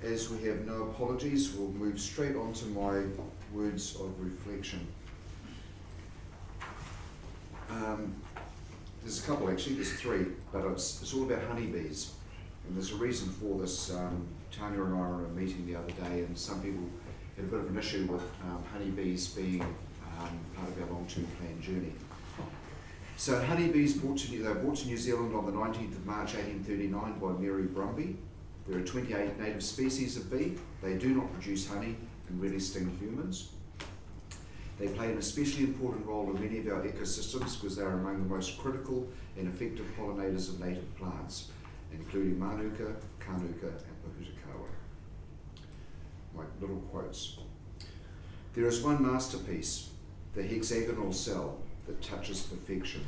As we have no apologies, we'll move straight on to my words of reflection. There's a couple actually, there's three, but it's all about honeybees. And there's a reason for this. Tanya and I were in a meeting the other day, and some people had a bit of an issue with honeybees being part of our long-term plan journey. So honeybees they were brought to New Zealand on the 19th of March 1839 by Mary Brumby. There are 28 native species of bee. They do not produce honey and rarely sting humans. They play an especially important role in many of our ecosystems because they are among the most critical and effective pollinators of native plants, including Manuka, Kanuka and Pahutakawa. My little quotes. There is one masterpiece, the hexagonal cell, that touches perfection.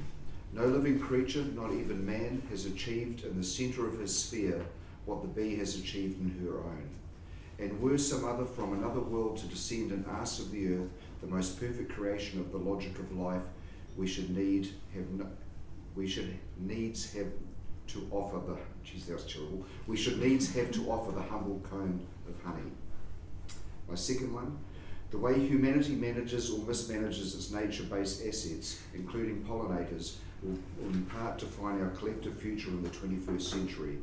No living creature, not even man, has achieved in the centre of his sphere what the bee has achieved in her own. And were some other from another world to descend and ask of the earth, the most perfect creation of the logic of life, we should needs have to offer the, geez, that was terrible. We should needs have to offer the humble cone of honey. My second one, the way humanity manages or mismanages its nature-based assets, including pollinators, will in part define our collective future in the 21st century.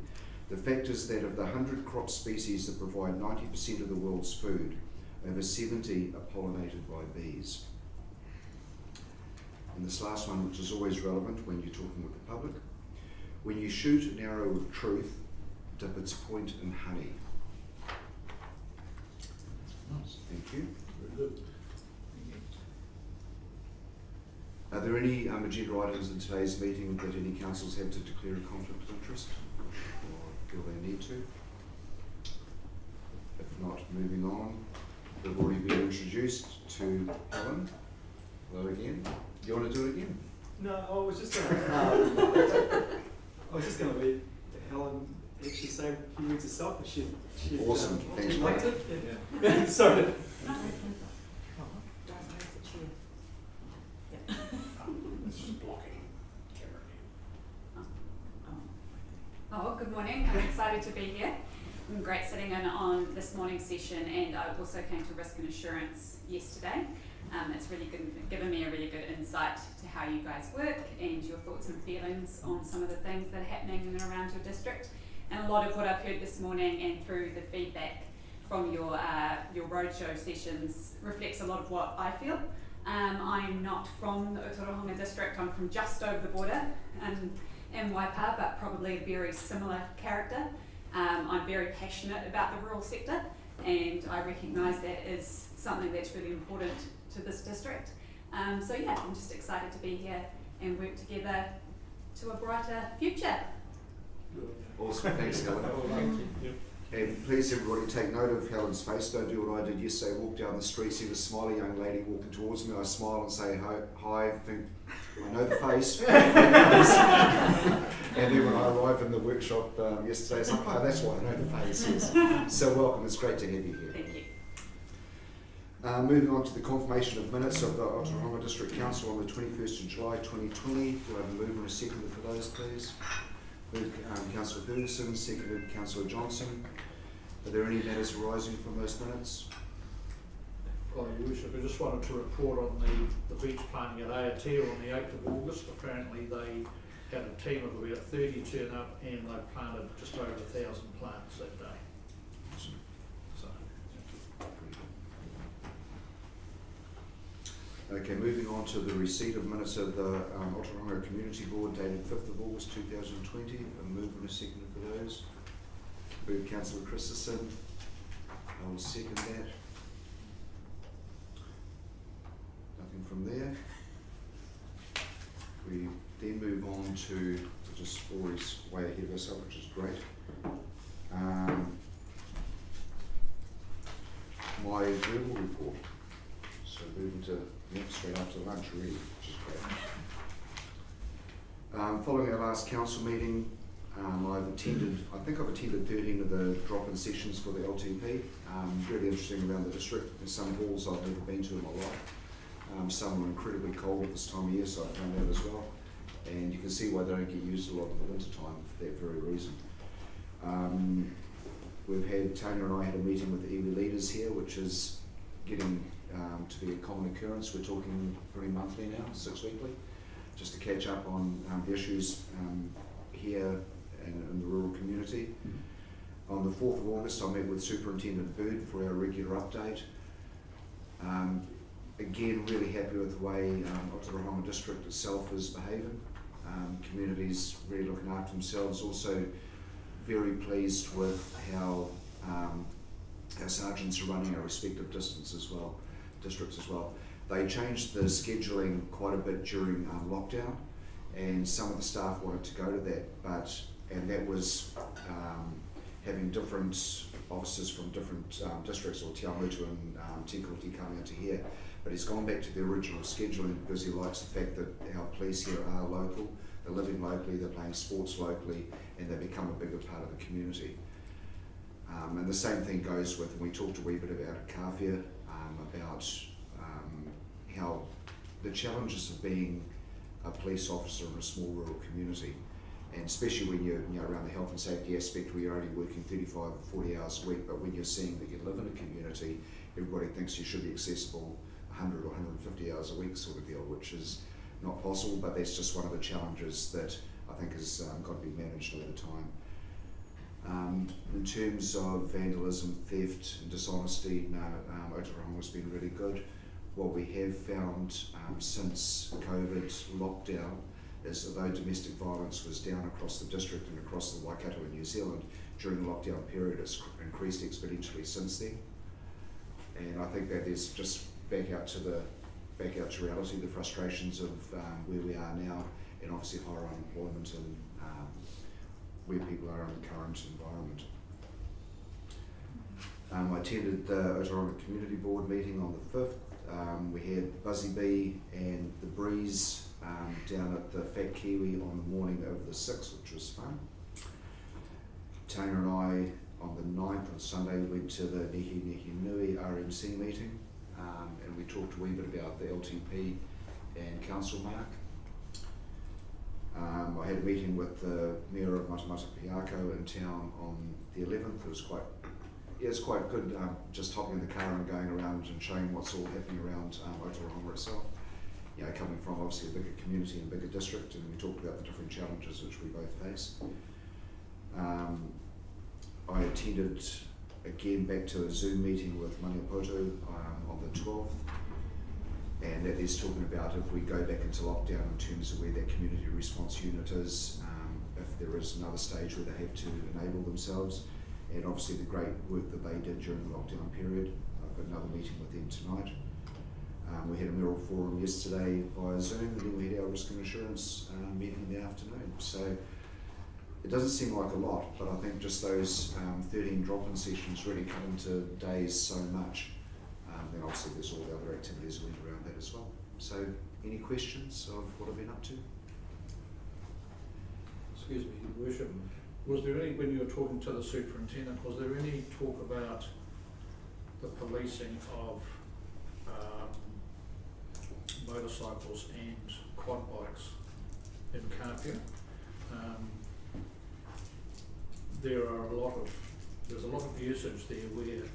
The fact is that of the 100 crop species that provide 90% of the world's food, over 70 are pollinated by bees. And this last one, which is always relevant when you're talking with the public, when you shoot an arrow with truth, dip its point in honey. Nice. Thank you. Very good. Are there any agenda items in today's meeting that any councils have to declare a conflict of interest or feel they need to? If not, moving on. We've already been introduced to Helen. Hello again. Do you want to do it again? No, I was just going to let Helen actually say a few words herself, but she awesome. Thanks, she liked mate. it. Yeah. Sorry. This is blocking camera. Oh, good morning. I'm excited to be here. I'm great sitting in on this morning's session, and I also came to Risk and Assurance yesterday. It's really given me a really good insight to how you guys work and your thoughts and feelings on some of the things that are happening in and around your district. And a lot of what I've heard this morning and through the feedback from your roadshow sessions reflects a lot of what I feel. I'm not from the Otorohanga district. I'm from just over the border in Waikato, but probably a very similar character. I'm very passionate about the rural sector, and I recognise that is something that's really important to this district. So yeah, I'm just excited to be here and work together to a brighter future. Awesome, thanks Helen. And please everybody take note of Helen's face. Don't do what I did yesterday, walk down the street, see the smiley young lady walking towards me, I smile and say hi, think I know the face. And then when I arrived in the workshop yesterday, it's like, oh, that's why I know the face, yes. So welcome, it's great to have you here. Thank you. Moving on to the confirmation of minutes of the Otorohanga District Council on the 21st of July 2020. Do I have a mover and a seconder for those, please? Moved Councillor Ferguson, seconded Councillor Johnson. Are there any matters arising from those minutes? Your Worship, I just wanted to report on the beach planting at Aotea on the 8th of August. Apparently they had a team of about 30 turn up and they planted just over 1,000 plants that day. Awesome. So, Okay, moving on to the receipt of minutes of the Otorohanga Community Board dated 5th of August 2020. A move and a second for those. Moved Councillor Christensen. I will second that. Nothing from there. We then move on to, just always way ahead of ourselves, which is great. My verbal report. So moving to straight after lunch really, which is great. Following our last council meeting, I've attended 13 of the drop-in sessions for the LTP. Really interesting around the district. There's some halls I've never been to in my life. Some are incredibly cold at this time of year, so I found that as well. And you can see why they don't get used a lot in the winter time for that very reason. we've had, Tanya and I had a meeting with the iwi leaders here, which is getting to be a common occurrence. We're talking pretty monthly now, 6 weekly, just to catch up on the issues here in the rural community. On the 4th of August, I met with Superintendent Bird for our regular update. Again, really happy with the way Otorohanga district itself is behaving. Communities really looking after themselves. Also very pleased with how our sergeants are running our respective districts as well. They changed the scheduling quite a bit during lockdown, and some of the staff wanted to go to that, and that was having different officers from different districts, or Te Amutu and Te Kuti coming into here. But he's gone back to the original scheduling because he likes the fact that our police here are local, they're living locally, they're playing sports locally, and they become a bigger part of the community. And the same thing goes with, we talked a wee bit about Kawhia, about how the challenges of being a police officer in a small rural community, and especially when you're around the health and safety aspect where you're only working 35 or 40 hours a week, but when you're seeing that you live in a community, everybody thinks you should be accessible 100 or 150 hours a week sort of deal, which is not possible, but that's just one of the challenges that I think has got to be managed over time. In terms of vandalism, theft and dishonesty, no, Otaronga's been really good. What we have found since COVID lockdown is, although domestic violence was down across the district and across the Waikato in New Zealand during the lockdown period, it's increased exponentially since then. And I think that is just back out to reality, the frustrations of where we are now, and obviously higher unemployment and where people are in the current environment. I attended the Otorohanga Community Board meeting on the 5th. We had Buzzy Bee and the Breeze down at the Fat Kiwi on the morning of the 6th, which was fun. Tanya and I, on the 9th on Sunday, went to the Nihi Nui RMC meeting, and we talked a wee bit about the LTP and council mark. I had a meeting with the Mayor of Matamata Piako in town on the 11th. It was quite good, just hopping in the car and going around and showing what's all happening around Otorohanga itself. You know, coming from obviously a bigger community and bigger district, and we talked about the different challenges which we both face. I attended again back to a Zoom meeting with Maniapoto on the 12th, and that is talking about if we go back into lockdown in terms of where that community response unit is, if there is another stage where they have to enable themselves, and obviously the great work that they did during the lockdown period. I've got another meeting with them tonight. We had a mural forum yesterday via Zoom, and then we had our risk and assurance meeting in the afternoon. So it doesn't seem like a lot, but I think just those 13 drop-in sessions really cut into days so much. Then obviously there's all the other activities that went around that as well. So any questions of what I've been up to? Excuse me, Your Worship. Was there any, when you were talking to the superintendent, was there any talk about the policing of motorcycles and quad bikes in Kawhia? There's a lot of usage there where you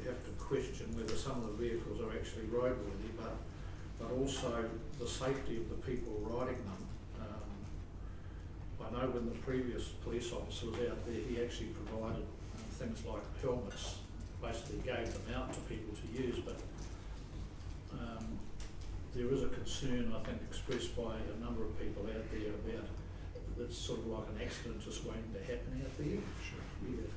have to question whether some of the vehicles are actually roadworthy, but also the safety of the people riding them. I know when the previous police officer was out there, he actually provided things like helmets, basically gave them out to people to use, but there is a concern, I think, expressed by a number of people out there about it's sort of like an accident just waiting to happen out there. Sure. Yeah.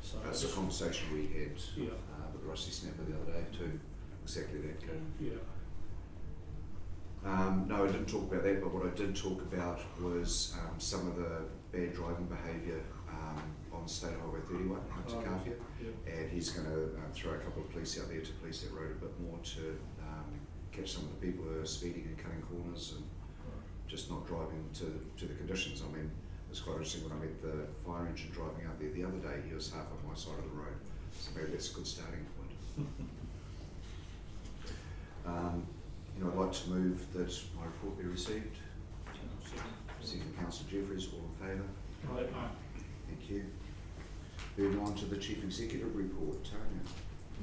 So That's a conversation we had yeah. with Rusty Snapper the other day too, exactly that. Yeah. No, I didn't talk about that, but what I did talk about was some of the bad driving behaviour on State Highway 31 up to Kawhia, and he's going to throw a couple of police out there to police that road a bit more to catch some of the people who are speeding and cutting corners and just not driving to the conditions. I mean, it was quite interesting when I met the fire engine driving out there the other day. He was half on my side of the road, so maybe that's a good starting point. I'd like to move that my report be received. Second, Councillor Jeffries, all in favour? Aye. Thank you. Moving on to the Chief Executive report, Tanya.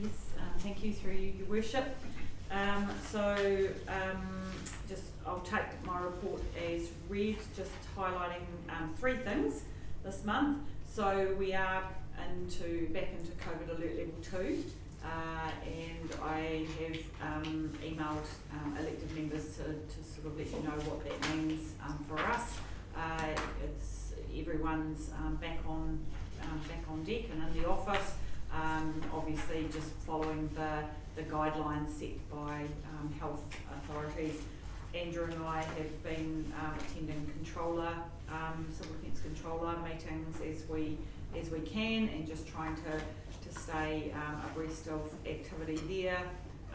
Yes, thank you through you, Your Worship. Just I'll take my report as read, just highlighting 3 things this month. So we are back into COVID alert level 2, and I have emailed elected members to sort of let you know what that means for us. It's everyone's back on deck and in the office. Obviously, just following the guidelines set by health authorities. Andrew and I have been attending civil defence controller meetings as we can, and just trying to stay abreast of activity there.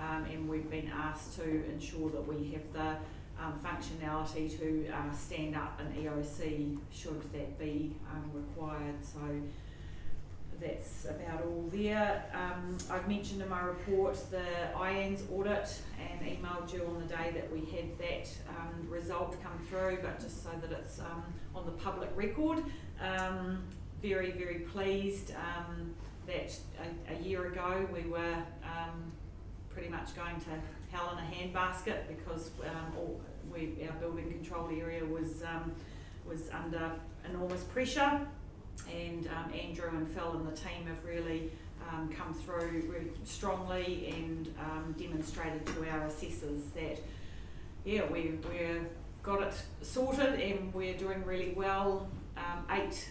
And we've been asked to ensure that we have the functionality to stand up an EOC should that be required. So that's about all there. I've mentioned in my report the IANS audit and emailed you on the day that we had that result come through, but just so that it's on the public record. Very, very pleased that a year ago we were pretty much going to hell in a handbasket because our building control area was under enormous pressure. And Andrew and Phil and the team have really come through really strongly and demonstrated to our assessors that we've got it sorted and we're doing really well. 8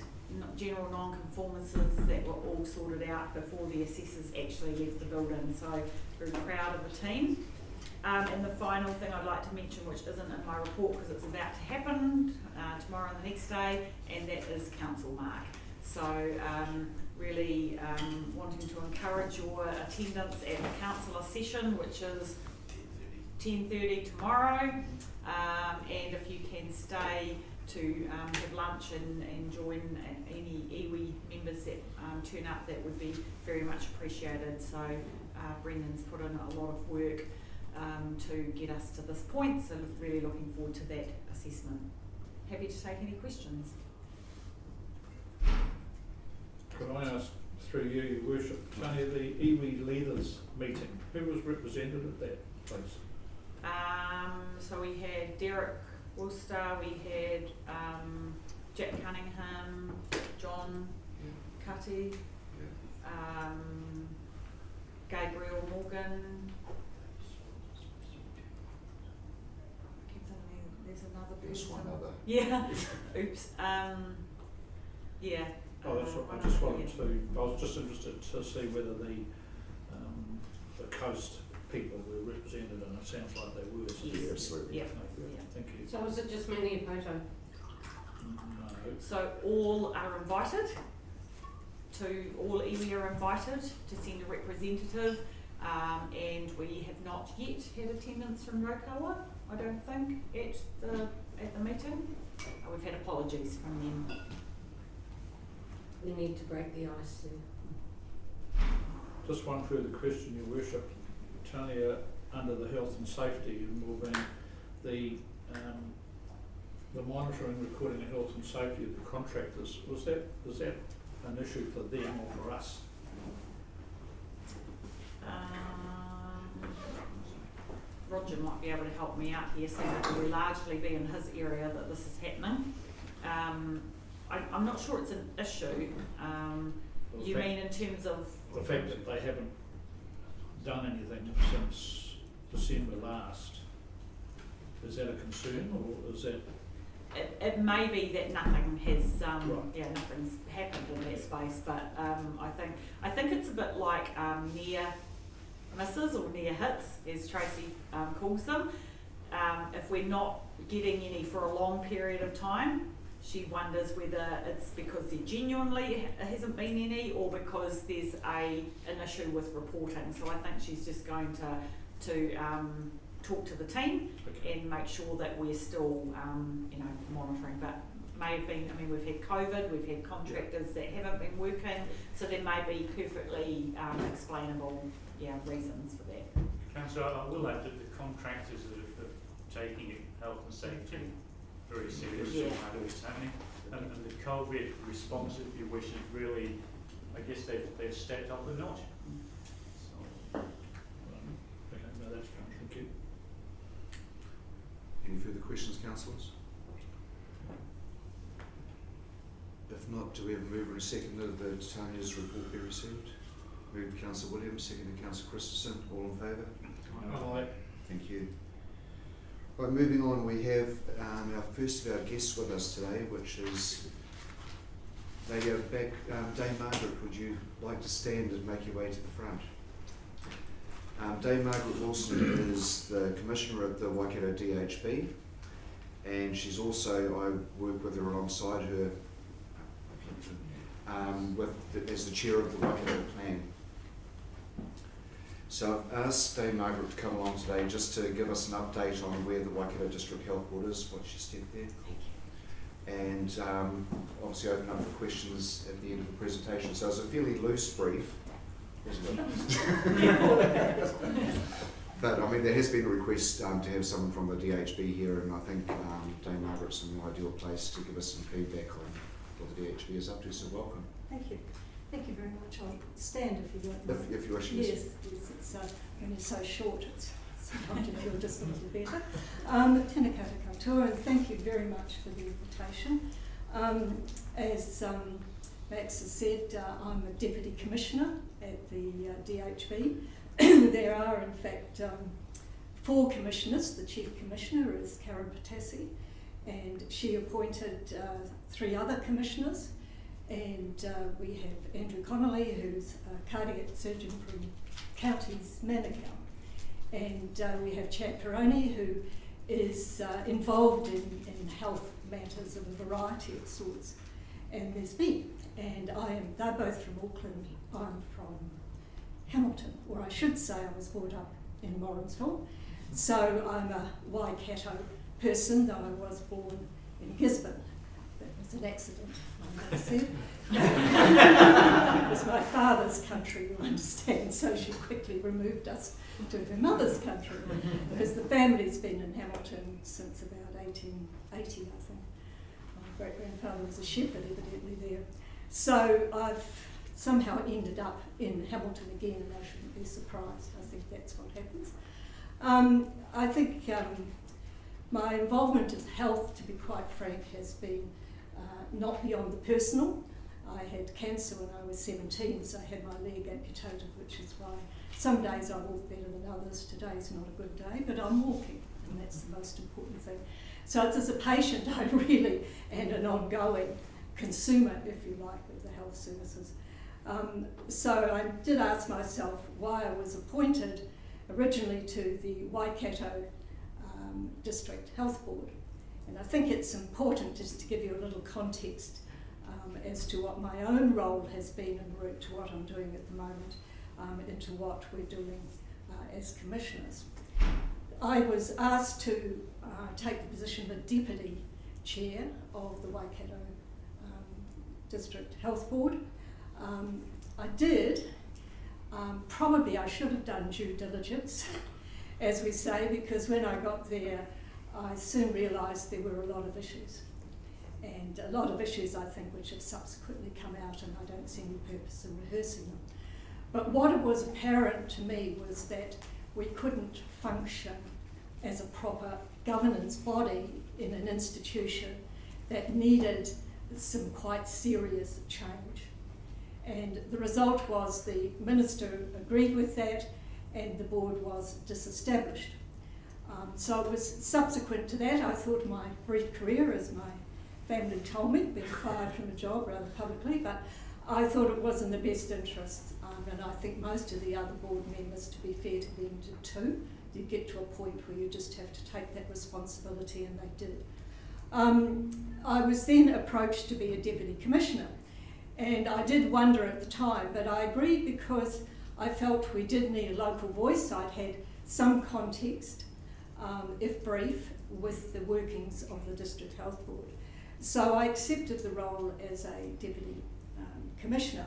general non-conformances that were all sorted out before the assessors actually left the building, so very proud of the team. And the final thing I'd like to mention, which isn't in my report because it's about to happen tomorrow and the next day, and that is Council Mark. So really wanting to encourage your attendance at the councillor session, which is 10:30 tomorrow, and if you can stay to have lunch and join any iwi members that turn up, that would be very much appreciated. So Brendan's put in a lot of work to get us to this point, so really looking forward to that assessment. Happy to take any questions. Could I ask through you, Your Worship, Tanya, the iwi leaders meeting, who was represented at that place? So we had Derek Worcester, we had Jack Cunningham, John Cutty, Gabriel Morgan. There's another person. There's one other. Yeah. Oops. Yeah. Oh, that's right. I was just interested to see whether the coast people were represented, and it sounds like they were. Yes. Absolutely. Yeah. Okay, thank you. So was it just mainly a photo? No. So all are invited. All iwi are invited to send a representative, and we have not yet had attendance from Rokawa, I don't think, at the meeting. We've had apologies from them. We need to break the ice then. Just one further question, Your Worship. Tanya, under the health and safety and wellbeing, the monitoring, recording of health and safety of the contractors, was that an issue for them or for us? Roger might be able to help me out here, so it will largely be in his area that this is happening. I'm not sure it's an issue. You mean in terms of the fact that they haven't done anything since December last? Is that a concern, or is that? It may be that nothing has, Right. nothing's happened in that space, but I think it's a bit like near misses or near hits, as Tracy calls them. If we're not getting any for a long period of time, she wonders whether it's because there genuinely hasn't been any, or because there's an issue with reporting. So I think she's just going to talk to the team and make sure that we're still monitoring. But may have been, we've had COVID, we've had contractors that haven't been working, so there may be perfectly explainable reasons for that. Councillor, I will add that the contractors are taking it, health and safety, very seriously. Yeah. How it's happening, and the COVID response, if you wish, is really I guess they've stepped up a notch. So, Okay, no, that's fine, thank you. Any further questions, councillors? If not, do we have a mover and a seconder that Tanya's report be received? Moved Councillor Williams, seconded Councillor Christensen. All in favour? Aye. Thank you. Right, moving on, we have our first of our guests with us today, which is Lady out back, Dame Margaret. Would you like to stand and make your way to the front? Dame Margaret Wilson is the Commissioner at the Waikato DHB, and she's also, I work with her alongside her as the Chair of the Waikato Plan. So I've asked Dame Margaret to come along today just to give us an update on where the Waikato District Health Board is, what she stepped there. And obviously open up for questions at the end of the presentation. So it's a fairly loose brief, isn't it? But I mean, there has been a request to have someone from the DHB here, and I think Dame Margaret's in the ideal place to give us some feedback on what the DHB is up to, so welcome. Thank you. Thank you very much. I'll stand if you don't mind. If you wish. Yes, it's when you're so short, it's sometimes you feel just a little better. Tēnā koutou katoa, and thank you very much for the invitation. As Max has said, I'm a Deputy Commissioner at the DHB. There are, in fact, 4 commissioners. The Chief Commissioner is Karen Patassi, and she appointed 3 other commissioners. And we have Andrew Connolly, who's a cardiac surgeon from Counties Manukau. And we have Chad Peroni, who is involved in health matters of a variety of sorts. And there's me, and they're both from Auckland. I'm from Hamilton, or I should say I was brought up in Morrinsville. So I'm a Waikato person, though I was born in Gisborne. That was an accident, my mother said. It was my father's country, you understand, so she quickly removed us to her mother's country, because the family's been in Hamilton since about 1880, I think. My great-grandfather was a shepherd, evidently, there. So I've somehow ended up in Hamilton again, and I shouldn't be surprised. I think that's what happens. I think my involvement in health, to be quite frank, has been not beyond the personal. I had cancer when I was 17, so I had my leg amputated, which is why some days I walk better than others. Today's not a good day, but I'm walking, and that's the most important thing. So as a patient, I really, and an ongoing consumer, if you like, of the health services. So I did ask myself why I was appointed originally to the Waikato District Health Board. And I think it's important just to give you a little context as to what my own role has been en route to what I'm doing at the moment, into what we're doing as commissioners. I was asked to take the position of Deputy Chair of the Waikato District Health Board. I did. Probably I should have done due diligence, as we say, because when I got there, I soon realised there were a lot of issues. And a lot of issues, I think, which have subsequently come out, and I don't see any purpose in rehearsing them. But what was apparent to me was that we couldn't function as a proper governance body in an institution that needed some quite serious change. And the result was the Minister agreed with that, and the board was disestablished. So it was subsequent to that, I thought my brief career, as my family told me, being fired from a job rather publicly, but I thought it was in the best interest, and I think most of the other board members, to be fair to them, did too. You get to a point where you just have to take that responsibility, and they did. I was then approached to be a Deputy Commissioner, and I did wonder at the time, but I agreed because I felt we did need a local voice. I'd had some context, if brief, with the workings of the District Health Board. So I accepted the role as a Deputy Commissioner,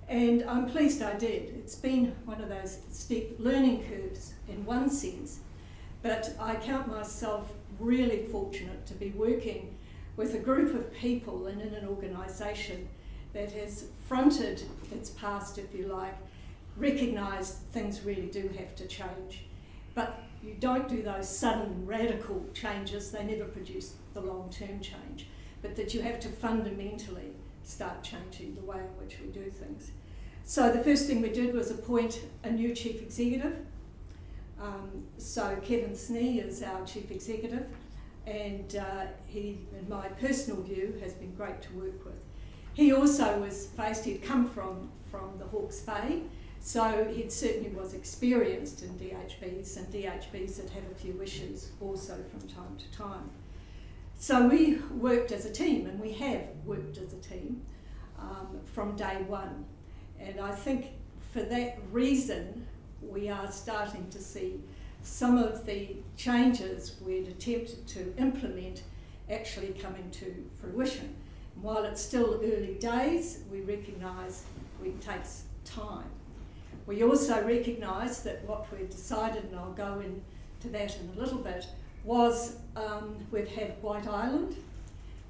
and I'm pleased I did. It's been one of those steep learning curves in one sense, but I count myself really fortunate to be working with a group of people and in an organisation that has fronted its past, if you like, recognised things really do have to change. But you don't do those sudden radical changes, they never produce the long-term change, but that you have to fundamentally start changing the way in which we do things. So the first thing we did was appoint a new chief executive. So Kevin Snee is our chief executive, and he, in my personal view, has been great to work with. He also was faced, he'd come from the Hawke's Bay, so he certainly was experienced in DHBs, and DHBs that have a few issues also from time to time. So we worked as a team, and we have worked as a team from day one. And I think for that reason, we are starting to see some of the changes we'd attempted to implement actually coming to fruition. And while it's still early days, we recognise it takes time. We also recognise that what we've decided, and I'll go into that in a little bit, was we've had White Island,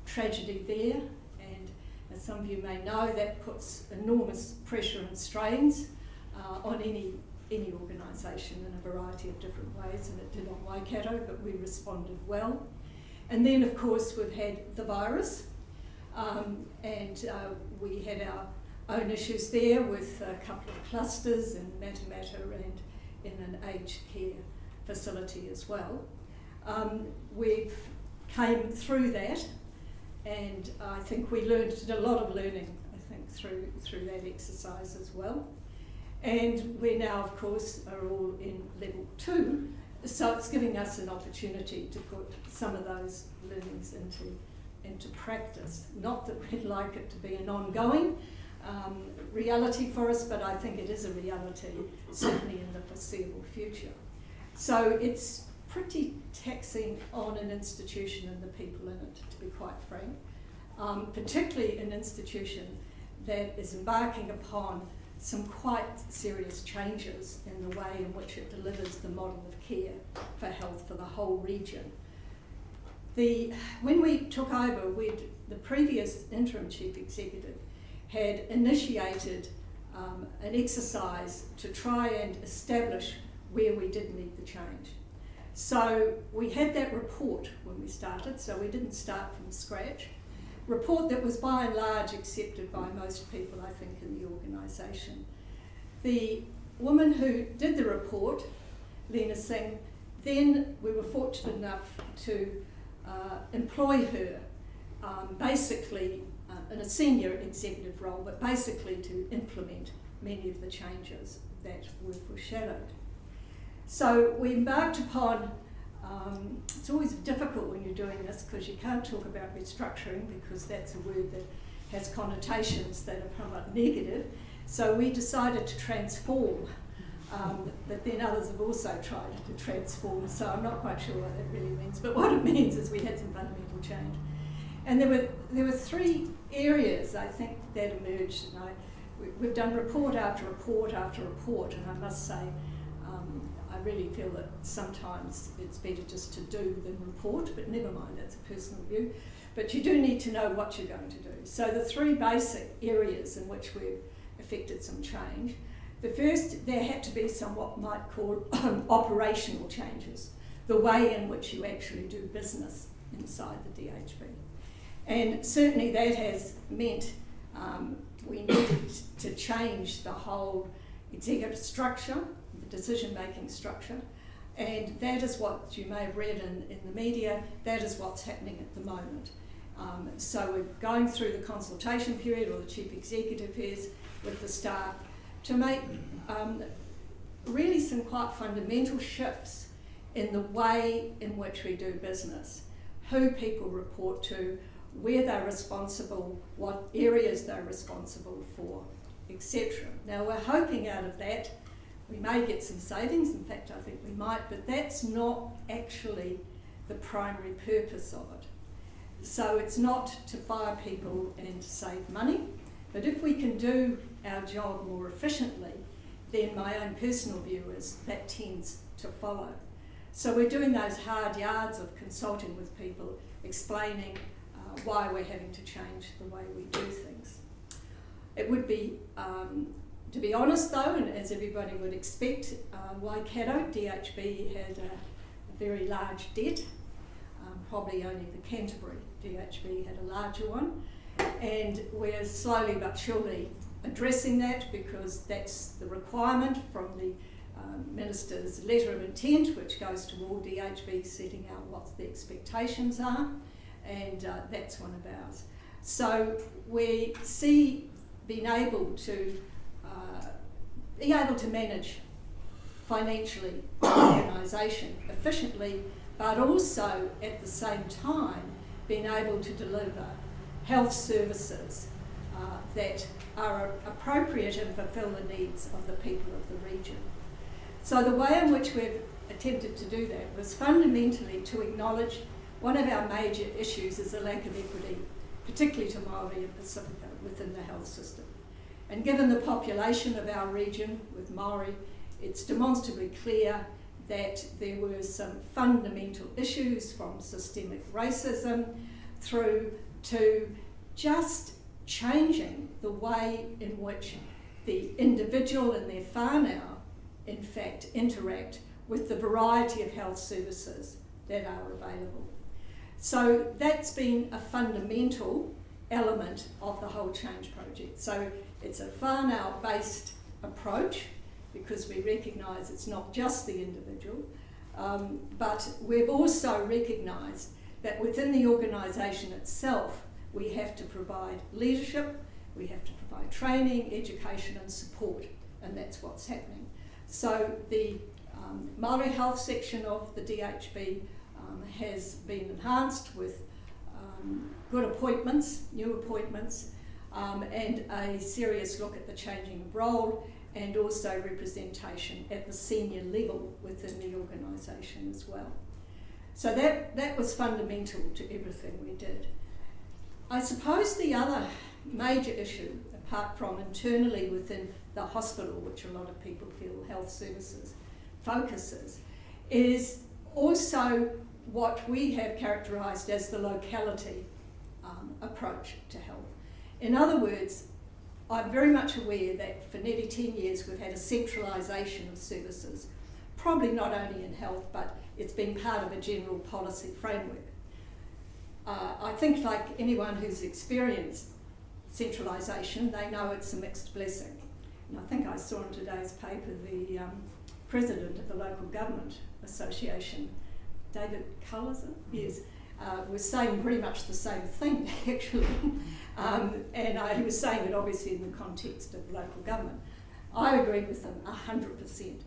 tragedy there, and as some of you may know, that puts enormous pressure and strains on any organisation in a variety of different ways, and it did on Waikato, but we responded well. And then, of course, we've had the virus, and we had our own issues there with a couple of clusters in Matamata and in an aged care facility as well. We've came through that, and I think we did a lot of learning, I think, through that exercise as well. And we now, of course, are all in level 2, so it's giving us an opportunity to put some of those learnings into practice. Not that we'd like it to be an ongoing reality for us, but I think it is a reality, certainly in the foreseeable future. So it's pretty taxing on an institution and the people in it, to be quite frank, particularly an institution that is embarking upon some quite serious changes in the way in which it delivers the model of care for health for the whole region. When we took over, the previous interim chief executive had initiated an exercise to try and establish where we did need the change. So we had that report when we started, so we didn't start from scratch. Report that was by and large accepted by most people, I think, in the organisation. The woman who did the report, Lena Singh, then we were fortunate enough to employ her basically in a senior executive role, but basically to implement many of the changes that were foreshadowed. So we embarked upon, it's always difficult when you're doing this because you can't talk about restructuring because that's a word that has connotations that are somewhat negative. So we decided to transform, but then others have also tried to transform, so I'm not quite sure what that really means. But what it means is we had some fundamental change. And there were 3 areas, I think, that emerged. And we've done report after report after report, and I must say, I really feel that sometimes it's better just to do than report, but never mind, that's a personal view. But you do need to know what you're going to do. So the 3 basic areas in which we've effected some change. The first, there had to be some what might call operational changes, the way in which you actually do business inside the DHB. And certainly that has meant we needed to change the whole executive structure, the decision-making structure, and that is what you may have read in the media, that is what's happening at the moment. So we're going through the consultation period, or the chief executive is, with the staff, to make really some quite fundamental shifts in the way in which we do business, who people report to, where they're responsible, what areas they're responsible for, etc. Now we're hoping out of that we may get some savings, in fact I think we might, but that's not actually the primary purpose of it. So it's not to fire people and to save money, but if we can do our job more efficiently, then my own personal view is that tends to follow. So we're doing those hard yards of consulting with people, explaining why we're having to change the way we do things. It would be, to be honest though, and as everybody would expect, Waikato, DHB had a very large debt. Probably only the Canterbury DHB had a larger one, and we're slowly but surely addressing that because that's the requirement from the Minister's letter of intent, which goes to all DHBs setting out what the expectations are, and that's one of ours. So we see being able to manage financially the organisation efficiently, but also at the same time being able to deliver health services that are appropriate and fulfil the needs of the people of the region. So the way in which we've attempted to do that was fundamentally to acknowledge one of our major issues is the lack of equity, particularly to Māori and Pacifica within the health system. And given the population of our region with Māori, it's demonstrably clear that there were some fundamental issues from systemic racism through to just changing the way in which the individual and their whānau in fact interact with the variety of health services that are available. So that's been a fundamental element of the whole change project. So it's a whānau based approach because we recognise it's not just the individual, but we've also recognised that within the organisation itself we have to provide leadership, we have to provide training, education and support, and that's what's happening. So the Māori health section of the DHB has been enhanced with good appointments, new appointments, and a serious look at the changing of role and also representation at the senior level within the organisation as well. So that was fundamental to everything we did. I suppose the other major issue, apart from internally within the hospital, which a lot of people feel health services focuses, is also what we have characterised as the locality approach to health. In other words, I'm very much aware that for nearly 10 years we've had a centralisation of services, probably not only in health, but it's been part of a general policy framework. I think like anyone who's experienced centralisation, they know it's a mixed blessing. And I think I saw in today's paper the president of the Local Government Association, David Cullers, yes, was saying pretty much the same thing actually. And he was saying it obviously in the context of local government. I agree with him 100%.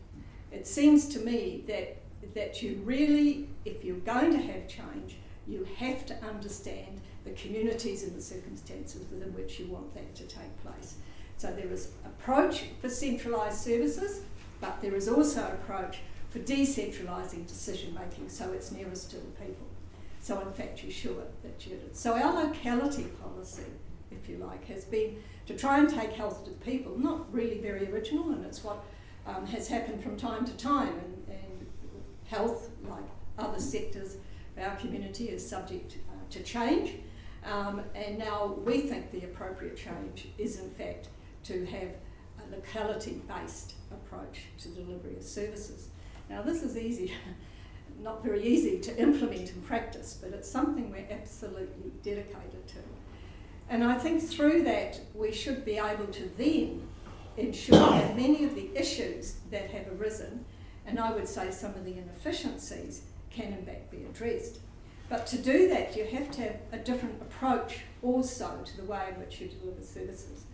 It seems to me that you really, if you're going to have change, you have to understand the communities and the circumstances within which you want that to take place. So there is approach for centralised services, but there is also approach for decentralising decision making so it's nearest to the people. So in fact you sure that you did. So our locality policy, if you like, has been to try and take health to the people, not really very original, and it's what has happened from time to time, and health, like other sectors of our community, is subject to change, and now we think the appropriate change is in fact to have a locality-based approach to delivery of services. Now this is easy, not very easy to implement and practice, but it's something we're absolutely dedicated to. And I think through that we should be able to then ensure that many of the issues that have arisen, and I would say some of the inefficiencies, can in fact be addressed. But to do that you have to have a different approach also to the way in which you deliver services.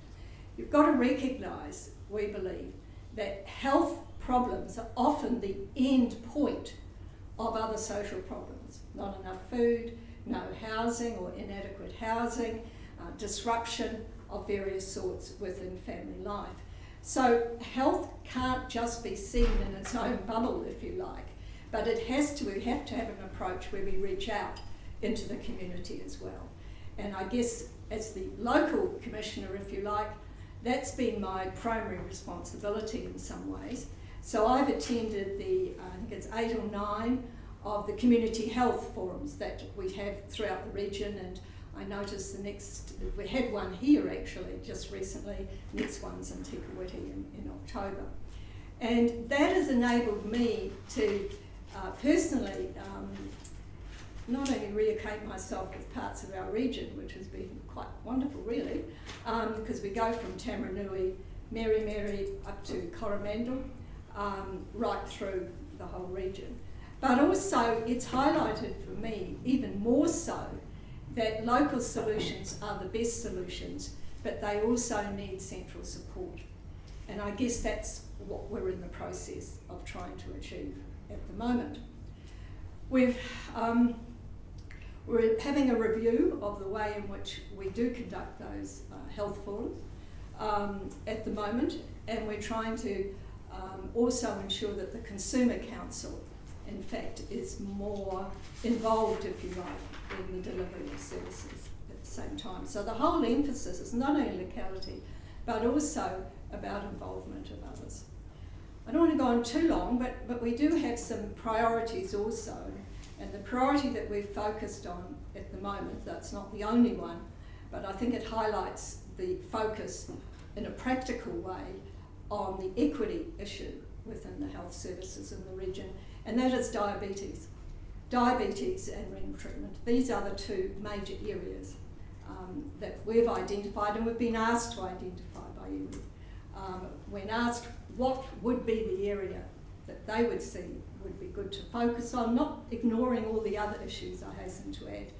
You've got to recognise, we believe, that health problems are often the end point of other social problems. Not enough food, no housing or inadequate housing, disruption of various sorts within family life. So health can't just be seen in its own bubble, if you like, but it has to, we have to have an approach where we reach out into the community as well. And I guess as the local commissioner, if you like, that's been my primary responsibility in some ways. So I've attended the, I think it's 8 or 9 of the community health forums that we have throughout the region, and I noticed we had one here actually just recently, next one's in Tikawiti in October. And that has enabled me to personally not only reacquaint myself with parts of our region, which has been quite wonderful really, because we go from Tamaranui, Mary up to Coromandel, right through the whole region. But also it's highlighted for me even more so that local solutions are the best solutions, but they also need central support. And I guess that's what we're in the process of trying to achieve at the moment. We're having a review of the way in which we do conduct those health forums at the moment, and we're trying to also ensure that the Consumer Council, in fact, is more involved, if you like, in the delivery of services at the same time. So the whole emphasis is not only locality, but also about involvement of others. I don't want to go on too long, but we do have some priorities also. And the priority that we've focused on at the moment, that's not the only one, but I think it highlights the focus in a practical way on the equity issue within the health services in the region, and that is diabetes. Diabetes and renal treatment. These are the two major areas that we've identified and we've been asked to identify by you. When asked what would be the area that they would see would be good to focus on, not ignoring all the other issues, I hasten to add,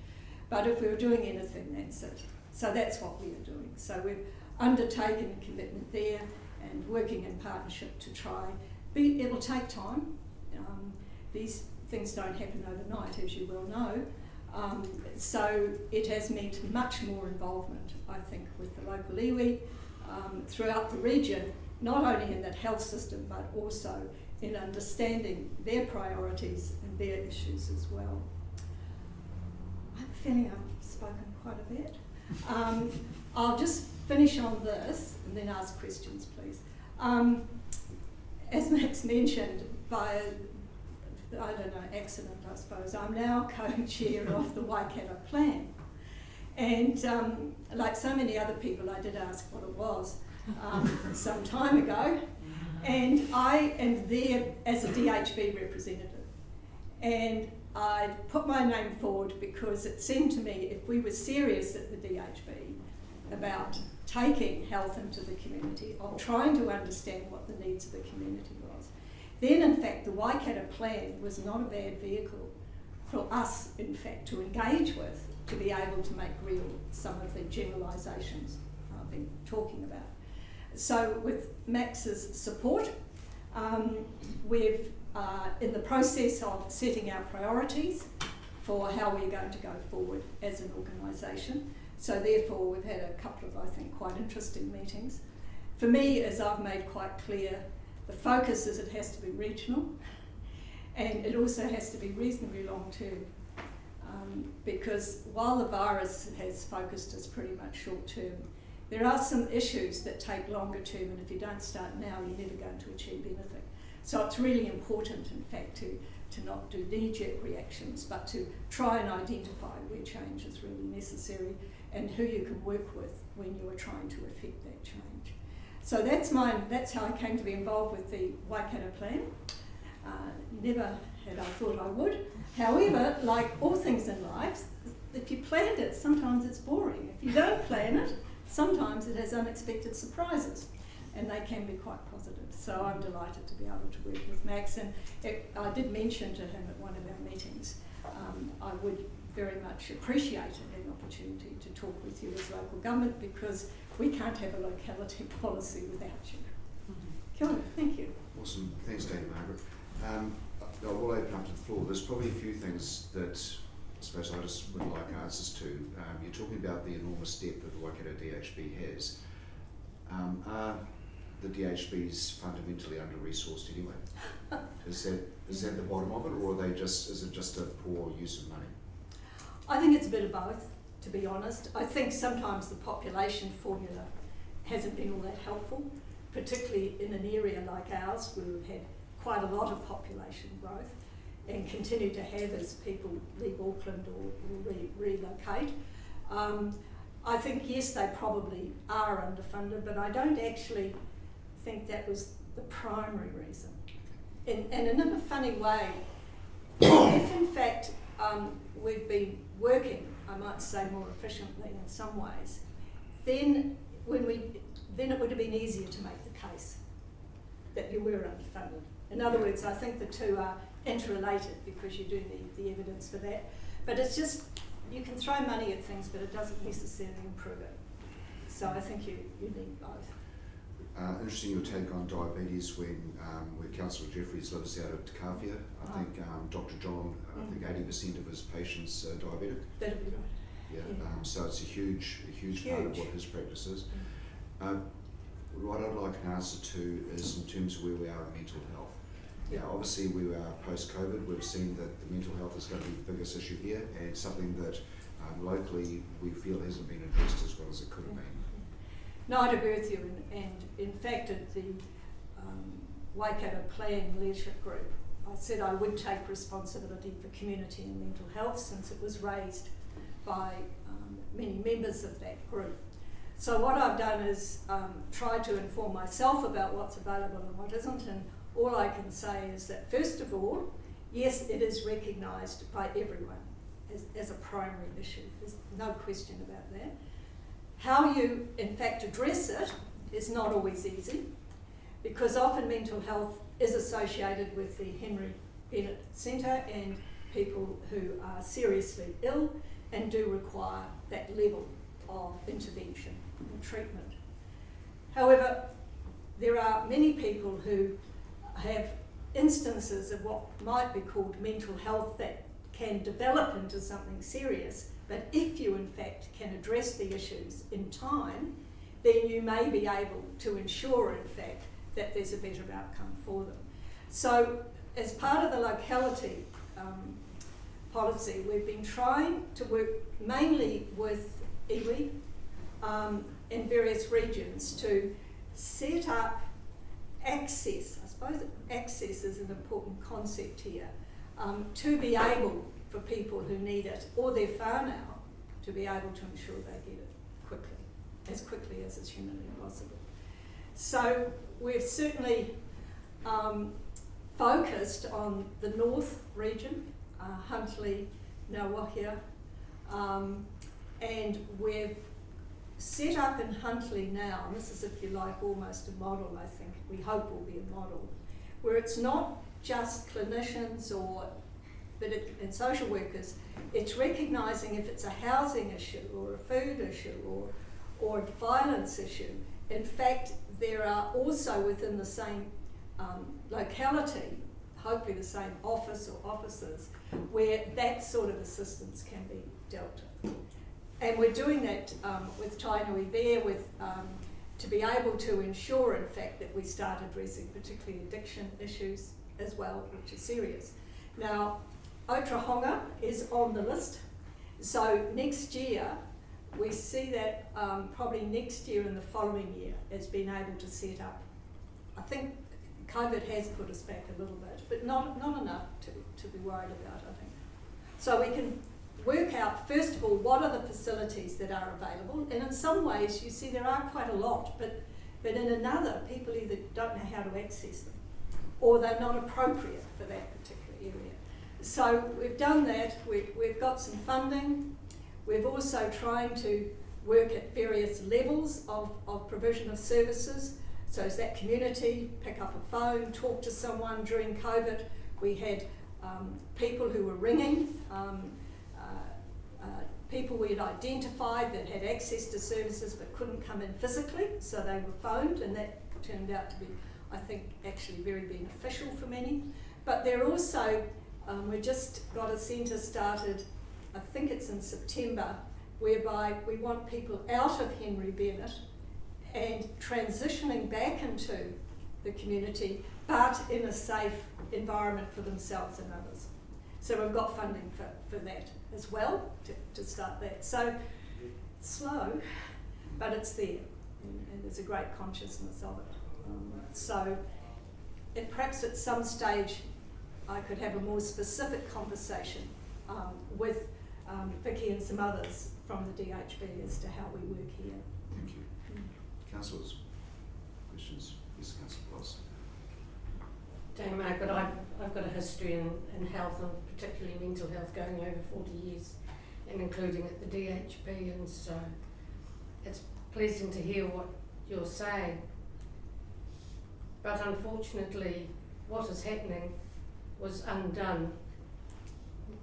but if we were doing anything, that's it. So that's what we are doing. So we've undertaken a commitment there and working in partnership to try. It'll take time. These things don't happen overnight, as you well know. So it has meant much more involvement, I think, with the local iwi throughout the region, not only in that health system, but also in understanding their priorities and their issues as well. I have a feeling I've spoken quite a bit. I'll just finish on this and then ask questions, please. As Max mentioned, by accident, I suppose, I'm now co-chair of the Waikato plan. And like so many other people, I did ask what it was some time ago. And I am there as a DHB representative. And I put my name forward because it seemed to me if we were serious at the DHB about taking health into the community, of trying to understand what the needs of the community was, then in fact the Waikato plan was not a bad vehicle for us, in fact, to engage with, to be able to make real some of the generalisations I've been talking about. So with Max's support, we've in the process of setting our priorities for how we're going to go forward as an organisation. So therefore we've had a couple of, I think, quite interesting meetings. For me, as I've made quite clear, the focus is it has to be regional and it also has to be reasonably long term. Because while the virus has focused us pretty much short term, there are some issues that take longer term, and if you don't start now, you're never going to achieve anything. So it's really important, in fact, to not do knee-jerk reactions, but to try and identify where change is really necessary and who you can work with when you are trying to effect that change. So that's how I came to be involved with the Waikato plan. Never had I thought I would. However, like all things in life, if you planned it, sometimes it's boring. If you don't plan it, sometimes it has unexpected surprises, and they can be quite positive. So I'm delighted to be able to work with Max, and I did mention to him at one of our meetings, I would very much appreciate an opportunity to talk with you as local government, because we can't have a locality policy without you. Kia ora, thank you. Awesome, thanks Lady Margaret. I will open up to the floor. There's probably a few things that I suppose I just would like answers to. You're talking about the enormous debt that the Waikato DHB has. Are the DHBs fundamentally under-resourced anyway? Is that the bottom of it, or are they is it just a poor use of money? I think it's a bit of both, to be honest. I think sometimes the population formula hasn't been all that helpful, particularly in an area like ours where we've had quite a lot of population growth and continue to have as people leave Auckland or relocate. I think, yes, they probably are underfunded, but I don't actually think that was the primary reason. And in a funny way, if in fact we've been working, I might say, more efficiently in some ways, then it would have been easier to make the case that you were underfunded. In other words, I think the two are interrelated because you do need the evidence for that. But it's just, you can throw money at things, but it doesn't necessarily improve it. So I think you need both. Interesting your take on diabetes where Councillor Jeffries lives out of Takafia. I think Dr. John, I think 80% of his patients are diabetic. That'd be right. Yeah, so it's a huge part of what his practice is. What I'd like an answer to is in terms of where we are in mental health. Yeah, obviously we are post-COVID. We've seen that the mental health is going to be the biggest issue here, and something that locally we feel hasn't been addressed as well as it could have been. No, I'd agree with you, and in fact at the Waikato Plan Leadership Group, I said I would take responsibility for community and mental health since it was raised by many members of that group. So what I've done is try to inform myself about what's available and what isn't, and all I can say is that first of all, yes, it is recognised by everyone as a primary issue. There's no question about that. How you in fact address it is not always easy, because often mental health is associated with the Henry Bennett Centre and people who are seriously ill and do require that level of intervention and treatment. However, there are many people who have instances of what might be called mental health that can develop into something serious, but if you in fact can address the issues in time, then you may be able to ensure in fact that there's a better outcome for them. So as part of the locality policy, we've been trying to work mainly with iwi in various regions to set up access. I suppose access is an important concept here, to be able for people who need it, or they're far now, to be able to ensure they get it quickly, as quickly as is humanly possible. So we've certainly focused on the north region, Huntly, Ngāwahia, and we've set up in Huntly now, and this is, if you like, almost a model, I think, we hope will be a model, where it's not just clinicians and social workers, it's recognising if it's a housing issue or a food issue or a violence issue. In fact, there are also within the same locality, hopefully the same office or offices, where that sort of assistance can be dealt with. And we're doing that with Tainui there, to be able to ensure, in fact, that we start addressing particularly addiction issues as well, which is serious. Now, Otorohanga is on the list, so next year, we see that probably next year and the following year as being able to set up. I think COVID has put us back a little bit, but not enough to be worried about, I think. So we can work out, first of all, what are the facilities that are available, and in some ways you see there are quite a lot, but in another, people either don't know how to access them or they're not appropriate for that particular area. So we've done that, we've got some funding, we've also trying to work at various levels of provision of services. So is that community, pick up a phone, talk to someone. During COVID, we had people who were ringing, people we had identified that had access to services but couldn't come in physically, so they were phoned, and that turned out to be, I think, actually very beneficial for many. But they're also, we just got a centre started, I think it's in September, whereby we want people out of Henry Bennett and transitioning back into the community, but in a safe environment for themselves and others. So we've got funding for that as well, to start that. So it's slow, but it's there, and there's a great consciousness of it. So perhaps at some stage I could have a more specific conversation with Vicky and some others from the DHB as to how we work here. Thank you. Councillors, questions? Yes, Councillor Bloss. Dame Margaret, I've got a history in health and particularly mental health going over 40 years and including at the DHB, and so it's pleasing to hear what you're saying. But unfortunately, what is happening was undone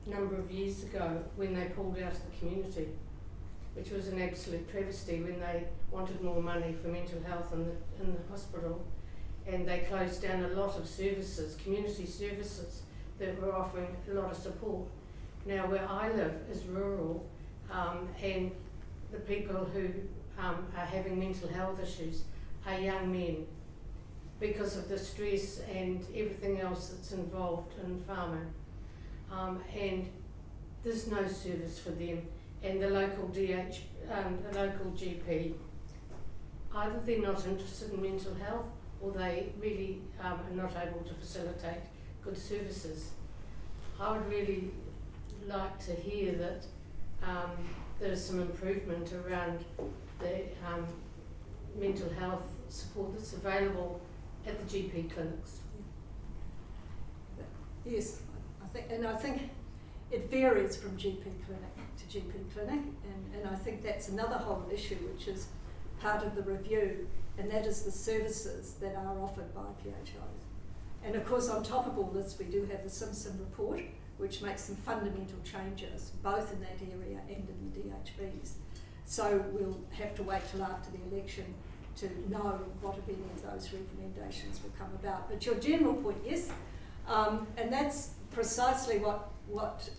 a number of years ago when they pulled out of the community, which was an absolute travesty when they wanted more money for mental health in the hospital, and they closed down a lot of services, community services that were offering a lot of support. Now where I live is rural, and the people who are having mental health issues are young men because of the stress and everything else that's involved in farming. And there's no service for them, and the local the local GP, either they're not interested in mental health or they really are not able to facilitate good services. I would really like to hear that there's some improvement around the mental health support that's available at the GP clinics. Yes, I think it varies from GP clinic to GP clinic, and I think that's another whole issue which is part of the review, and that is the services that are offered by PHIs. And of course, on top of all this, we do have the Simpson report, which makes some fundamental changes, both in that area and in the DHBs. So we'll have to wait till after the election to know what, if any, of those recommendations will come about. But your general point, yes, and that's precisely what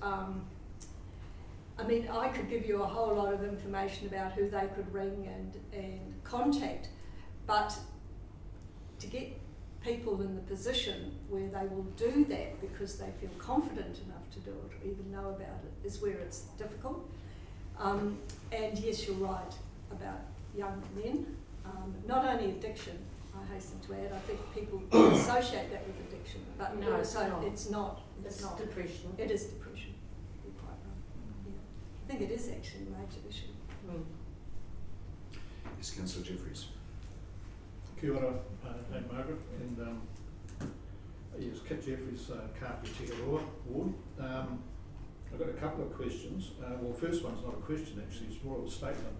I mean, I could give you a whole lot of information about who they could ring and contact, but to get people in the position where they will do that because they feel confident enough to do it or even know about it is where it's difficult. And yes, you're right about young men. Not only addiction, I hasten to add, I think people associate that with addiction, but No, also it's not. it's It's not. depression. It is depression. You're quite right. Yeah. I think it is actually a major issue. Mm. Yes, Councillor Jeffries. Kia ora, Margaret, and yes, Kit Jeffries, Kāpia Tekaroa Ward. I've got a couple of questions. Well, the first one's not a question actually, it's more of a statement.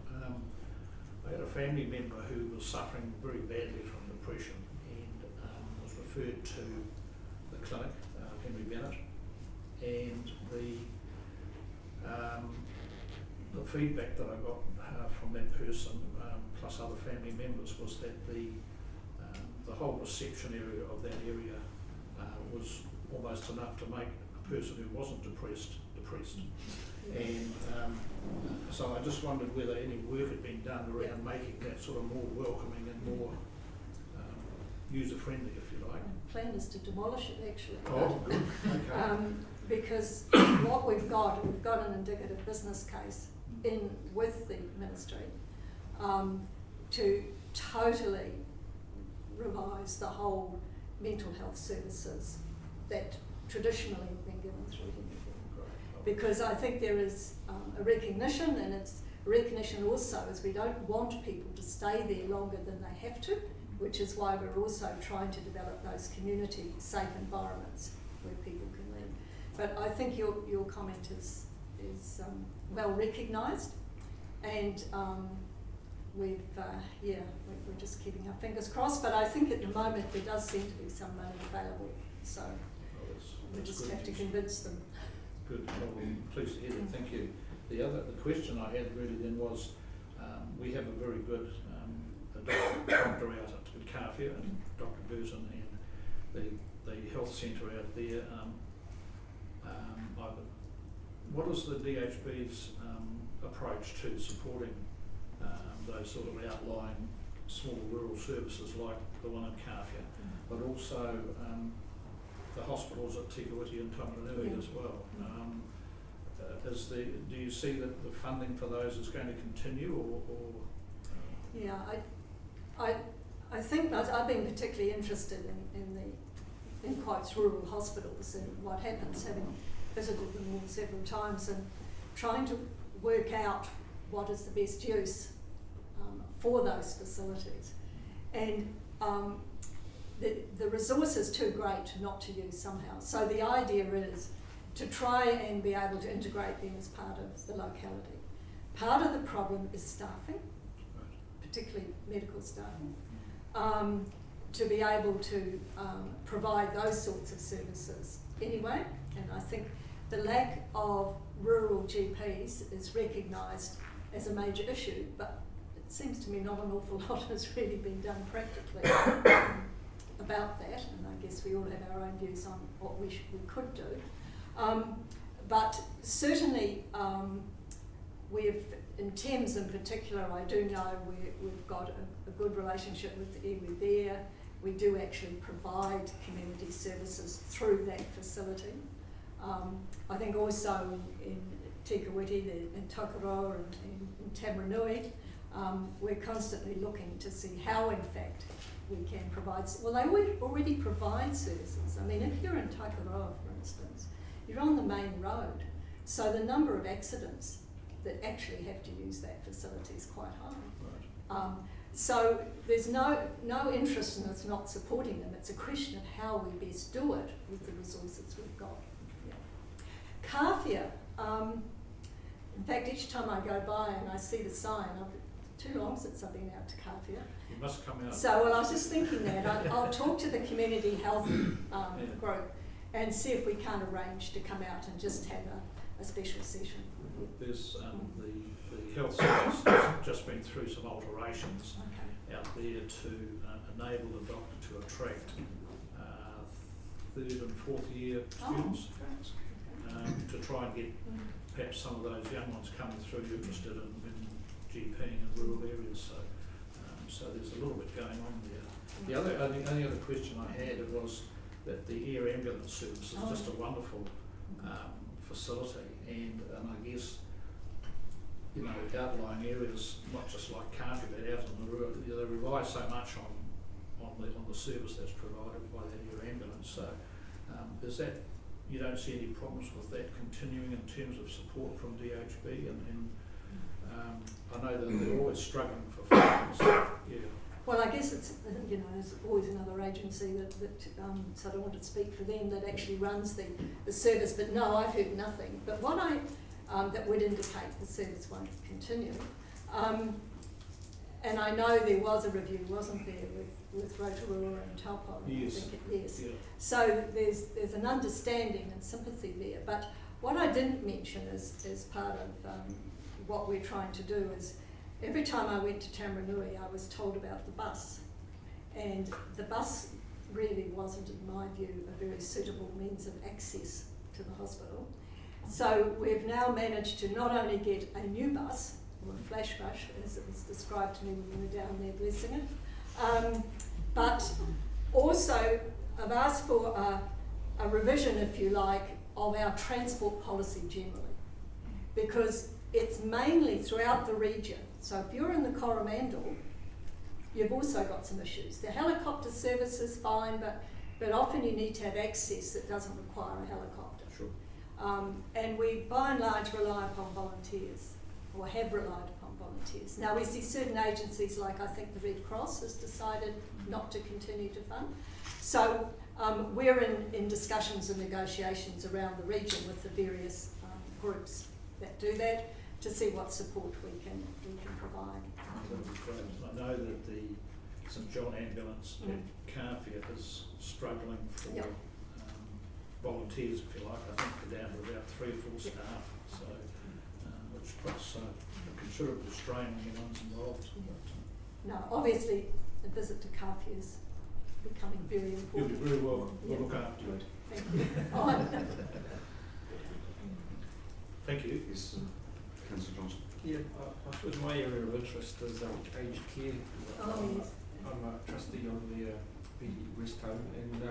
I had a family member who was suffering very badly from depression and was referred to the clinic, Henry Bennett, and the feedback that I got from that person, plus other family members, was that the whole reception area of that area was almost enough to make a person who wasn't depressed. And so I just wondered whether any work had been done around making that sort of more welcoming and more user-friendly, if you like. The plan is to demolish it actually. Oh, good. Okay. Because what we've got an indicative business case in with the ministry to totally revise the whole mental health services that traditionally have been given through Henry. Because I think there is a recognition, and it's a recognition also as we don't want people to stay there longer than they have to, which is why we're also trying to develop those community safe environments where people can live. But I think your comment is well recognised, and we're just keeping our fingers crossed. But I think at the moment there does seem to be some money available, so we just have to convince them. Good. Well, I'm pleased to hear that. Thank you. The question I had really then was, we have a very good doctor out at Kāwhia, and Dr. Burton, and the health centre out there. What is the DHB's approach to supporting those sort of outlying small rural services like the one in Kāwhia, but also the hospitals at Tikawiti and Tonganui as well? Do you see that the funding for those is going to continue, or Yeah, I think I've been particularly interested in quotes rural hospitals and what happens, having visited them all several times and trying to work out what is the best use for those facilities. And the resource is too great not to use somehow. So the idea is to try and be able to integrate them as part of the locality. Part of the problem is staffing, particularly medical staffing, to be able to provide those sorts of services anyway. And I think the lack of rural GPs is recognised as a major issue, but it seems to me not an awful lot has really been done practically about that, and I guess we all have our own views on what we could do. But certainly we've, in Thames in particular, I do know we've got a good relationship with the iwi there. We do actually provide community services through that facility. I think also in Tikawiti, in Tokoroa and in Tamaranui, we're constantly looking to see how in fact we can provide, well they already provide services. I mean, if you're in Tokoroa, for instance, you're on the main road, so the number of accidents that actually have to use that facility is quite high. Right. So there's no interest in us not supporting them. It's a question of how we best do it with the resources we've got. Yeah. Kawhia, in fact, each time I go by and I see the sign, too long since I've been out to Kawhia. You must come out. So, well, I was just thinking that. I'll talk to the community health group and see if we can't arrange to come out and just have a special session. There's the health service has just been through some alterations out there to enable the doctor to attract third and fourth year students to try and get perhaps some of those young ones coming through interested in GPing in rural areas. So there's a little bit going on there. The only other question I had was that the air ambulance service is just a wonderful facility, and I guess, you know, outlying areas, not just like Kawhia, but out in the rural, they rely so much on the service that's provided by that air ambulance. So is that, you don't see any problems with that continuing in terms of support from DHB? And I know that they're always struggling for funds. Yeah. Well, I guess it's, you know, there's always another agency that so I don't want to speak for them, that actually runs the service, but no, I've heard nothing. But what that would indicate the service won't continue. And I know there was a review, wasn't there, with Rotorua and Taupo? Yes. I think yes. Yeah. So there's an understanding and sympathy there. But what I didn't mention is part of what we're trying to do is, every time I went to Tamaranui, I was told about the bus. And the bus really wasn't, in my view, a very suitable means of access to the hospital. So we've now managed to not only get a new bus, or a flash bus, as it was described to me when we were down there blessing it, but also I've asked for a revision, if you like, of our transport policy generally, because it's mainly throughout the region. So if you're in the Coromandel, you've also got some issues. The helicopter service is fine, but often you need to have access that doesn't require a helicopter. Sure. And we, by and large, rely upon volunteers, or have relied upon volunteers. Now, we see certain agencies, like I think the Red Cross has decided not to continue to fund. So we're in discussions and negotiations around the region with the various groups that do that, to see what support we can provide. That would be great. I know that the St John ambulance at Kawhia is struggling for volunteers, if you like. I think they're down to about 3 or 4 staff, so which puts a considerable strain on the ones involved. No, obviously a visit to Kawhia is becoming very important. You'll be very welcome. We'll look after you. Thank you. Thank you. Yes, Councillor Johnson. Yeah, I suppose my area of interest is aged care. Oh, yes. I'm a trustee on the West Home, and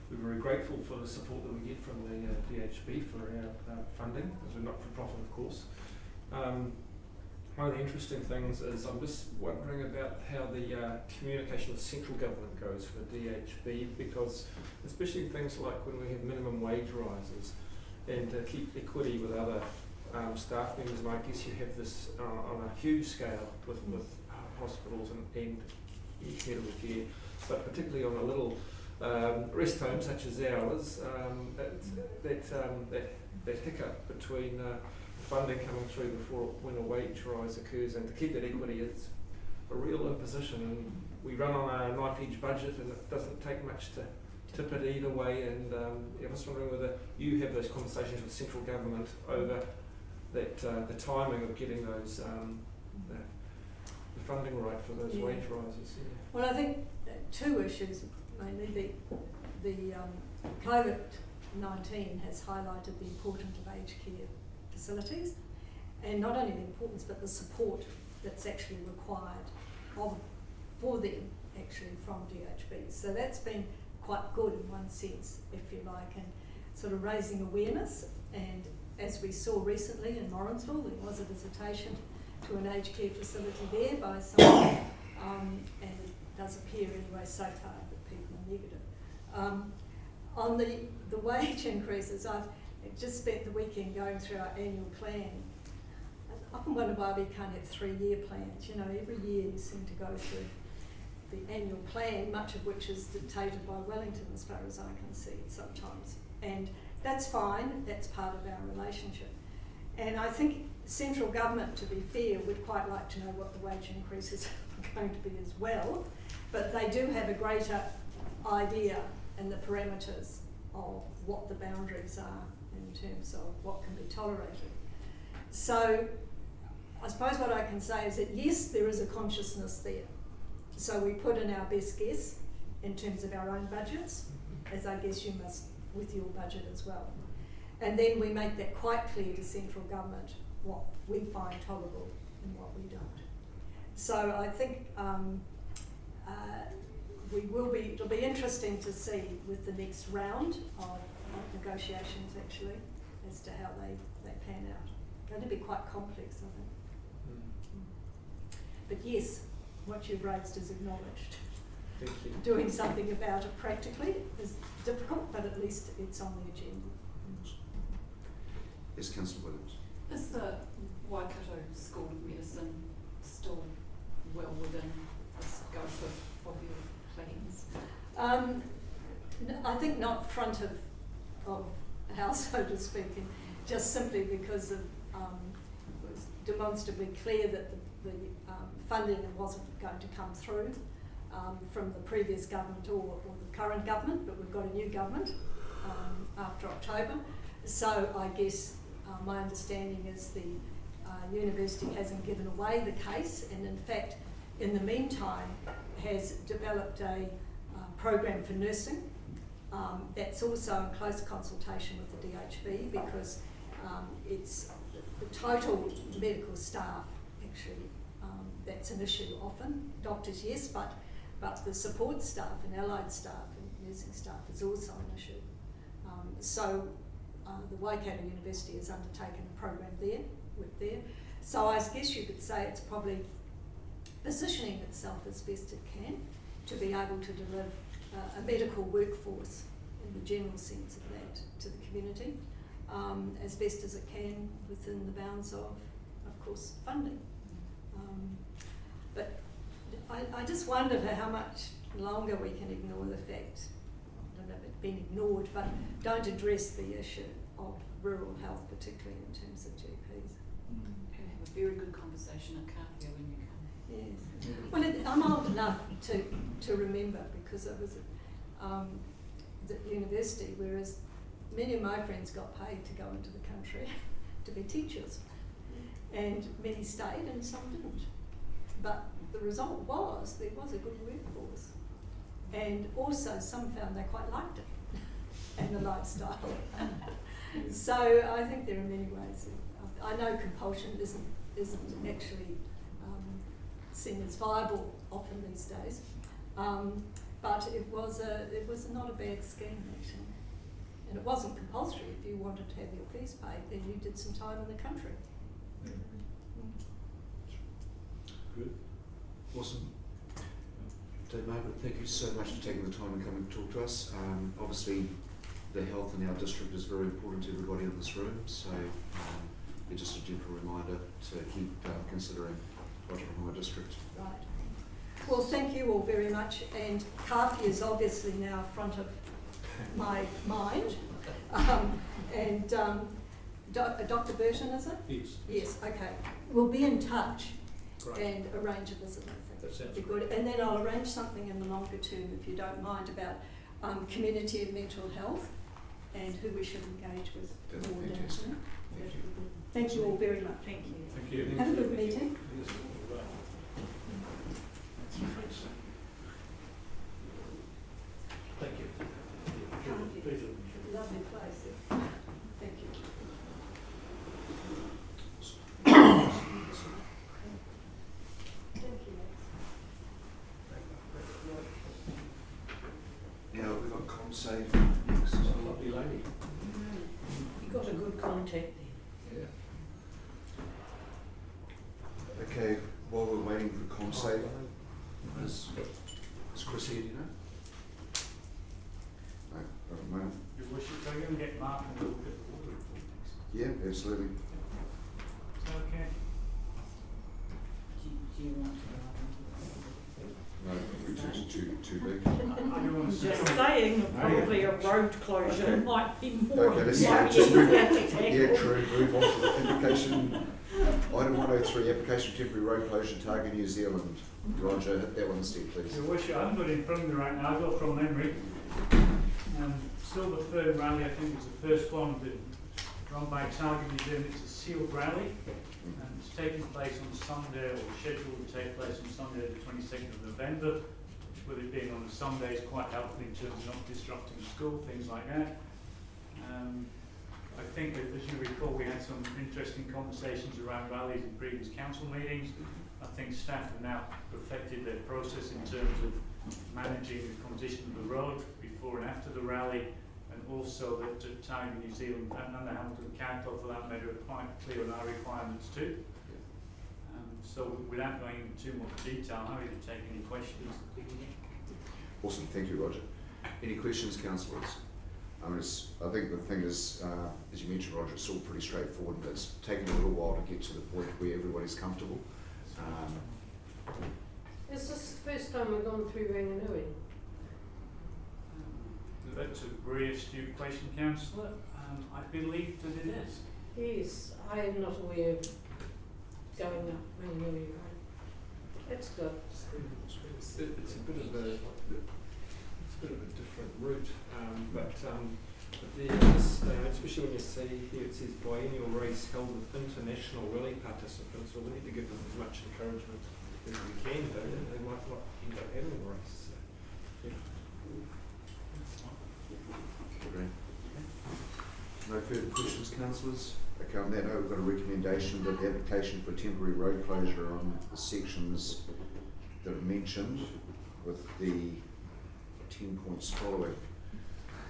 we're very grateful for the support that we get from the DHB for our funding, as we're not for profit, of course. One of the interesting things is I'm just wondering about how the communication with central government goes for DHB, because especially things like when we have minimum wage rises and to keep equity with other staff members, and I guess you have this on a huge scale with hospitals and medical care, but particularly on a little rest home such as ours, that hiccup between funding coming through before when a wage rise occurs, and to keep that equity is a real imposition. And we run on a knife-edge budget, and it doesn't take much to tip it either way. And I was wondering whether you have those conversations with central government over that the timing of getting those the funding right for those wage rises. Yeah. Well, I think two issues, mainly the COVID-19 has highlighted the importance of aged care facilities, and not only the importance but the support that's actually required for them actually from DHB. So that's been quite good in one sense, if you like, and sort of raising awareness. And as we saw recently in Morrinsville, there was a visitation to an aged care facility there by someone, and it does appear anyway so far that people are negative. On the wage increases, I've just spent the weekend going through our annual plan. I often wonder why we can't have 3-year plans. You know, every year you seem to go through the annual plan, much of which is dictated by Wellington as far as I can see sometimes. And that's fine, that's part of our relationship. And I think central government, to be fair, would quite like to know what the wage increases are going to be as well, but they do have a greater idea and the parameters of what the boundaries are in terms of what can be tolerated. So I suppose what I can say is that yes, there is a consciousness there. So we put in our best guess in terms of our own budgets, as I guess you must with your budget as well. And then we make that quite clear to central government what we find tolerable and what we don't. So I think it'll be interesting to see with the next round of negotiations actually as to how they pan out. Going to be quite complex, I think. But yes, what you've raised is acknowledged. Thank you. Doing something about it practically is difficult, but at least it's on the agenda. Yes, Councillor Williams. Is the Waikato School of Medicine still well within the scope of your plans? I think not front of house, so to speak, and just simply because of it was demonstrably clear that the funding wasn't going to come through from the previous government or the current government, but we've got a new government after October. So I guess my understanding is the university hasn't given away the case, and in fact, in the meantime, has developed a program for nursing that's also in close consultation with the DHB, because it's the total medical staff actually that's an issue often. Doctors, yes, but the support staff and allied staff and nursing staff is also an issue. So the Waikato University has undertaken a program there. So I guess you could say it's probably positioning itself as best it can to be able to deliver a medical workforce in the general sense of that to the community as best as it can within the bounds of course, funding. But I just wonder for how much longer we can ignore the fact, I don't know if it's been ignored, but don't address the issue of rural health, particularly in terms of GPs. You have a very good conversation at Kāwhia when you come. Yes. Well, I'm old enough to remember, because I was at university, whereas many of my friends got paid to go into the country to be teachers, and many stayed and some didn't. But the result was there was a good workforce, and also some found they quite liked it and the lifestyle. So I think there are many ways. I know compulsion isn't actually seen as viable often these days, but it was not a bad scheme actually, and it wasn't compulsory. If you wanted to have your fees paid, then you did some time in the country. Good. Awesome. Dave Margaret, thank you so much for taking the time and coming to talk to us. Obviously, the health in our district is very important to everybody in this room, so just a gentle reminder to keep considering Otorohanga district. Right. Well, thank you all very much, and Kafi is obviously now front of my mind. Dr. Burton, is it? Yes. Yes, okay. We'll be in touch Great. and arrange a visit, I think. That sounds Be good. And then I'll arrange something in the longer term, if you don't mind, about community and mental health and who we should engage with That'd be more down fantastic. there. Thank you. Thank you all very much. Thank you. Thank you. Have a good meeting. Yes. Thank you. Pleasure. Lovely place. Thank you. Thank you. Now we've got CommSAFE next. Lovely lady. You got a good contact there. Yeah. Okay, while we're waiting for CommSAFE, is Chris here, do you know? No, not at the moment. Your worship, are you going to get Mark and look at the water report next? Yeah, absolutely. Is that okay? Do you want to? No, which is too big. I don't want to Just say. saying, probably a road closure might be more. Okay, let's might be just move. easier to tackle. Yeah, true. Move on to the application. Item 103, application of temporary road closure, Targa, New Zealand. Roger, hit that one instead, please. Your worship, I haven't got it in front of me right now, I'll go from memory. Still the Fern rally, I think, was the first one that run by Targa New Zealand. It's a sealed rally, and it's taking place on Sunday, or scheduled to take place on Sunday the 22nd of November, which, with it being on a Sunday, is quite helpful in terms of not disrupting school, things like that. I think that, as you recall, we had some interesting conversations around rallies in previous council meetings. I think staff have now perfected their process in terms of managing the condition of the road before and after the rally, and also that Targa New Zealand and the Hamilton Council, for that matter, are quite clear on our requirements too. So without going into too much detail, I'm happy to take any questions. Awesome, thank you, Roger. Any questions, councillors? I think the thing is, as you mentioned, Roger, it's all pretty straightforward, but it's taken a little while to get to the point where everybody's comfortable. Is this the first time we've gone through Ranganui? That's a very astute question, councillor. I believe that it is. Yes, I am not aware of going up Ranganui Road. That's good. It's a bit of a different route, but especially when you see here it says biennial race held with international rally participants, well, we need to give them as much encouragement as we can do, and they might not end up having a race. So, yeah. Okay. No further questions, councillors? Okay, on that note, we've got a recommendation that the application for temporary road closure on the sections that are mentioned with the 10 points following.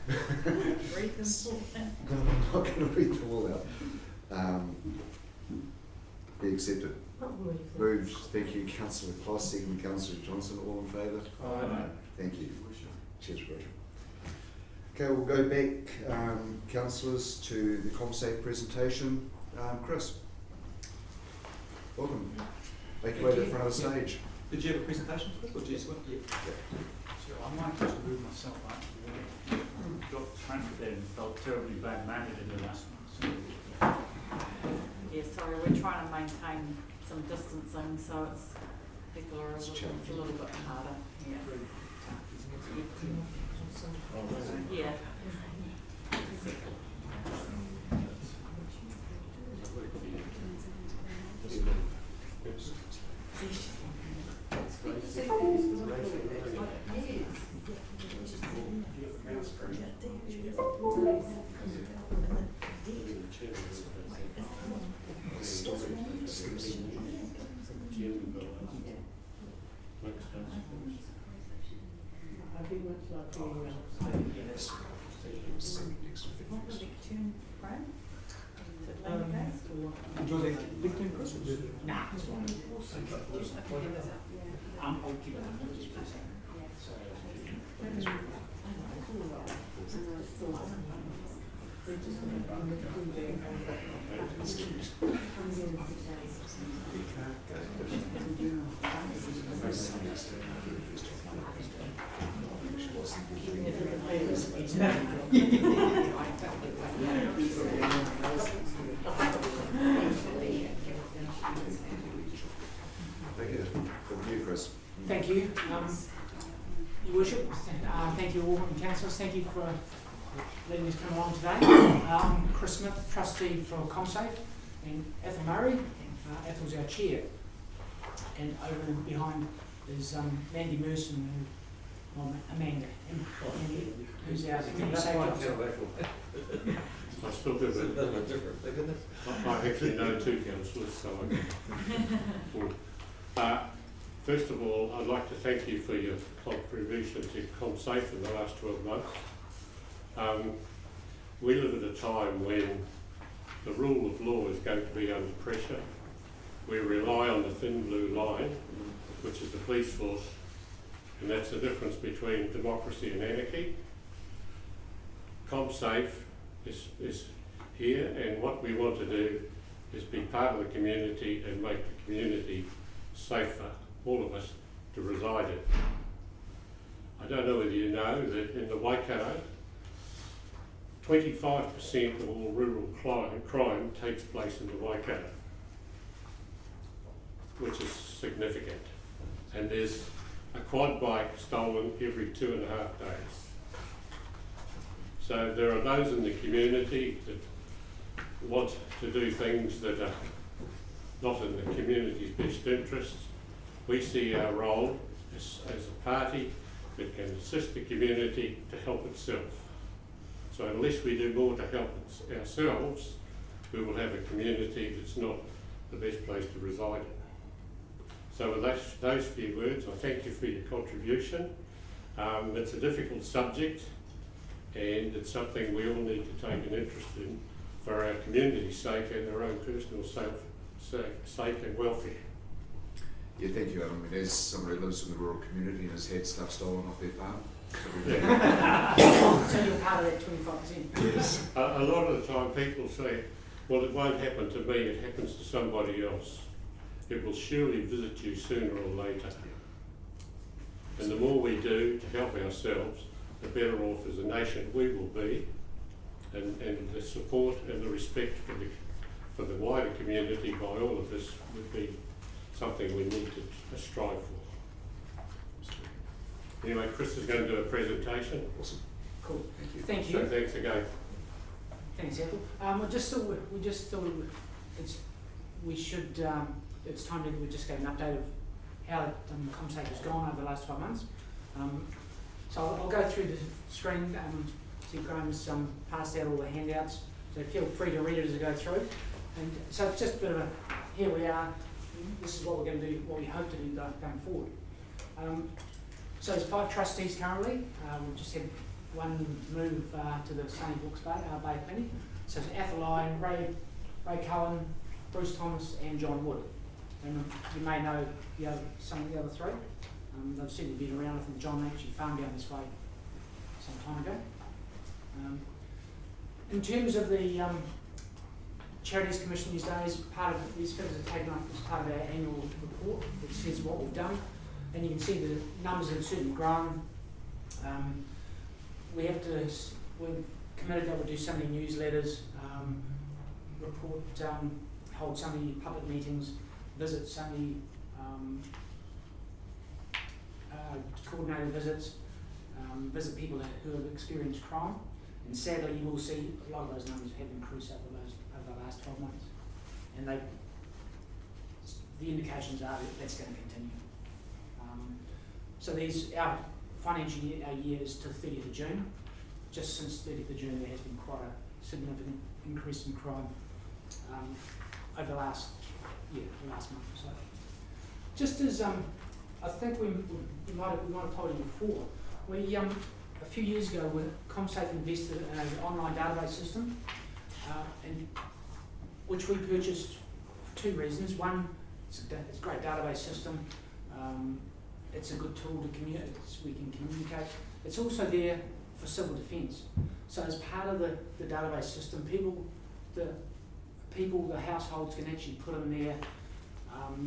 Read them all. I'm not going to read them all out. Be accepted. Moved, thank you, Councillor Kloss, second Councillor Johnson, all in favour? Aye. Thank you. Cheers, Roger. Okay, we'll go back, councillors, to the CommSAFE presentation. Chris, welcome. Make your way to the front of the stage. Did you have a presentation, Chris, or do you just want? Yeah. So I might just move myself out. Got transferred there and felt terribly bad-mannered in the last one. So. Yeah, sorry, we're trying to maintain some distancing, so it's people are It's it's a challenging. little bit harder. Yeah. Enjoy the LinkedIn, Chris? Nah. Thank you. Over to you, Chris. Thank you. Your Worship, thank you all and councillors. Thank you for letting us come along today. I'm Chris Smith, trustee for CommSAFE, and Ethel Murray. Ethel's our chair. And over and behind is Mandy Merson, Amanda, who's our community safety officer. I still do it. I actually know two councillors, so I can. First of all, I'd like to thank you for your contribution to CommSAFE in the last 12 months. We live at a time when the rule of law is going to be under pressure. We rely on the thin blue line, which is the police force, and that's the difference between democracy and anarchy. CommSAFE is here, and what we want to do is be part of the community and make the community safer, all of us, to reside in. I don't know whether you know that in the Waikato, 25% of all rural crime takes place in the Waikato, which is significant. And there's a quad bike stolen every 2.5 days. So there are those in the community that want to do things that are not in the community's best interests. We see our role as a party that can assist the community to help itself. So unless we do more to help ourselves, we will have a community that's not the best place to reside in. So with those few words, I thank you for your contribution. It's a difficult subject, and it's something we all need to take an interest in for our community's sake and our own personal sake and welfare. Yeah, thank you, Adam. I mean, as somebody who lives in the rural community and has had stuff stolen off their farm. So you're part of that 25%? Yes. A lot of the time people say, well, it won't happen to me, it happens to somebody else. It will surely visit you sooner or later. And the more we do to help ourselves, the better off as a nation we will be, and the support and the respect for the wider community by all of us would be something we need to strive for. Anyway, Chris is going to do a presentation. Awesome. Cool. Thank you. Thank you. So thanks again. Thanks, Ethel. We just thought it's time that we just get an update of how CommSAFE has gone over the last 12 months. So I'll go through the screen. See, Graham's passed out all the handouts, so feel free to read it as I go through. And so it's just a bit of here we are. This is what we're going to do, what we hope to do going forward. So there's 5 trustees currently. We've just had one move to the Sunny Brooks Bay Committee. So it's Atheline, Ray Cohen, Bruce Thomas and John Wood. And you may know some of the other 3. They've certainly been around. I think John actually farmed down this way some time ago. In terms of the Charities Commission these days, part of these figures are taken up as part of our annual report that says what we've done. And you can see the numbers have certainly grown. We're committed that we'll do so many newsletters, hold so many public meetings, visit so many coordinated visits, visit people who have experienced crime. And sadly, you will see a lot of those numbers have increased over the last 12 months. And the indications are that that's going to continue. So our financial year is to 30th of June. Just since 30th of June, there has been quite a significant increase in crime over the last month or so. Just as I think we might have told you before, we a few years ago when CommSAFE invested in an online database system, which we purchased for 2 reasons. One, it's a great database system. It's a good tool to communicate. We can communicate. It's also there for civil defence. So as part of the database system, the people, the households can actually put in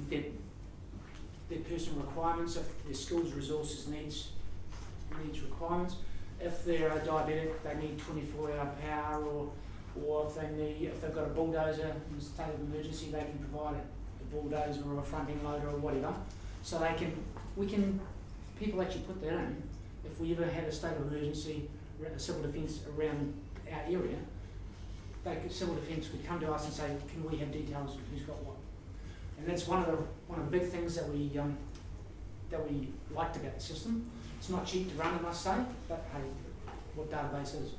their personal requirements, if their skills, resources, needs requirements. If they're a diabetic, they need 24-hour power, or if they've got a bulldozer in a state of emergency, they can provide a bulldozer or a front end loader or whatever. So people actually put that in. If we ever had a state of emergency, a civil defence around our area, civil defence could come to us and say, can we have details of who's got what? And that's one of the big things that we liked about the system. It's not cheap to run, I must say, but hey, what database is.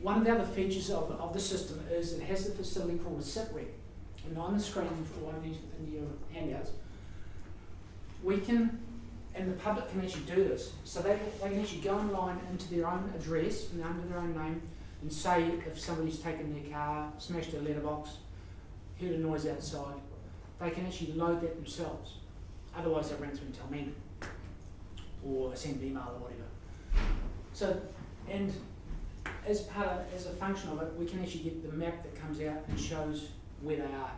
One of the other features of the system is it has a facility called a SITREC. And on the screen for one of these in your handouts, we can, and the public can actually do this. So they can actually go online into their own address and under their own name and say if somebody's taken their car, smashed their letterbox, heard a noise outside, they can actually load that themselves. Otherwise they run through and tell me, or send an email or whatever. So, and as a function of it, we can actually get the map that comes out and shows where they are.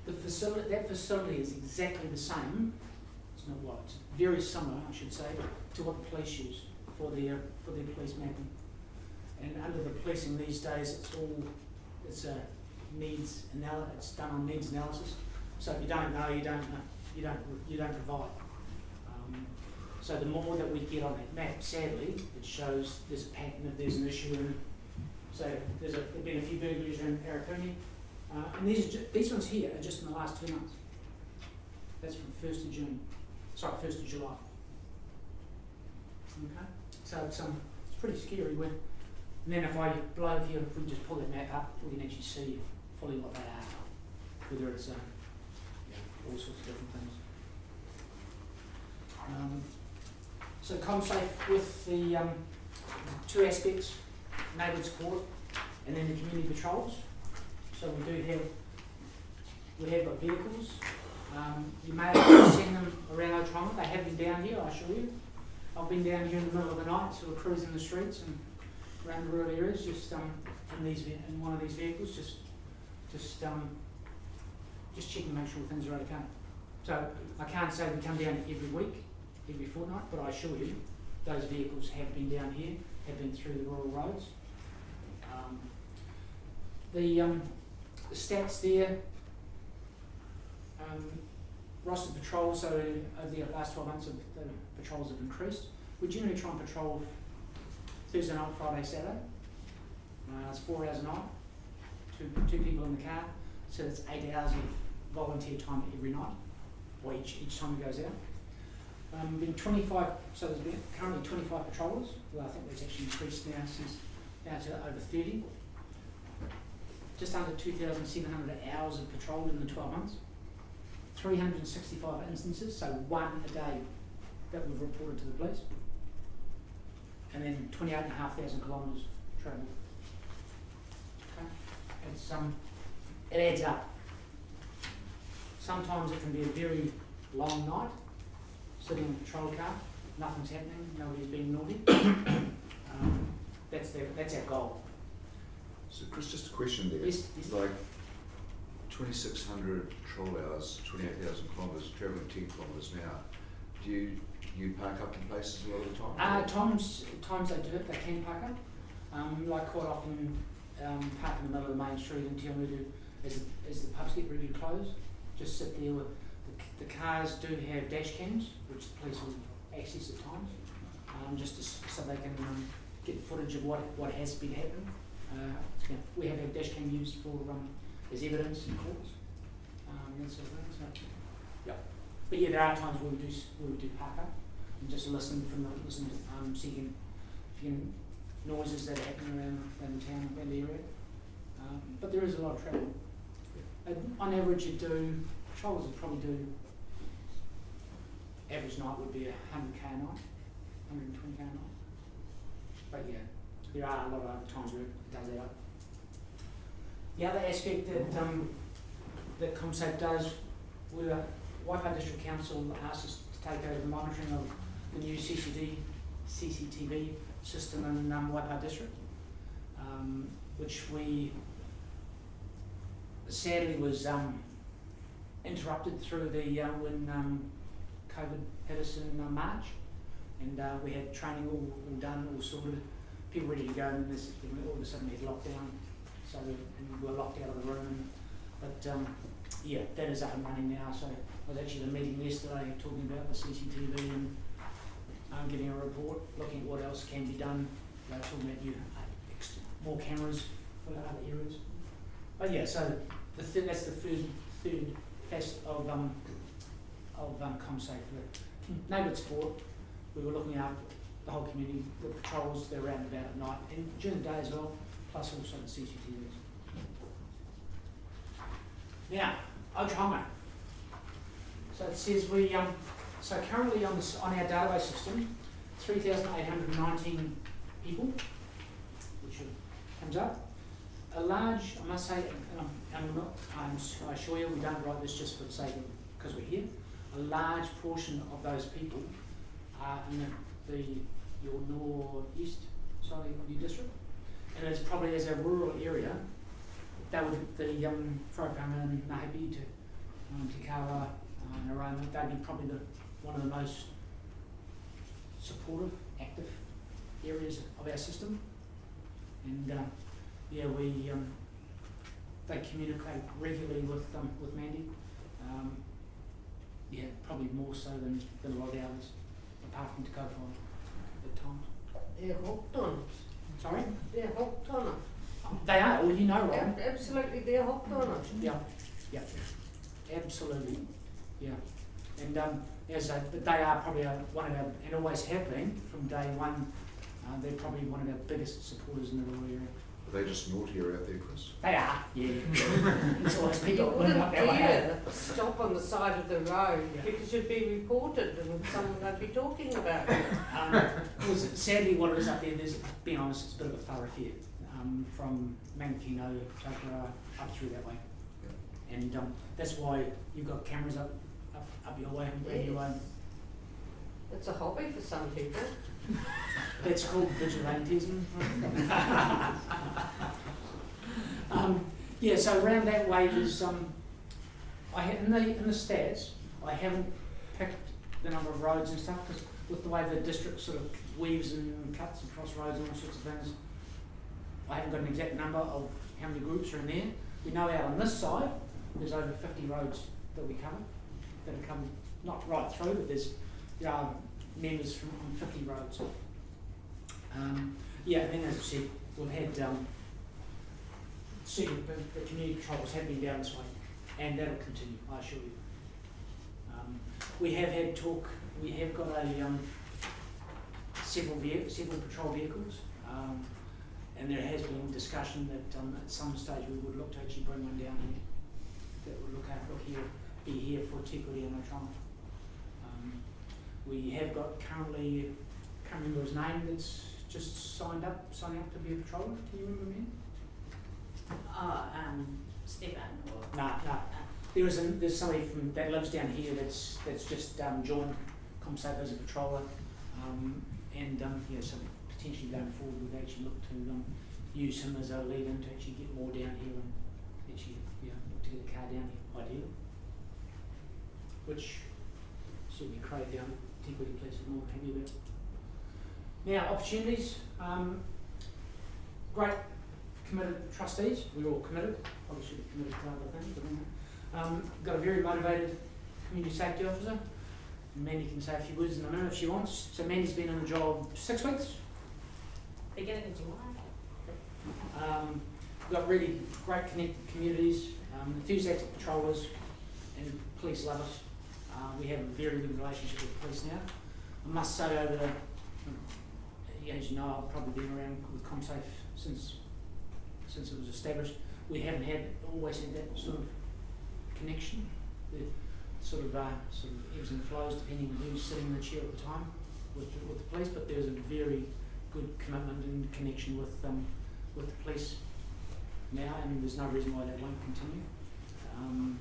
That facility is exactly the same. It's not what, it's very similar, I should say, to what the police use for their police mapping. And under the policing these days, it's a needs analysis. It's done on needs analysis. So if you don't know, you don't provide. So the more that we get on that map, sadly, it shows there's a pattern if there's an issue. And so there've been a few burglaries around Arapuni. And these ones here are just in the last 2 months. That's from 1st of June. Sorry, 1st of July. Okay? So it's pretty scary. And then if we just pull that map up, we can actually see fully what they are. Whether it's all sorts of different things. So CommSAFE with the 2 aspects, neighbourhood support and then the community patrols. So we have got vehicles. You may have seen them around Otorohanga. They have been down here, I assure you. I've been down here in the middle of the night, sort of cruising the streets and around the rural areas, just in one of these vehicles, just checking to make sure things are okay. So I can't say we come down every week, every fortnight, but I assure you, those vehicles have been down here, have been through the rural roads. The stats there, roster patrols, so over the last 12 months the patrols have increased. We generally try and patrol Thursday night, Friday, Saturday. It's 4 hours a night, two people in the car, so that's 8 hours of volunteer time every night, or each time it goes out. Been 25, so there's been currently 25 patrollers. Well, I think that's actually increased now to over 30. Just under 2,700 hours of patrol in the 12 months. 365 instances, so one a day that we've reported to the police. And then 28,500 kilometres travelled. Okay. It adds up. Sometimes it can be a very long night, sitting in a patrol car, nothing's happening, nobody's being naughty. That's our goal. So Chris, just a question there. Yes. Like 2,600 patrol hours, 28,000 kilometres, travelling 10 kilometres an hour. Do you park up in places a lot of the time? Times they do it, they can park up. Like quite often park in the middle of the main street in Te Awamutu as the pubs get ready to close. Just sit there with the cars do have dash cams, which the police will access at times, so they can get footage of what has been happening. We have our dash cam used for as evidence in courts, that sort of thing. So, yeah. But yeah, there are times where we do park up and just listen seeking noises that are happening around town, around the area. But there is a lot of travel. On average, patrollers would probably do, average night would be 100k a night, 120k a night. But yeah, there are a lot of other times where it does out. The other aspect that CommSAFE does, Waikato District Council asked us to take over the monitoring of the new CCTV system in Waikato District, which we sadly was interrupted through the when COVID hit us in March, and we had training all done, all sorted, people ready to go, and then all of a sudden we had lockdown, so and we were locked out of the room. But yeah, that is up and running now. So I was actually at a meeting yesterday talking about the CCTV and getting a report, looking at what else can be done. Talking about more cameras for other areas. But yeah, so that's the third facet of CommSAFE. The neighbourhood support, we were looking after the whole community, the patrols, they're around about at night and during the day as well, plus also the CCTVs. Now, Otorohanga. So it says we, so currently on our database system, 3,819 people, which comes up. A large, I must say, and I assure you we don't write this just for the sake of, because we're here, a large portion of those people are in your northeast side of your district, and it's probably as a rural area, that would the Otorohanga and Nahipi to Te Kawa, Narama, they'd be probably one of the most supportive, active areas of our system. And yeah, they communicate regularly with Mandy. Yeah, probably more so than a lot of the others, apart from Te Kawa at times. They're hooked on it. Sorry? They're hooked on it. They are, well you know, Rob. Absolutely, they're hooked on it. Yeah, yeah, absolutely, yeah. And but they are probably one of our, and always have been from day one. They're probably one of our biggest supporters in the rural area. Are they just naughtier out there, Chris? They are, yeah. It's always people You that wouldn't up that way. dare stop on the side of the road Yeah. because you'd be reported and someone would be talking about you. Well, sadly, what it is up there, being honest, it's a bit of a thoroughfare from Mankino, Takara, up through that way. Yeah. And that's why you've got cameras up your way and your way. It's a hobby for some people. That's called vigilantism. Yeah, so around that way there's in the stats I haven't picked the number of roads and stuff because with the way the district sort of weaves and cuts across roads and all sorts of things, I haven't got an exact number of how many groups are in there. We know out on this side there's over 50 roads that we cover that have come not right through, but there are members from 50 roads. Yeah, and then as I said, we've had certainly the community patrols have been down this way, and that'll continue, I assure you. We have had talk. We have got several patrol vehicles, and there has been discussion that at some stage we would look to actually bring one down here that would be here for Te Kuri and Otorohanga. We have got currently, can't remember his name, that's just signing up to be a patroller. Can you remember me? Stefan or... No. There's somebody that lives down here that's just joined CommSAFE as a patroller, yeah, so potentially going forward we'd actually look to use him as a lead-in to actually get more down here and actually look to get a car down here, ideally. Which certainly Craig down at Te Kuri Place is more than happy about. Now, opportunities. Great committed trustees. We're all committed. Probably should be committed to other things, but got a very motivated community safety officer. Mandy can say a few words in a minute if she wants. So Mandy's been on the job 6 weeks. Beginning of July. We've got really great connected communities, enthusiastic patrollers, and police love us. We have a very good relationship with the police now. I must say over the, as you know, I've probably been around with CommSAFE since it was established. We haven't always had that sort of connection. The sort of ebbs and flows depending on who's sitting in the chair at the time with the police, but there's a very good commitment and connection with the police now, and there's no reason why that won't continue.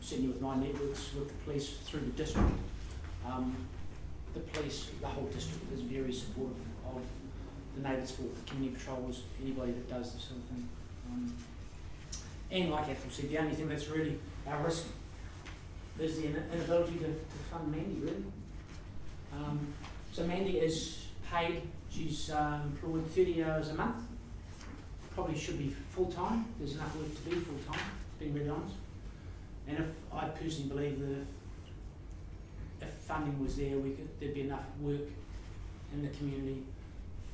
Certainly with my networks with the police through the district, the police, the whole district is very supportive of the neighbourhood support, the community patrols, anybody that does this sort of thing. And like Ethel said, the only thing that's really our risk is the inability to fund Mandy, really. So Mandy is paid, she's employed 30 hours a month, probably should be full-time, there's enough work to be full-time, being really honest. And I personally believe that if funding was there, there'd be enough work in the community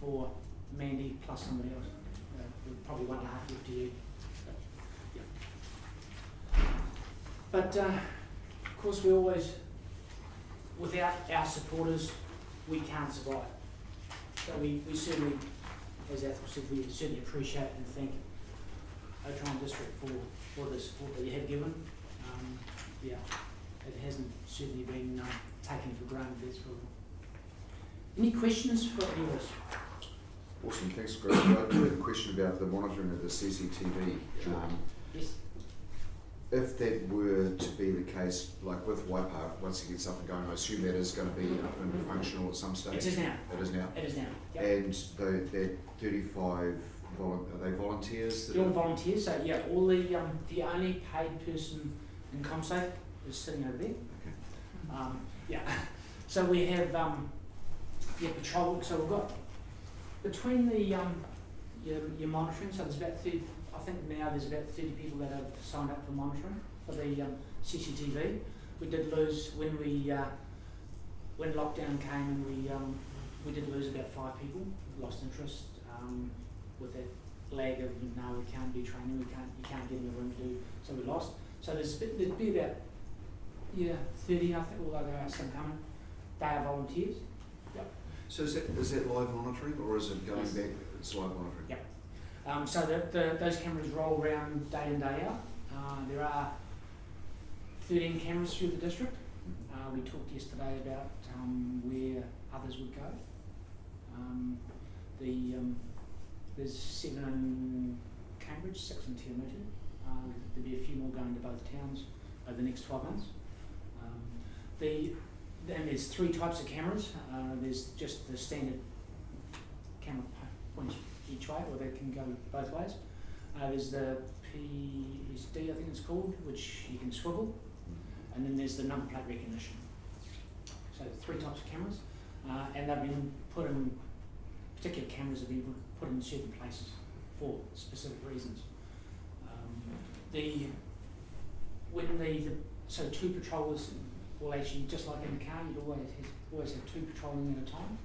for Mandy plus somebody else. Probably 1.5 FTE. But of course, we always, without our supporters, we can't survive. So we certainly, as Ethel said, we certainly appreciate and thank Otorohanga District for the support that you have given. Yeah, it hasn't certainly been taken for granted, that's for all. Any questions for any of us? Awesome, thanks, Greg. I do have a question about the monitoring of the CCTV. Yes. If that were to be the case, like with Waikato, once it gets up and going, I assume that is going to be up and functional at some stage? It is now. It is now? It is now, yep. And that 35, are they volunteers? They're all volunteers, so yeah, all the only paid person in CommSAFE is sitting over there. Okay. Yeah, so we have patrol, so we've got between the your monitoring, so there's about 30, I think now there's about 30 people that have signed up for monitoring for the CCTV. We did lose when lockdown came, and we did lose about 5 people. We lost interest with that lag of no, we can't do training, you can't get in the room to do, so we lost. So there'd be about 30, I think, although there are some coming. They are volunteers. Yep. So is that live monitoring, or is it going back? It's live monitoring. Yep. So those cameras roll around day in, day out. There are 13 cameras through the district. We talked yesterday about where others would go. There's 7 in Cambridge, 6 in Tiamutu. There'll be a few more going to both towns over the next 12 months. And there's 3 types of cameras. There's just the standard camera points each way, or they can go both ways. There's the PSD, I think it's called, which you can swivel, and then there's the number plate recognition. So 3 types of cameras, and they've been put in, particular cameras have been put in certain places for specific reasons. So 2 patrollers will actually, just like in the car, you'd always have 2 patrolling at a time.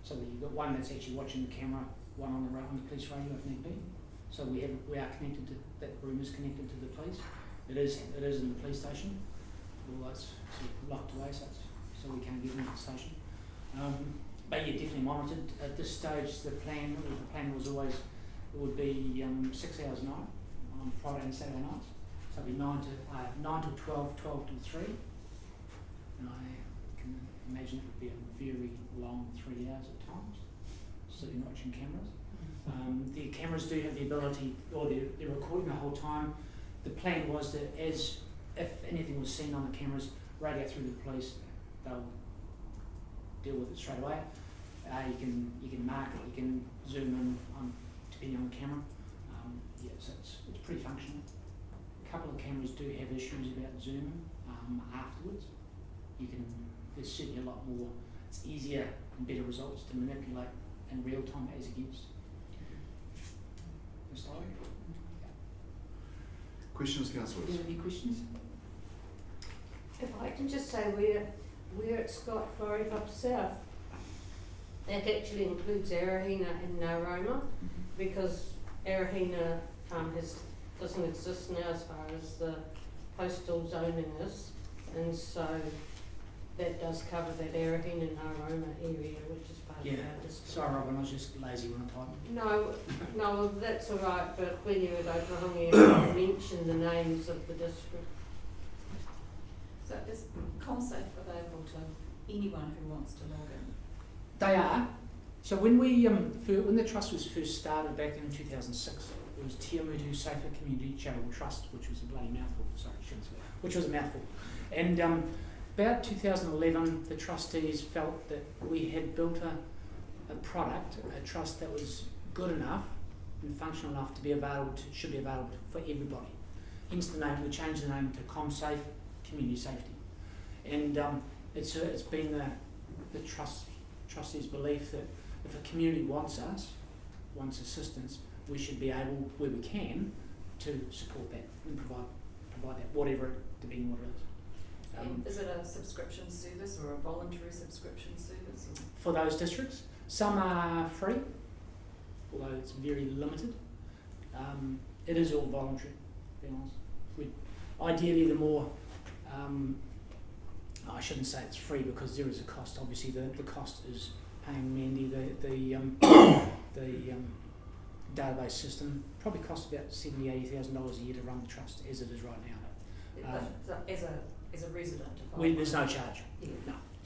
So that you've got one that's actually watching the camera, one on the police radio if need be. So we are connected to, that room is connected to the police. It is in the police station, although it's sort of locked away, so we can't get into the station. But yeah, definitely monitored. At this stage, the plan was always, it would be 6 hours a night on Friday and Saturday nights. So it'd be 9 till 12, 12 till 3. And I can imagine it would be a very long 3 hours at times, sitting watching cameras. The cameras do have the ability, or they're recording the whole time. The plan was that if anything was seen on the cameras, radio through the police, they'll deal with it straight away. You can mark it, you can zoom in on depending on the camera. So it's pretty functional. A couple of cameras do have issues about zooming afterwards. There's certainly a lot more. It's easier and better results to manipulate in real time as against. Questions, councillors? Do you have any questions? If I can just say where it's got Wharepa up south, that actually includes Arahina and Nauroma, because Arahina doesn't exist now as far as the postal zoning is, and so that does cover that Arahina and Nauroma area, which is part of our district. Sorry Robin, I was just lazy when I typed. No, that's all right, but when you're at Otorohanga, you mention the names of the district. So is CommSAFE available to anyone who wants to log in? They are. So when the trust was first started back in 2006, it was Tiamutu Safer Community Charitable Trust, which was a bloody mouthful. Sorry, I shouldn't say that. Which was a mouthful. And about 2011, the trustees felt that we had built a product, a trust that was good enough and functional enough to be available should be available for everybody. hence the name, we changed the name to CommSAFE, Community Safety. And it's been the trustees' belief that if a community wants assistance, we should be able, where we can, to support that and provide that, whatever it, depending on what it is. Is it a subscription service or a voluntary subscription service? Or? For those districts, some are free, although it's very limited. It is all voluntary, to be honest. Ideally, the more, I shouldn't say it's free because there is a cost. Obviously, the cost is paying Mandy the database system. Probably costs about $70,000-$80,000 a year to run the trust as it is right now. As a resident, There's no charge. Yeah.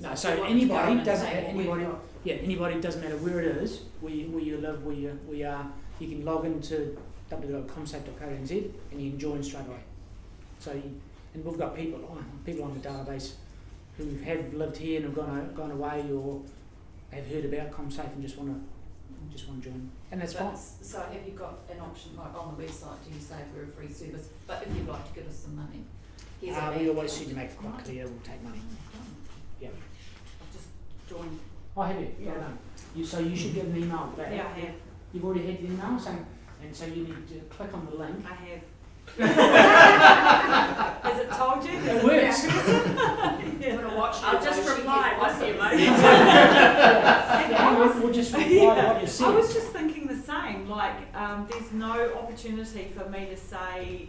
No. So anybody doesn't matter where it is, where you live, where you are. You can log into www.comsafe.co.nz and you can join straight away. So, and we've got people on the database who have lived here and have gone away or have heard about CommSAFE and just want to join, and that's fine. So have you got an option, like on the website, do you say we're a free service, but if you'd like to give us some money? We always seem to make it quite clear we'll take money. Yeah. I've just joined. Oh, have you? Yeah. No. So you should get an email back. Yeah, I have. You've already had the email, and so you need to click on the link. I have. Has it told you? It works. I'm going to watch I'll just reply what's with you, We'll just reply to what you said. I was just thinking the same, there's no opportunity for me to say,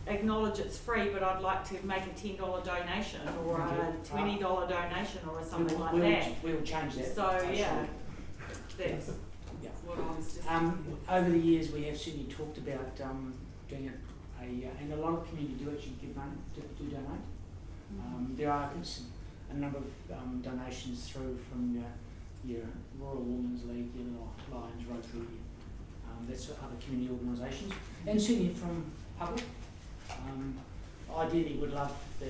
acknowledge it's free, but I'd like to make a $10 donation or a $20 donation or something like that. We'll change that. So, yeah, that's what I was just over the years we have certainly talked about doing it, and a lot of community do actually give money, do donate. There are a number of donations through from your Royal Women's League, your Lions, Rotary, that's other community organisations, and certainly from public. Ideally, would love to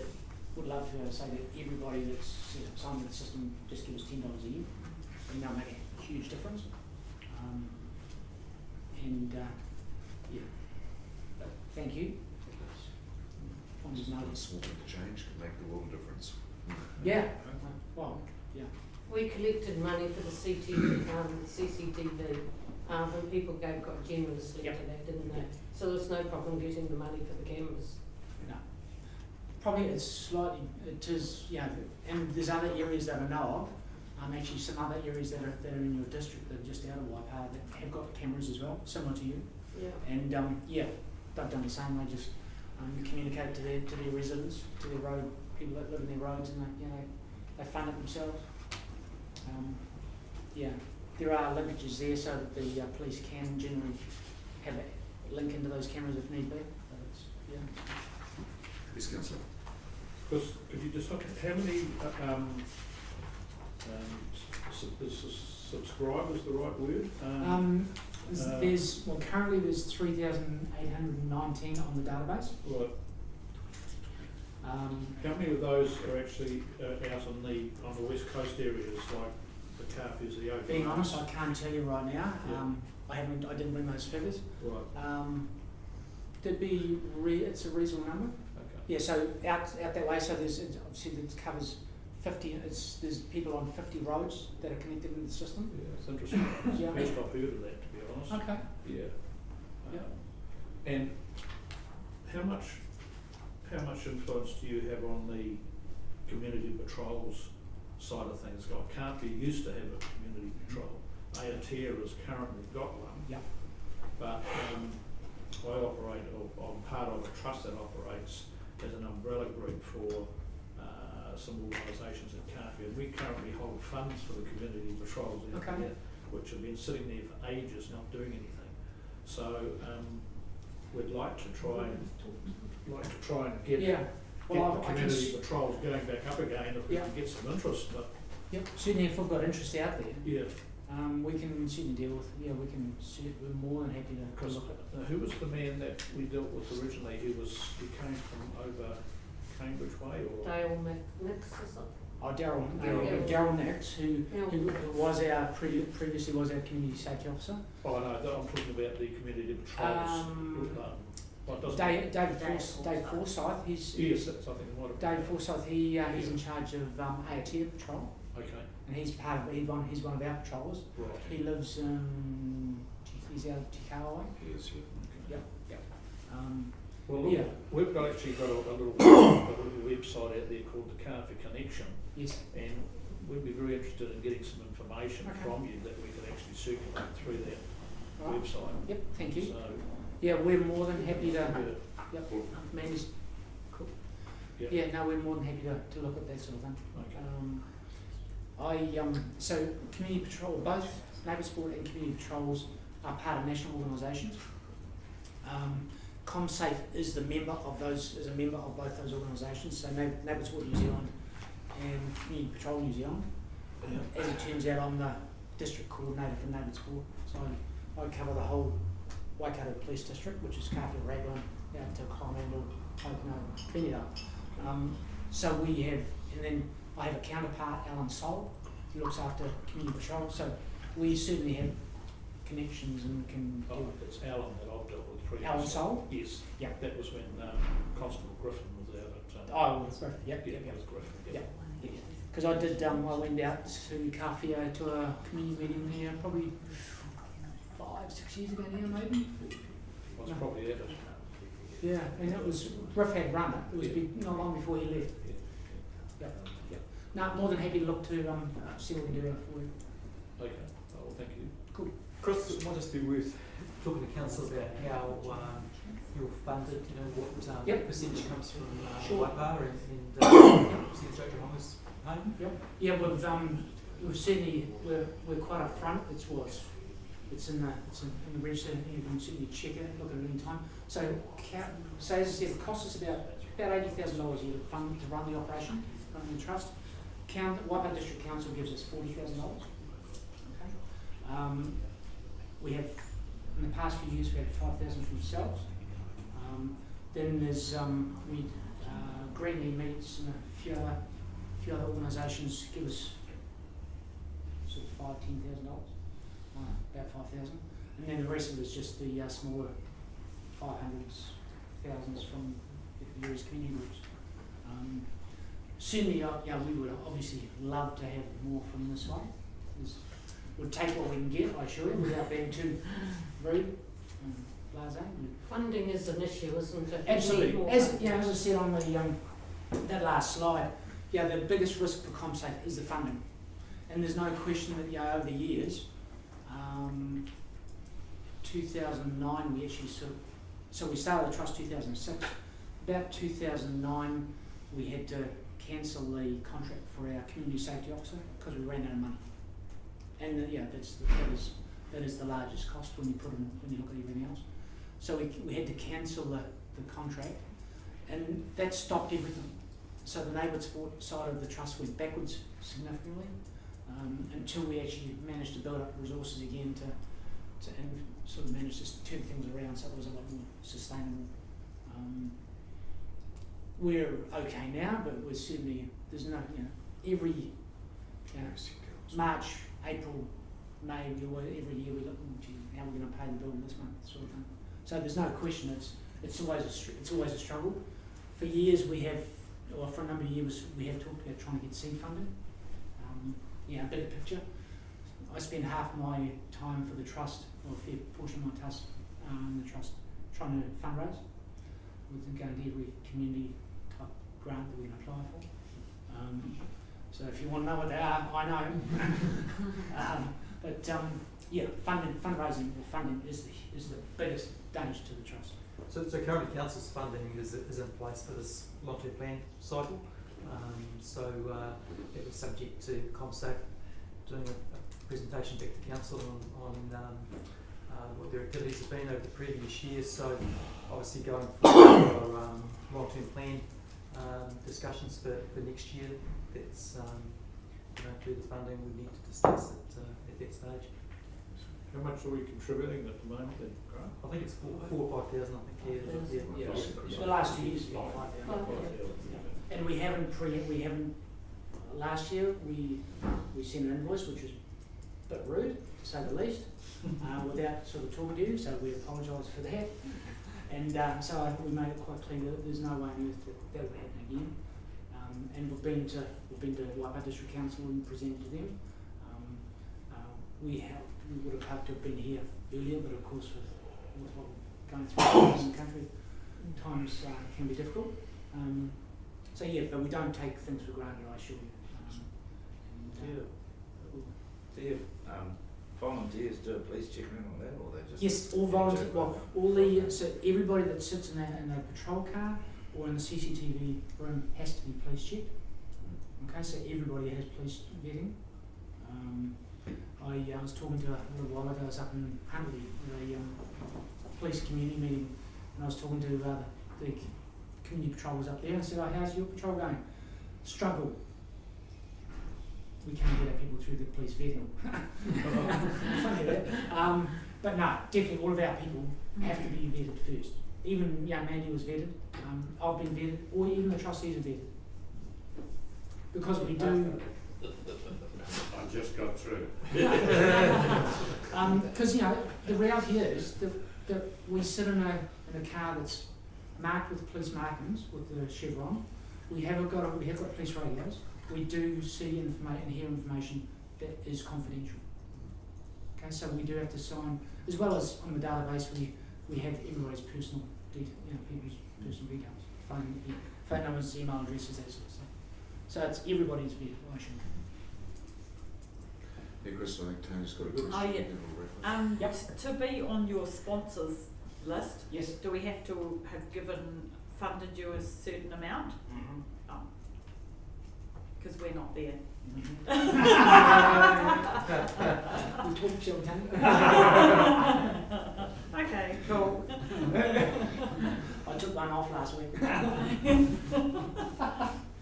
say that everybody that's signed to the system just give us $10 a year, and they'll make a huge difference. But thank you. Small bit of change can make the world of difference. Yeah. Well, yeah. We collected money for the CCTV, and people got generously to that, didn't they? So there's no problem getting the money for the cameras. No. Probably it is, and there's other areas that I know of, actually some other areas that are in your district that are just out of Waikato that have got cameras as well, similar to you. Yeah. And they've done the same. They just communicate to their residents, to their road people that live in their roads, and they fund it themselves. There are linkages there so that the police can generally have a link into those cameras if need be. But Yes, Councillor. Because could you just look at how many subscribers the right word? Currently there's 3,819 on the database. Right. How many of those are actually out on the west coast areas like the Carfies, the Oak? Being honest, I can't tell you right now. I didn't bring those figures. Right. It's a reasonable number. Okay. Yeah, so out that way, so there's obviously it covers 50. There's people on 50 roads that are connected in the system. Yeah, it's interesting. It's the first I've heard of that, to be honest. Okay. Yeah. And how much influence do you have on the community patrols side of things? I can't be used to have a community patrol. Aotea has currently got one. Yeah. But I'm part of a trust that operates as an umbrella group for some organisations in Carfield. And we currently hold funds for the community patrols out there, which have been sitting there for ages not doing anything. So we'd like to try and get the community patrols going back up again if we can get some interest. But certainly if we've got interest out there. Yeah. We can certainly deal with. We're more than happy to look at. Who was the man that we dealt with originally? He came from over Cambridge Way, or Dale Nix or something. Oh, Daryl Nix, who was previously was our community safety officer. Oh no, I'm talking about the community patrols. Well, it doesn't. Dave Forsyth, he's Yes, that's, I think it might have. Dave Forsyth. He's in charge of AOT patrol, Okay, and he's he's one of our patrollers. right. He lives he's out of Chikawa. He is, yeah. Yep. Well, look, Yeah. we've actually got a little website out there called the Car for Connection, Yes. and we'd be very interested in getting some information Okay. from you that we can actually circulate through that Right. website. Yep. Thank you. So, Yeah, we're more than happy to. yeah, Yep. Mandy's cool. Yeah. Yeah. No, we're more than happy to look at that sort of thing. okay. So community patrol, both Labour Sport and community patrols are part of national organisations. CommSAFE is a member of both those organisations. So Labour Sport New Zealand and Community Patrol New Zealand. As it turns out, I'm the district coordinator for Labour Sport, so I cover the whole Waikato Police District, which is Carfield, Raglan, out to Coromandel, Okino, Bendigo. So we have, and then I have a counterpart, Alan Sol, who looks after community patrol. So we certainly have connections and can Oh, deal. it's Alan that I've dealt with previously. Alan Sol? Yes. Yeah. That was when Constable Griffin was out at. Oh, with Griffin. Yep. It was Griffin. Yeah. Yep. Because I did, I went out to Carfio to a community meeting there probably 5-6 years ago now, maybe. I was No. probably at it. Yeah, and it was, Griff had run it. It was not long before he left. Yeah. Yep. No, more than happy to look to see what we can do for you. Okay. Oh, well, thank you. Chris, it might just be worth talking to council about how you're funded, what Yep. percentage comes from Sure. Waipara and percentage Otoronga's home. Yeah, we've certainly we're quite upfront. It's in the register. You can certainly check it, look at it any time. So as I said, it costs us about $80,000 a year to run the operation, run the trust. Waipara District Council gives us $40,000. Okay. We have in the past few years we had 5,000 from yourselves. Then there's Greenly Meets and a few other organisations give us sort of $10,000, about 5,000, and then the rest of it is just the smaller 500s, thousands from the various community groups. Certainly, we would obviously love to have more from this side. We'll take what we can get, I assure you, without being too rude and blasé. Funding is an issue, isn't it? Absolutely. As I said on that last slide, the biggest risk for CommSAFE is the funding. And there's no question that over the years, 2009 we actually so we started the trust 2006. About 2009 we had to cancel the contract for our community safety officer because we ran out of money. And that is the largest cost when you look at everything else. So we had to cancel the contract, and that stopped everything. So the Labour Sport side of the trust went backwards significantly until we actually managed to build up resources again and sort of managed to turn things around so it was a lot more sustainable. We're okay now, but we're certainly every March, April, May, every year we look into how we're going to pay the bill this month, sort of thing. So there's no question it's always a struggle. For years for a number of years we have talked about trying to get seed funding. A bigger picture. I spend half my time for the trust, or a fair portion of my task in the trust, trying to fundraise. We're going to every community type grant that we can apply for. So if you want to know what they are, I know. Fundraising or funding is the biggest danger to the trust. So currently council's funding is in place for this long-term plan cycle. It was subject to CommSAFE doing a presentation back to council on what their activities have been over the previous years. So obviously going forward for long-term plan discussions for next year, that's through the funding we need to discuss at that stage. How much are we contributing at the moment then, Grant? I think it's 4,000 or 5,000. I think. Yeah. The last 2 years, about 5,000. And we haven't. Last year we sent an invoice which was a bit rude, to say the least, without sort of talking to you. So we apologise for that. And so I think we made it quite clear that there's no way on earth that will happen again. And we've been to Waikato District Council and presented to them. We would have hoped to have been here earlier, but of course with what we're going through in the country, times can be difficult. So yeah, but we don't take things for granted, I assure you. Do you volunteers do a police check in on that, or they just? Yes, all volunteers. Well, so everybody that sits in a patrol car or in the CCTV room has to be police checked. Okay, so everybody has police vetting. I was talking to a little while ago. I was up in Huntley at a police community meeting, and I was talking to the community patrollers up there, and I said, "Oh, how's your patrol going?" Struggle. We can't get our people through the police vetting. Funny that. But no, definitely all of our people have to be vetted first. Even young Mandy was vetted. I've been vetted, or even the trustees are vetted. Because we do. I just got through. Because the reality is that we sit in a car that's marked with police markings with the chevron. We have got police radios. We do see and hear information that is confidential. Okay, so we do have to sign, as well as on the database we have everybody's personal detail, people's personal details, phone numbers, email addresses, that sort of stuff. So it's everybody's information. Yeah, Chris, I think Tony's got a question. Oh, yeah. To be on your sponsors list, Yes. do we have to have funded you a certain amount? Mm-hmm. Oh. Because we're not there. We talk, shall we, Tony? Okay, cool. I took one off last week.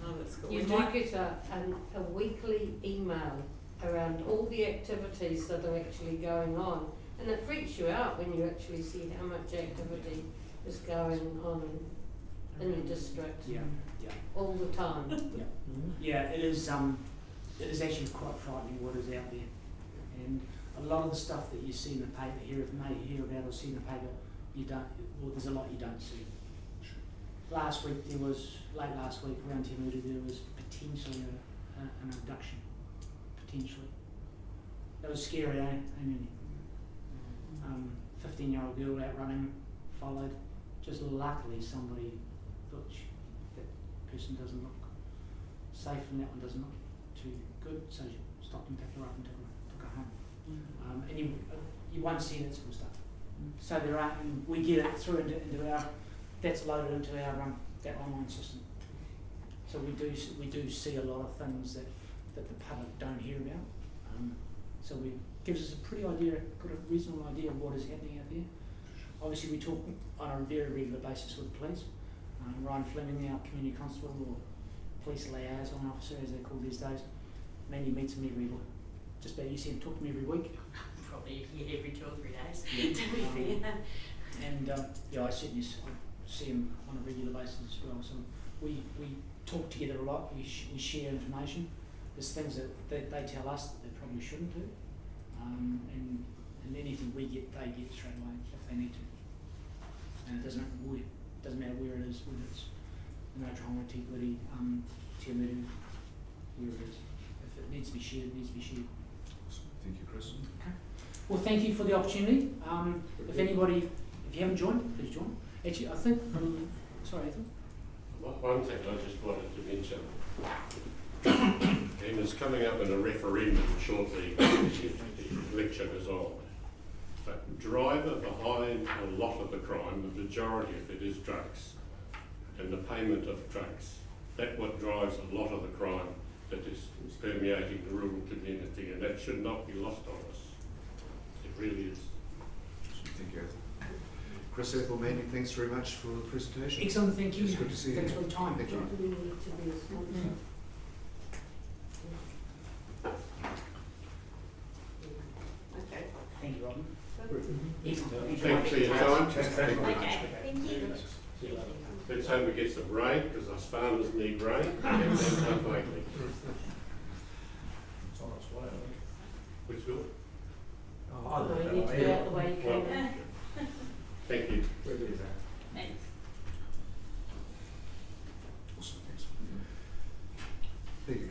Oh, that's cool. You do get a weekly email around all the activities that are actually going on, and it freaks you out when you actually see how much activity is going on in your district. Yeah. All the time. Yeah, it is actually quite frightening what is out there. And a lot of the stuff that you see in the paper, may hear about or see in the paper, there's a lot you don't see. Late last week, around Te Mutu, there was potentially an abduction. Potentially. That was scary, eh? 15-year-old girl out running, followed. Just luckily somebody thought that person doesn't look safe and that one doesn't look too good, so she stopped and picked her up and took her home. And you won't see that sort of stuff. So there are, and we get it through into our, that's loaded into our that online system. So we do see a lot of things that the public don't hear about. So it gives us a pretty reasonable idea of what is happening out there. Obviously we talk on a very regular basis with the police. Ryan Fleming, our community constable, or police liaison officer as they're called these days, Mandy meets him every week. Just about you see him talk to me every week. Probably every 2 or 3 days, Yeah. to be fair. And I certainly see him on a regular basis as well. So we talk together a lot. We share information. There's things that they tell us that they probably shouldn't do, and anything we get, they get straight away if they need to. And it doesn't matter where it is, whether it's in Otorohanga, Te Mutu, Te Mutu, where it is. If it needs to be shared, it needs to be shared. Thank you, Chris. Okay. Well, thank you for the opportunity. If you haven't joined, please join. Actually, I think, sorry, Ethan. One thing I just wanted to mention, and it's coming up in a referendum shortly, the election is on. But driver behind a lot of the crime, the majority of it is drugs, and the payment of drugs. That's what drives a lot of the crime that is permeating the rural community, and that should not be lost on us. It really is. Thank you. Chris, Ethel, Mandy, thanks very much for the presentation. Excellent, thank you. It's good to see you. Thanks for the time. Thank you. Do we need to be a sponsor? Okay. Thank you, Robin. Thanks for your time. Thank you very much. Okay, thank you. Let's hope we get some rain, because us farmers need rain, and then come lately. It's on its way, I think. Which will? No, you need to be out the way you Well, came in. thank you. Where is that?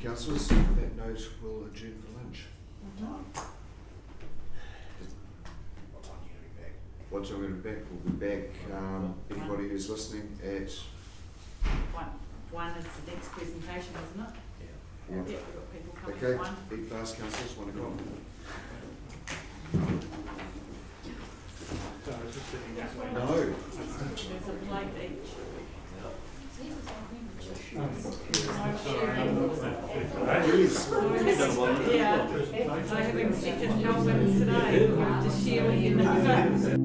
councillors. On that note, we'll adjourn for lunch. What time are we going to be back? We'll be back, anybody who's listening, at... One is the next presentation, isn't it? Yeah. We've got people coming Okay, at 1. eat fast, councillors, 1 o'clock. No. There's a plate each. Yeah, I having second helpings today, to share with you.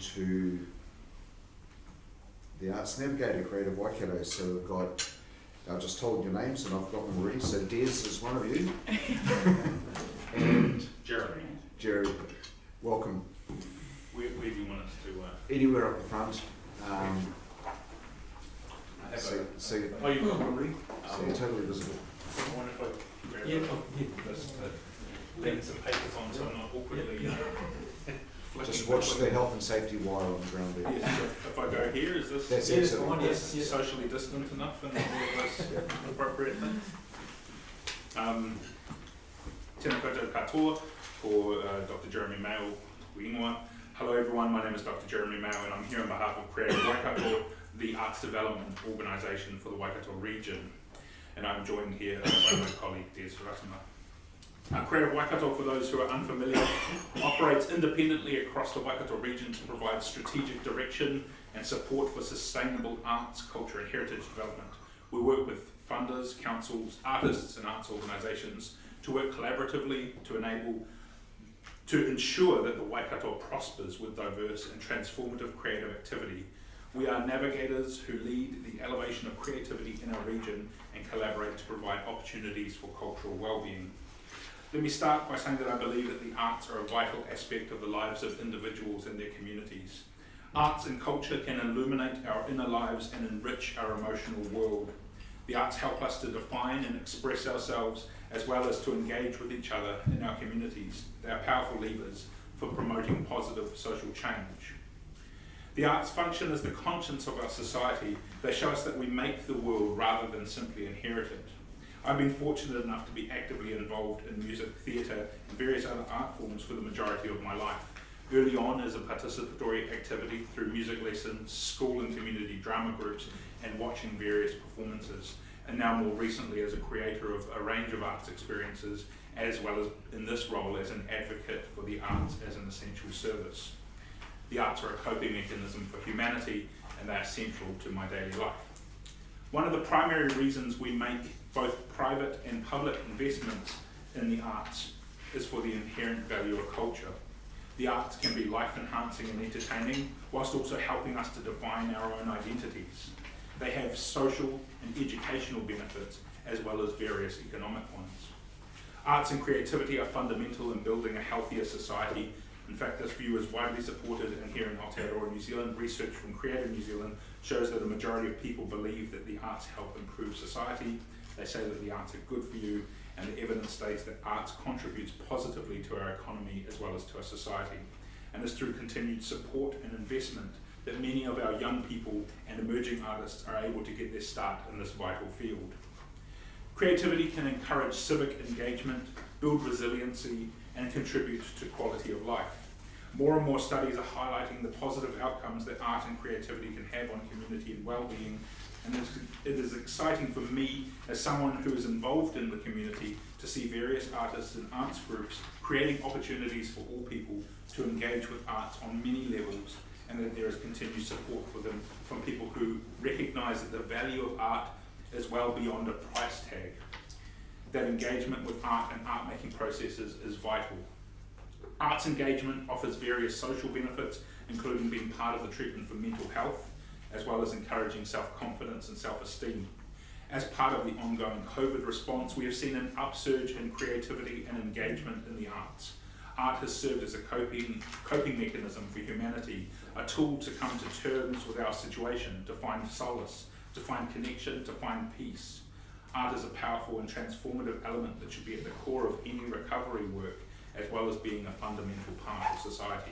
to the Arts Navigator Creative Waikato. So we've got, I've just told your names and I've got them already. So Des is one of you. And Jerry, welcome. Where do you want us to? Anywhere up the front. I have So you've got one already? so you're totally visible. I wonder if I grab this to lend some papers on so I'm not awkwardly Just watch the health and safety wire on the ground there. Yes, so if I go here, is this That's absolutely socially distant enough and all of those appropriate things? Tēnā koutou katoa, or Dr. Jeremy Mayo, Wīngoa. Hello everyone, my name is Dr. Jeremy Mayo and I'm here on behalf of Creative Waikato, the arts development organisation for the Waikato region. And I'm joined here by my colleague Des Ratama. Creative Waikato, for those who are unfamiliar, operates independently across the Waikato region to provide strategic direction and support for sustainable arts, culture and heritage development. We work with funders, councils, artists and arts organisations to work collaboratively to ensure that the Waikato prospers with diverse and transformative creative activity. We are navigators who lead the elevation of creativity in our region and collaborate to provide opportunities for cultural well-being. Let me start by saying that I believe that the arts are a vital aspect of the lives of individuals and their communities. Arts and culture can illuminate our inner lives and enrich our emotional world. The arts help us to define and express ourselves as well as to engage with each other in our communities. They are powerful levers for promoting positive social change. The arts function as the conscience of our society. They show us that we make the world rather than simply inherit it. I've been fortunate enough to be actively involved in music, theatre and various other art forms for the majority of my life. Early on as a participatory activity through music lessons, school and community drama groups and watching various performances, and now more recently as a creator of a range of arts experiences, as well as in this role as an advocate for the arts as an essential service. The arts are a coping mechanism for humanity and they are central to my daily life. One of the primary reasons we make both private and public investments in the arts is for the inherent value of culture. The arts can be life-enhancing and entertaining, whilst also helping us to define our own identities. They have social and educational benefits, as well as various economic ones. Arts and creativity are fundamental in building a healthier society. In fact, this view is widely supported, and here in Aotearoa, New Zealand, research from Creative New Zealand shows that a majority of people believe that the arts help improve society. They say that the arts are good for you, and the evidence states that arts contributes positively to our economy as well as to our society. And it's through continued support and investment that many of our young people and emerging artists are able to get their start in this vital field. Creativity can encourage civic engagement, build resiliency, and contribute to quality of life. More and more studies are highlighting the positive outcomes that art and creativity can have on community and well-being, and it is exciting for me as someone who is involved in the community to see various artists and arts groups creating opportunities for all people to engage with arts on many levels, and that there is continued support for them from people who recognise that the value of art is well beyond a price tag. That engagement with art and art making processes is vital. Arts engagement offers various social benefits, including being part of the treatment for mental health, as well as encouraging self-confidence and self-esteem. As part of the ongoing COVID response, we have seen an upsurge in creativity and engagement in the arts. Art has served as a coping mechanism for humanity, a tool to come to terms with our situation, to find solace, to find connection, to find peace. Art is a powerful and transformative element that should be at the core of any recovery work, as well as being a fundamental part of society.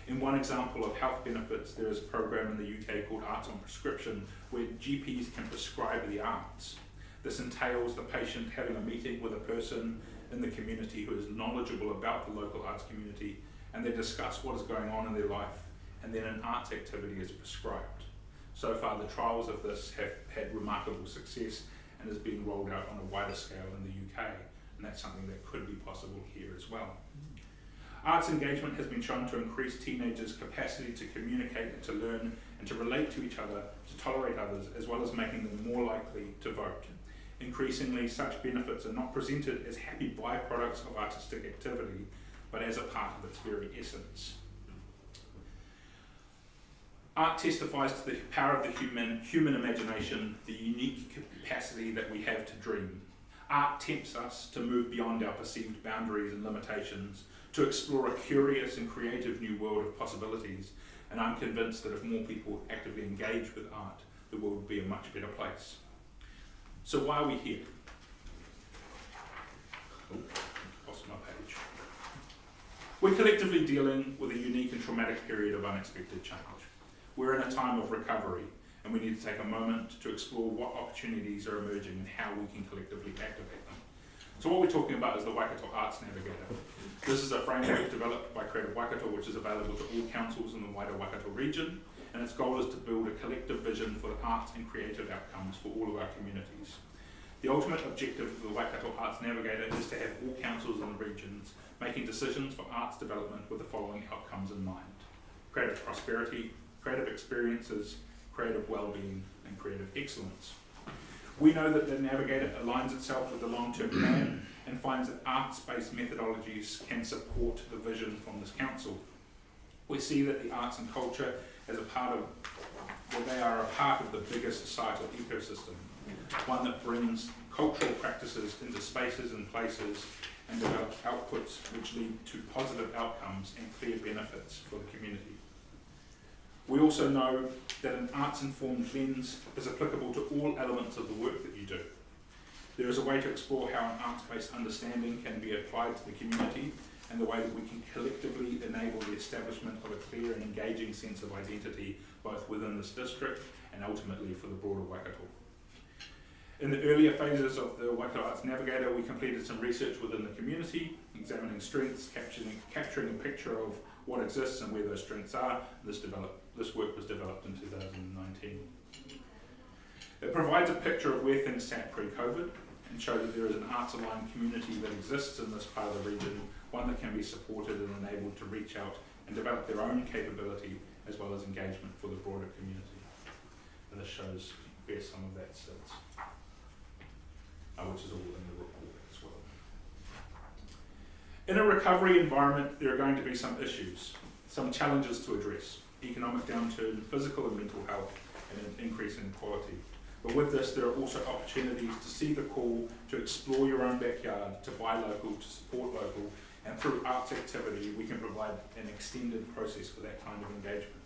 In one example of health benefits, there is a program in the UK called Arts on Prescription, where GPs can prescribe the arts. This entails the patient having a meeting with a person in the community who is knowledgeable about the local arts community, and they discuss what is going on in their life, and then an arts activity is prescribed. So far, the trials of this have had remarkable success and is being rolled out on a wider scale in the UK, and that's something that could be possible here as well. Arts engagement has been shown to increase teenagers' capacity to communicate and to learn and to relate to each other, to tolerate others, as well as making them more likely to vote. Increasingly, such benefits are not presented as happy byproducts of artistic activity, but as a part of its very essence. Art testifies to the power of the human imagination, the unique capacity that we have to dream. Art tempts us to move beyond our perceived boundaries and limitations, to explore a curious and creative new world of possibilities, and I'm convinced that if more people actively engage with art, the world would be a much better place. So why are we here? Oh, lost my page. We're collectively dealing with a unique and traumatic period of unexpected change. We're in a time of recovery, and we need to take a moment to explore what opportunities are emerging and how we can collectively activate them. So what we're talking about is the Waikato Arts Navigator. This is a framework developed by Creative Waikato, which is available to all councils in the wider Waikato region, and its goal is to build a collective vision for the arts and creative outcomes for all of our communities. The ultimate objective of the Waikato Arts Navigator is to have all councils in the regions making decisions for arts development with the following outcomes in mind: creative prosperity, creative experiences, creative well-being, and creative excellence. We know that the Navigator aligns itself with the long-term plan and finds that arts-based methodologies can support the vision from this council. We see that the arts and culture as a part of, well, they are a part of the bigger societal ecosystem, one that brings cultural practices into spaces and places and develops outputs which lead to positive outcomes and clear benefits for the community. We also know that an arts-informed lens is applicable to all elements of the work that you do. There is a way to explore how an arts-based understanding can be applied to the community and the way that we can collectively enable the establishment of a clear and engaging sense of identity both within this district and ultimately for the broader Waikato. In the earlier phases of the Waikato Arts Navigator, we completed some research within the community, examining strengths, capturing a picture of what exists and where those strengths are. This work was developed in 2019. It provides a picture of where things sat pre-COVID and shows that there is an arts-aligned community that exists in this part of the region, one that can be supported and enabled to reach out and develop their own capability as well as engagement for the broader community. And this shows where some of that sits, which is all in the report as well. In a recovery environment, there are going to be some issues, some challenges to address: economic downturn, physical and mental health, and an increase in inequality. But with this, there are also opportunities to see the call, to explore your own backyard, to buy local, to support local, and through arts activity, we can provide an extended process for that kind of engagement.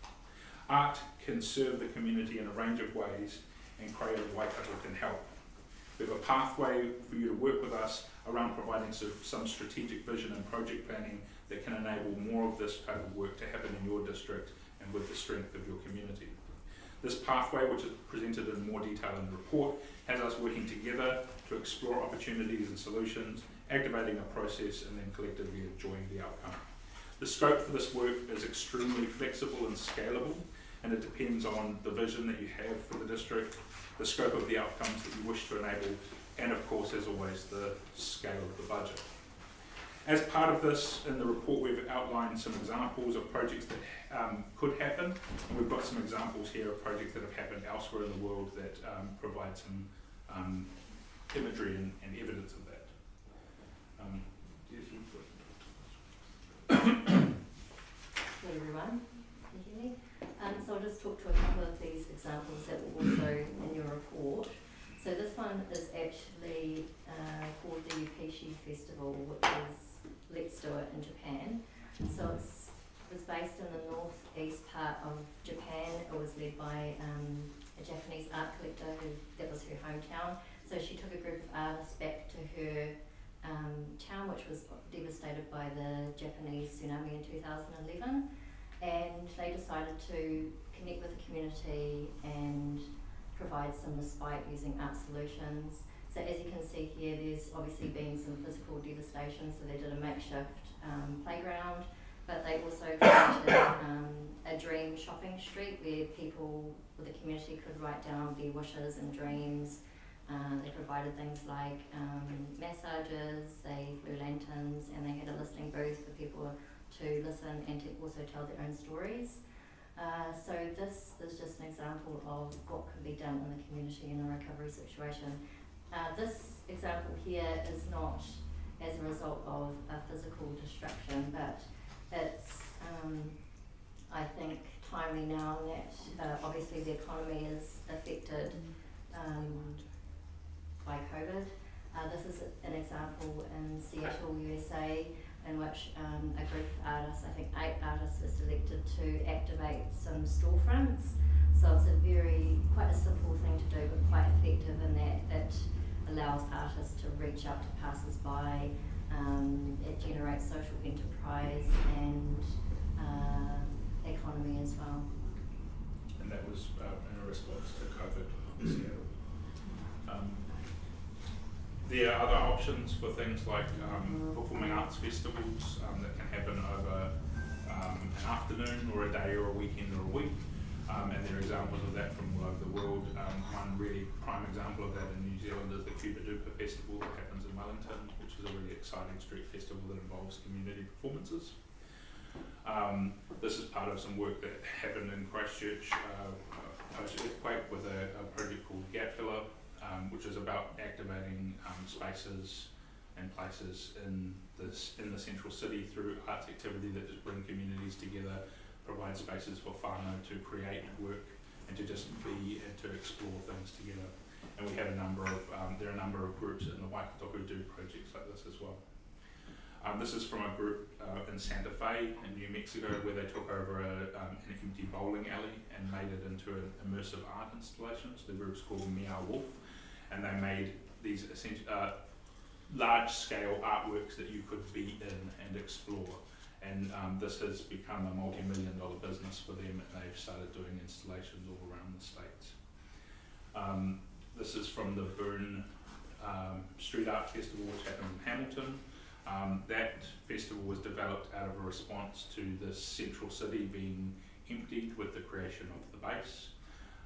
Art can serve the community in a range of ways, and Creative Waikato can help. We have a pathway for you to work with us around providing some strategic vision and project planning that can enable more of this type of work to happen in your district and with the strength of your community. This pathway, which is presented in more detail in the report, has us working together to explore opportunities and solutions, activating a process, and then collectively enjoying the outcome. The scope for this work is extremely flexible and scalable, and it depends on the vision that you have for the district, the scope of the outcomes that you wish to enable, and of course, as always, the scale of the budget. As part of this, in the report, we've outlined some examples of projects that could happen, and we've got some examples here of projects that have happened elsewhere in the world that provide some imagery and evidence of that. Hello everyone, can you hear me? So I'll just talk to a couple of these examples that were also in your report. So this one is actually called the Yukishi Festival, which is Let's Do It in Japan. So it was based in the northeast part of Japan. It was led by a Japanese art collector that was her hometown. So she took a group of artists back to her town, which was devastated by the Japanese tsunami in 2011. And they decided to connect with the community and provide some respite using art solutions. So as you can see here, there's obviously been some physical devastation, so they did a makeshift playground, but they also created a dream shopping street where people with the community could write down their wishes and dreams. They provided things like massages, they flew lanterns, and they had a listening booth for people to listen and to also tell their own stories. So this is just an example of what could be done in the community in a recovery situation. This example here is not as a result of a physical destruction, but it's, I think, timely now in that obviously the economy is affected by COVID. This is an example in Seattle, USA, in which a group of artists, I think 8 artists, were selected to activate some storefronts. So it's quite a simple thing to do, but quite effective in that it allows artists to reach out to passers-by. It generates social enterprise and economy as well. And that was in a response to COVID in Seattle. There are other options for things like performing arts festivals that can happen over an afternoon or a day or a weekend or a week. And there are examples of that from all over the world. One really prime example of that in New Zealand is the Cuba Duper Festival that happens in Wellington, which is a really exciting street festival that involves community performances. This is part of some work that happened in Christchurch post-earthquake with a project called Gap Filler, which is about activating spaces and places in the central city through arts activity that just bring communities together, provide spaces for whānau to create work and to just be and to explore things together. And we have a number of, there are a number of groups in the Waikato who do projects like this as well. This is from a group in Santa Fe in New Mexico where they took over an empty bowling alley and made it into an immersive art installation. So the group's called Meow Wolf, and they made these large-scale artworks that you could be in and explore. And this has become a multi-million-dollar business for them, and they've started doing installations all around the States. This is from the Burn Street Art Festival, which happened in Hamilton. That festival was developed out of a response to the central city being emptied with the creation of the base.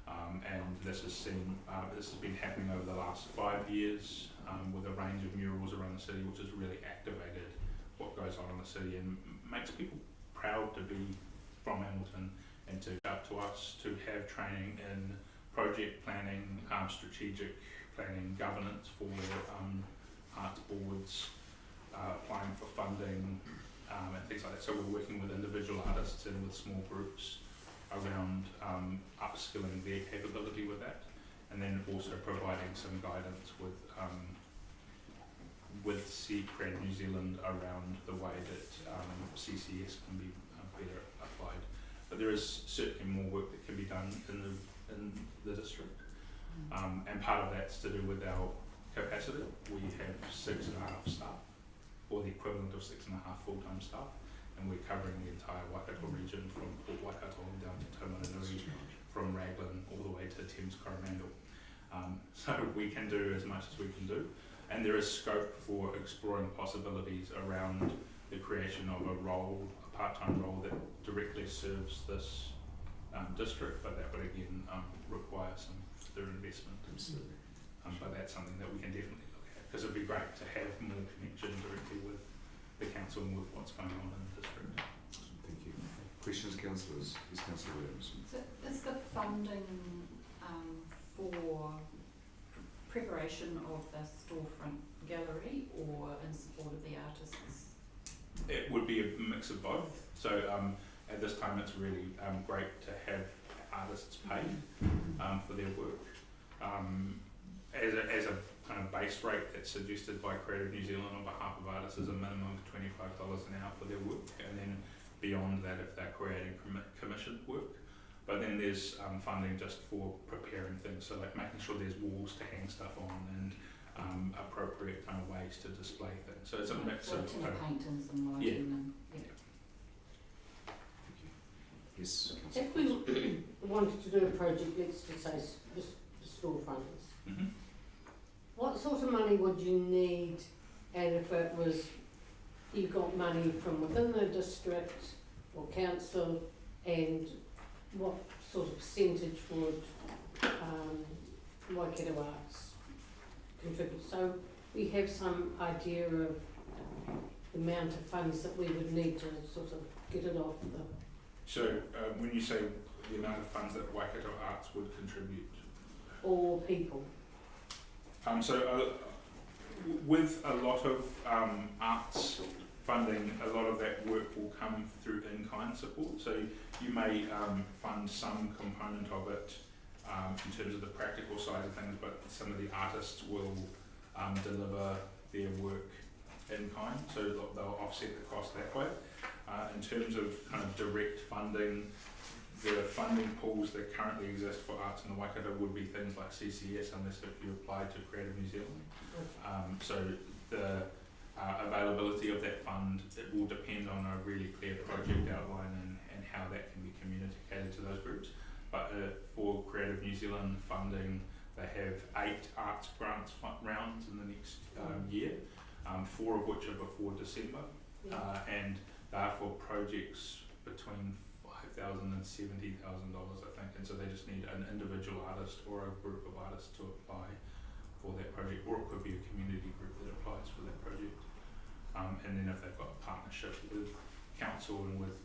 And this has been happening over the last 5 years with a range of murals around the city, which has really activated what goes on in the city and makes people proud to be from Hamilton and to out to us to have training in project planning, strategic planning, governance for arts boards, applying for funding and things like that. So we're working with individual artists and with small groups around upskilling their capability with that, and then also providing some guidance with CRAD New Zealand around the way that CCS can be better applied. But there is certainly more work that can be done in the district, and part of that's to do with our capacity. We have 6.5 staff, or the equivalent of 6.5 full-time staff, and we're covering the entire Waikato region from Port Waikato down to Taumarunui, from Raglan all the way to Thames Coromandel. So we can do as much as we can do, and there is scope for exploring possibilities around the creation of a part-time role that directly serves this district, but that would again require some further investment. But that's something that we can definitely look at, because it would be great to have more connection directly with the council and with what's going on in the district. Thank you. Questions, councillors? Yes, Councillor Williams. So is the funding for preparation of the storefront gallery or in support of the artists? It would be a mix of both. So at this time it's really great to have artists paid for their work. As a kind of base rate that's suggested by Creative New Zealand on behalf of artists is a minimum of $25 an hour for their work, and then beyond that if they're creating commissioned work. But then there's funding just for preparing things, so like making sure there's walls to hang stuff on and appropriate kind of ways to display things. So it's a mix of paint and some lighting and Yes, If we wanted to do a project, let's just say the storefronts, what sort of money would you need, and if it was, you got money from within the district or council, and what sort of percentage would Waikato Arts contribute? So we have some idea of the amount of funds that we would need to sort of get it off the... So when you say the amount of funds that Waikato Arts would contribute? Or people? With a lot of arts funding, a lot of that work will come through in-kind. in-kind support. So you may fund some component of it in terms of the practical side of things, but some of the artists will deliver their work in kind, so they'll offset the cost that way. In terms of kind of direct funding, the funding pools that currently exist for arts in the Waikato would be things like CCS, unless if you apply to Creative New Zealand. So the availability of that fund, it will depend on a really clear project outline and how that can be communicated to those groups. But for Creative New Zealand funding, they have 8 arts grants rounds in the next year, 4 of which are before December, and they are for projects between $5,000 and $70,000, I think, and so they just need an individual artist or a group of artists to apply for that project, or it could be a community group that applies for that project. And then if they've got a partnership with council and with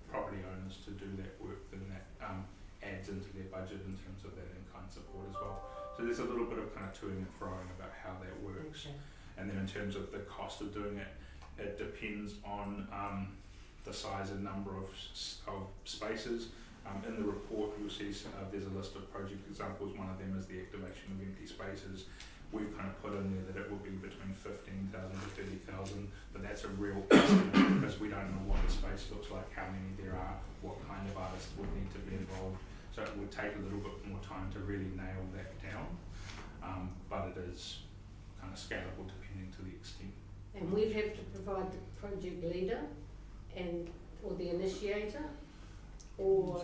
property owners to do that work, then that adds into their budget in terms of that in-kind support as well. So there's a little bit of kind of toing and froing about how that works. Okay. And then in terms of the cost of doing it, it depends on the size and number of spaces. In the report you'll see there's a list of project examples. One of them is the activation of empty spaces. We've kind of put in there that it will be between 15,000 to 30,000, but that's a real estimate because we don't know what the space looks like, how many there are, what kind of artists would need to be involved. So it would take a little bit more time to really nail that down, but it is kind of scalable depending to the extent. And we'd have to provide the project leader or the initiator, or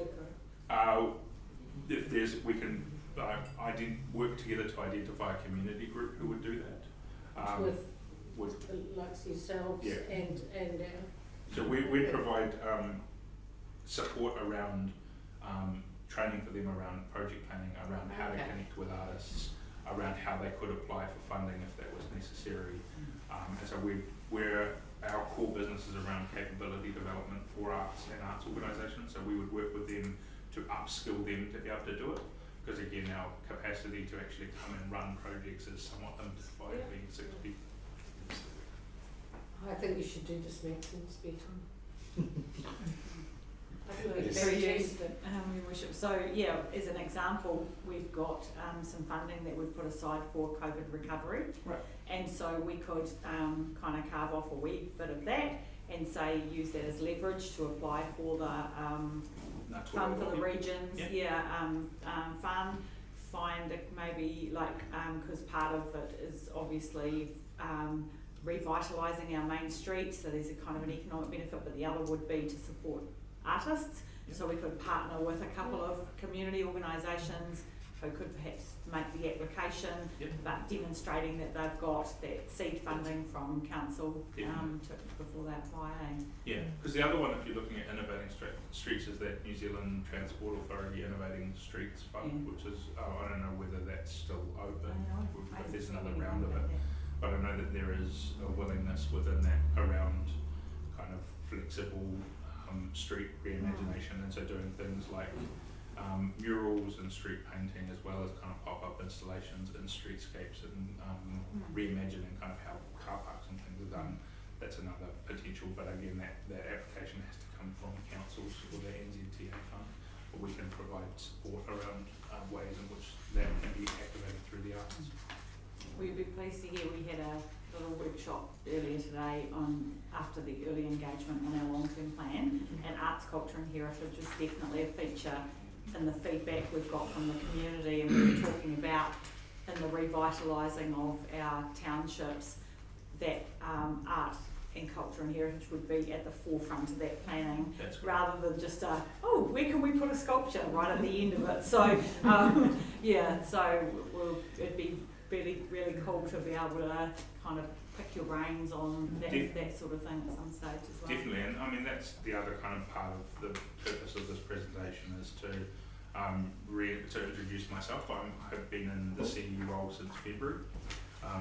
if there's, we can work together to identify a community group who would do that. With like yourselves and so we provide support around training for them around project planning, around how to connect with artists, around how they could apply for funding if that was necessary. And so our core business is around capability development for arts and arts organisations, so we would work with them to upskill them to be able to do it, because again our capacity to actually come and run projects is somewhat limited by being 6 people. I think you should do this next and speak on. Very interested. Your worship. So yeah, as an example, we've got some funding that we've put aside for COVID recovery, and so we could kind of carve off a wee bit of that and say use that as leverage to apply for the fund for the regions. Fund. Find it maybe like because part of it is obviously revitalising our main streets, so there's a kind of an economic benefit, but the other would be to support artists. So we could partner with a couple of community organisations who could perhaps make the application, but demonstrating that they've got that seed funding from council before they apply. Yeah, because the other one, if you're looking at innovating streets, is that New Zealand Transport Authority Innovating Streets Fund, which is, I don't know whether that's still open, if there's another round of it, but I know that there is a willingness within that around kind of flexible street reimagination, and so doing things like murals and street painting, as well as kind of pop-up installations in streetscapes and reimagining kind of how car parks and things are done. That's another potential, but again that application has to come from councils or the NZTA fund, but we can provide support around ways in which that can be activated through the arts. We'd be pleased to hear we had a little workshop earlier today after the early engagement on our long-term plan, and arts, culture and heritage is definitely a feature in the feedback we've got from the community, and we were talking about in the revitalising of our townships that art and culture and heritage would be at the forefront of that planning, rather than just where can we put a sculpture right at the end of it. So it'd be really cool to be able to kind of pick your brains on that sort of thing at some stage as well. Definitely, and I mean that's the other kind of part of the purpose of this presentation is to introduce myself. I've been in the CE role since February,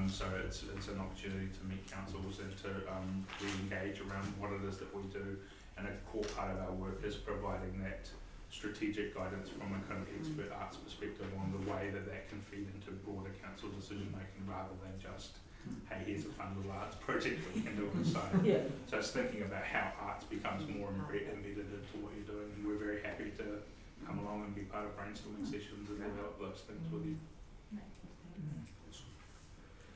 so it's an opportunity to meet councils and to re-engage around what it is that we do, and a core part of our work is providing that strategic guidance from a kind of expert arts perspective on the way that can feed into broader council decision making, rather than just hey, here's a fun little arts project that we can do on the side. Yeah. So it's thinking about how arts becomes more embedded into what you're doing, and we're very happy to come along and be part of brainstorming sessions and develop those things with you.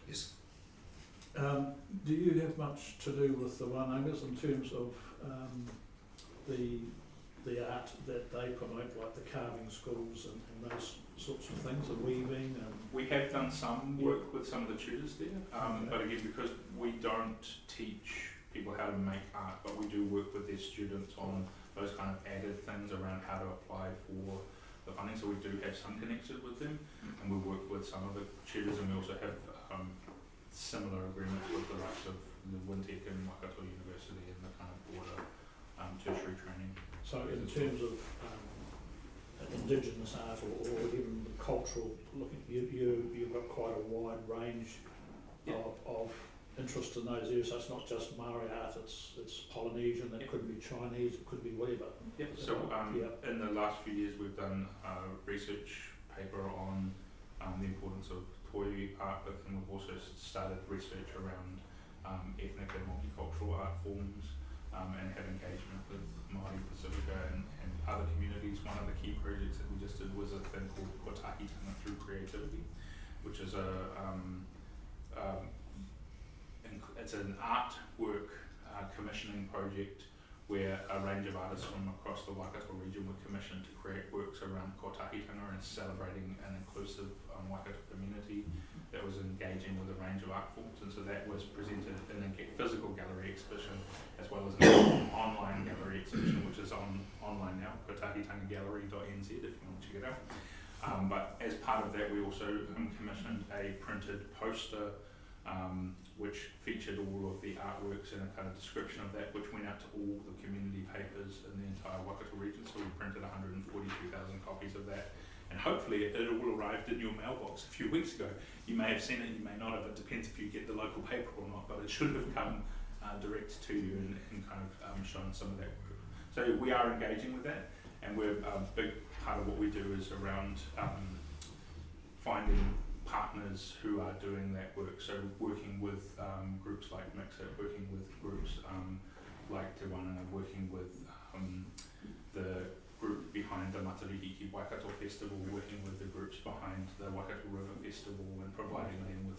Yes. Do you have much to do with the Wānangas in terms of the art that they promote, like the carving schools and those sorts of things, the weaving? And We have done some work with some of the tutors there, but again, because we don't teach people how to make art, but we do work with their students on those kind of added things around how to apply for the funding, so we do have some connection with them, and we work with some of the tutors, and we also have similar agreements with the likes of the Wintec and Waikato University and the kind of broader tertiary training. so in terms of Indigenous art or even cultural, looking, you've got quite a wide range of interest in those areas. So it's not just Maori art; it's Polynesian. It could be Chinese. It could be whatever. Yep. So in the last few years, we've done a research paper on the importance of toy art, and we've also started research around ethnic and multicultural art forms, and have engagement with Māori Pacifica and other communities. One of the key projects that we just did was a thing called Kotahitanga Through Creativity, which is it's an artwork commissioning project where a range of artists from across the Waikato region were commissioned to create works around kotahitanga and celebrating an inclusive Waikato community that was engaging with a range of art forms. And so that was presented in a physical gallery exhibition as well as an online gallery exhibition, which is online now, kotahitangagallery.nz if you want to check it out. But as part of that, we also commissioned a printed poster which featured all of the artworks and a kind of description of that, which went out to all the community papers in the entire Waikato region. So we printed 142,000 copies of that, and hopefully it all arrived in your mailbox a few weeks ago. You may have seen it, you may not have. It depends if you get the local paper or not, but it should have come direct to you and kind of shown some of that work. So we are engaging with that, and we're a big part of what we do is around finding partners who are doing that work, so working with groups like Mixit, working with groups like Te Wana, working with the group behind the Matariki Waikato Festival, working with the groups behind the Waikato River Festival and providing them with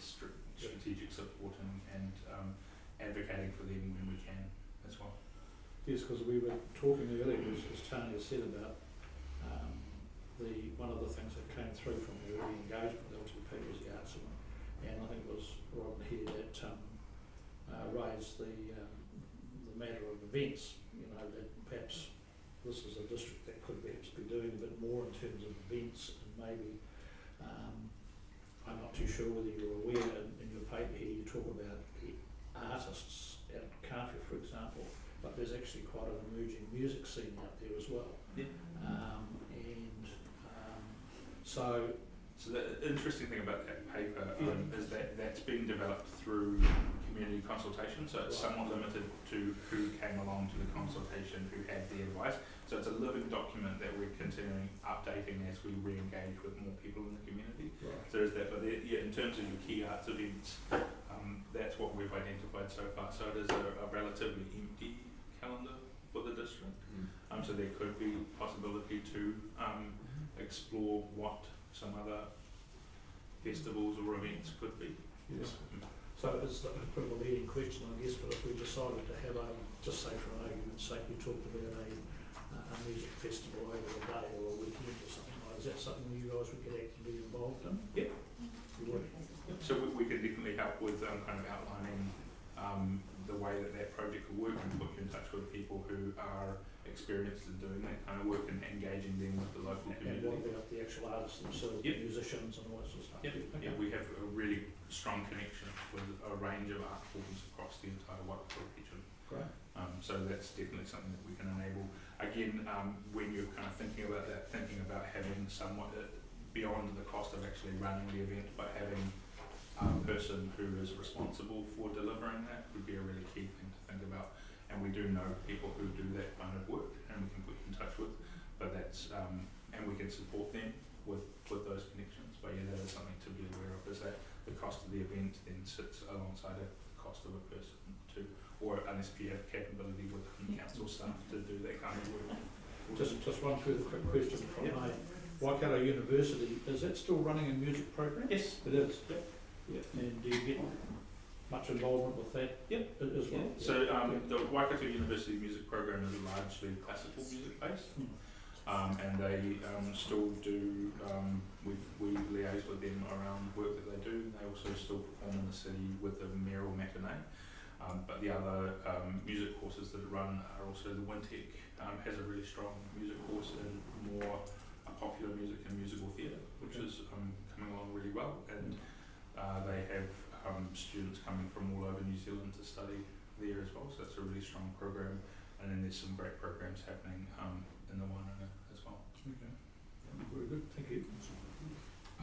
strategic support and advocating for them when we can as well. Yes, because we were talking earlier, as Tanya said, about one of the things that came through from the early engagement with LTP was the arts, and I think it was Robin here that raised the matter of events. You know, that perhaps this is a district that could perhaps be doing a bit more in terms of events, and maybe I'm not too sure whether you're aware. In your paper here, you talk about the artists at Kawhi, for example, but there's actually quite an emerging music scene out there as well. Yeah. So the interesting thing about that paper is that that's been developed through community consultation, so it's somewhat limited to who came along to the consultation, who had the advice. So it's a living document that we're continuing updating as we re-engage with more people in the community. Right. So there's that, but in terms of your key arts events, that's what we've identified so far. So it is a relatively empty calendar for the district. So there could be possibility to explore what some other festivals or events could be. yes. So it's a bit of a leading question, I guess, but if we decided to have just say for an argument's sake, we talked about a music festival over a day or a weekend or something like that, is that something you guys would get actively involved in? Yeah. You would? So we could definitely help with kind of outlining the way that project will work and put you in touch with people who are experienced in doing that kind of work and engaging them with the local community. And what about the actual artists themselves, the musicians and all that sort of stuff? Yeah, we have a really strong connection with a range of art forms across the entire Waikato region. Great. So that's definitely something that we can enable. Again, when you're kind of thinking about that, thinking about having somewhat beyond the cost of actually running the event, but having a person who is responsible for delivering that would be a really key thing to think about. And we do know people who do that kind of work, and we can put you in touch with. But that's and we can support them with those connections. But yeah, that is something to be aware of. Is that the cost of the event then sits alongside the cost of a person to, or unless you have capability within council staff to do that kind of work. Just one further quick question from my Waikato University, is that still running a music program? Yes. It is? Yep. And do you get much involvement with that as well? So the Waikato University music program is largely classical music based. And they still do, we liaise with them around work that they do. They also still perform in the city with the mayoral matinee. But the other music courses that run are also the Wintec has a really strong music course in more popular music and musical theatre, which is coming along really well. And they have students coming from all over New Zealand to study there as well. So it's a really strong program. And then there's some great programs happening in the Wānanga as well. Okay. Very good, thank you.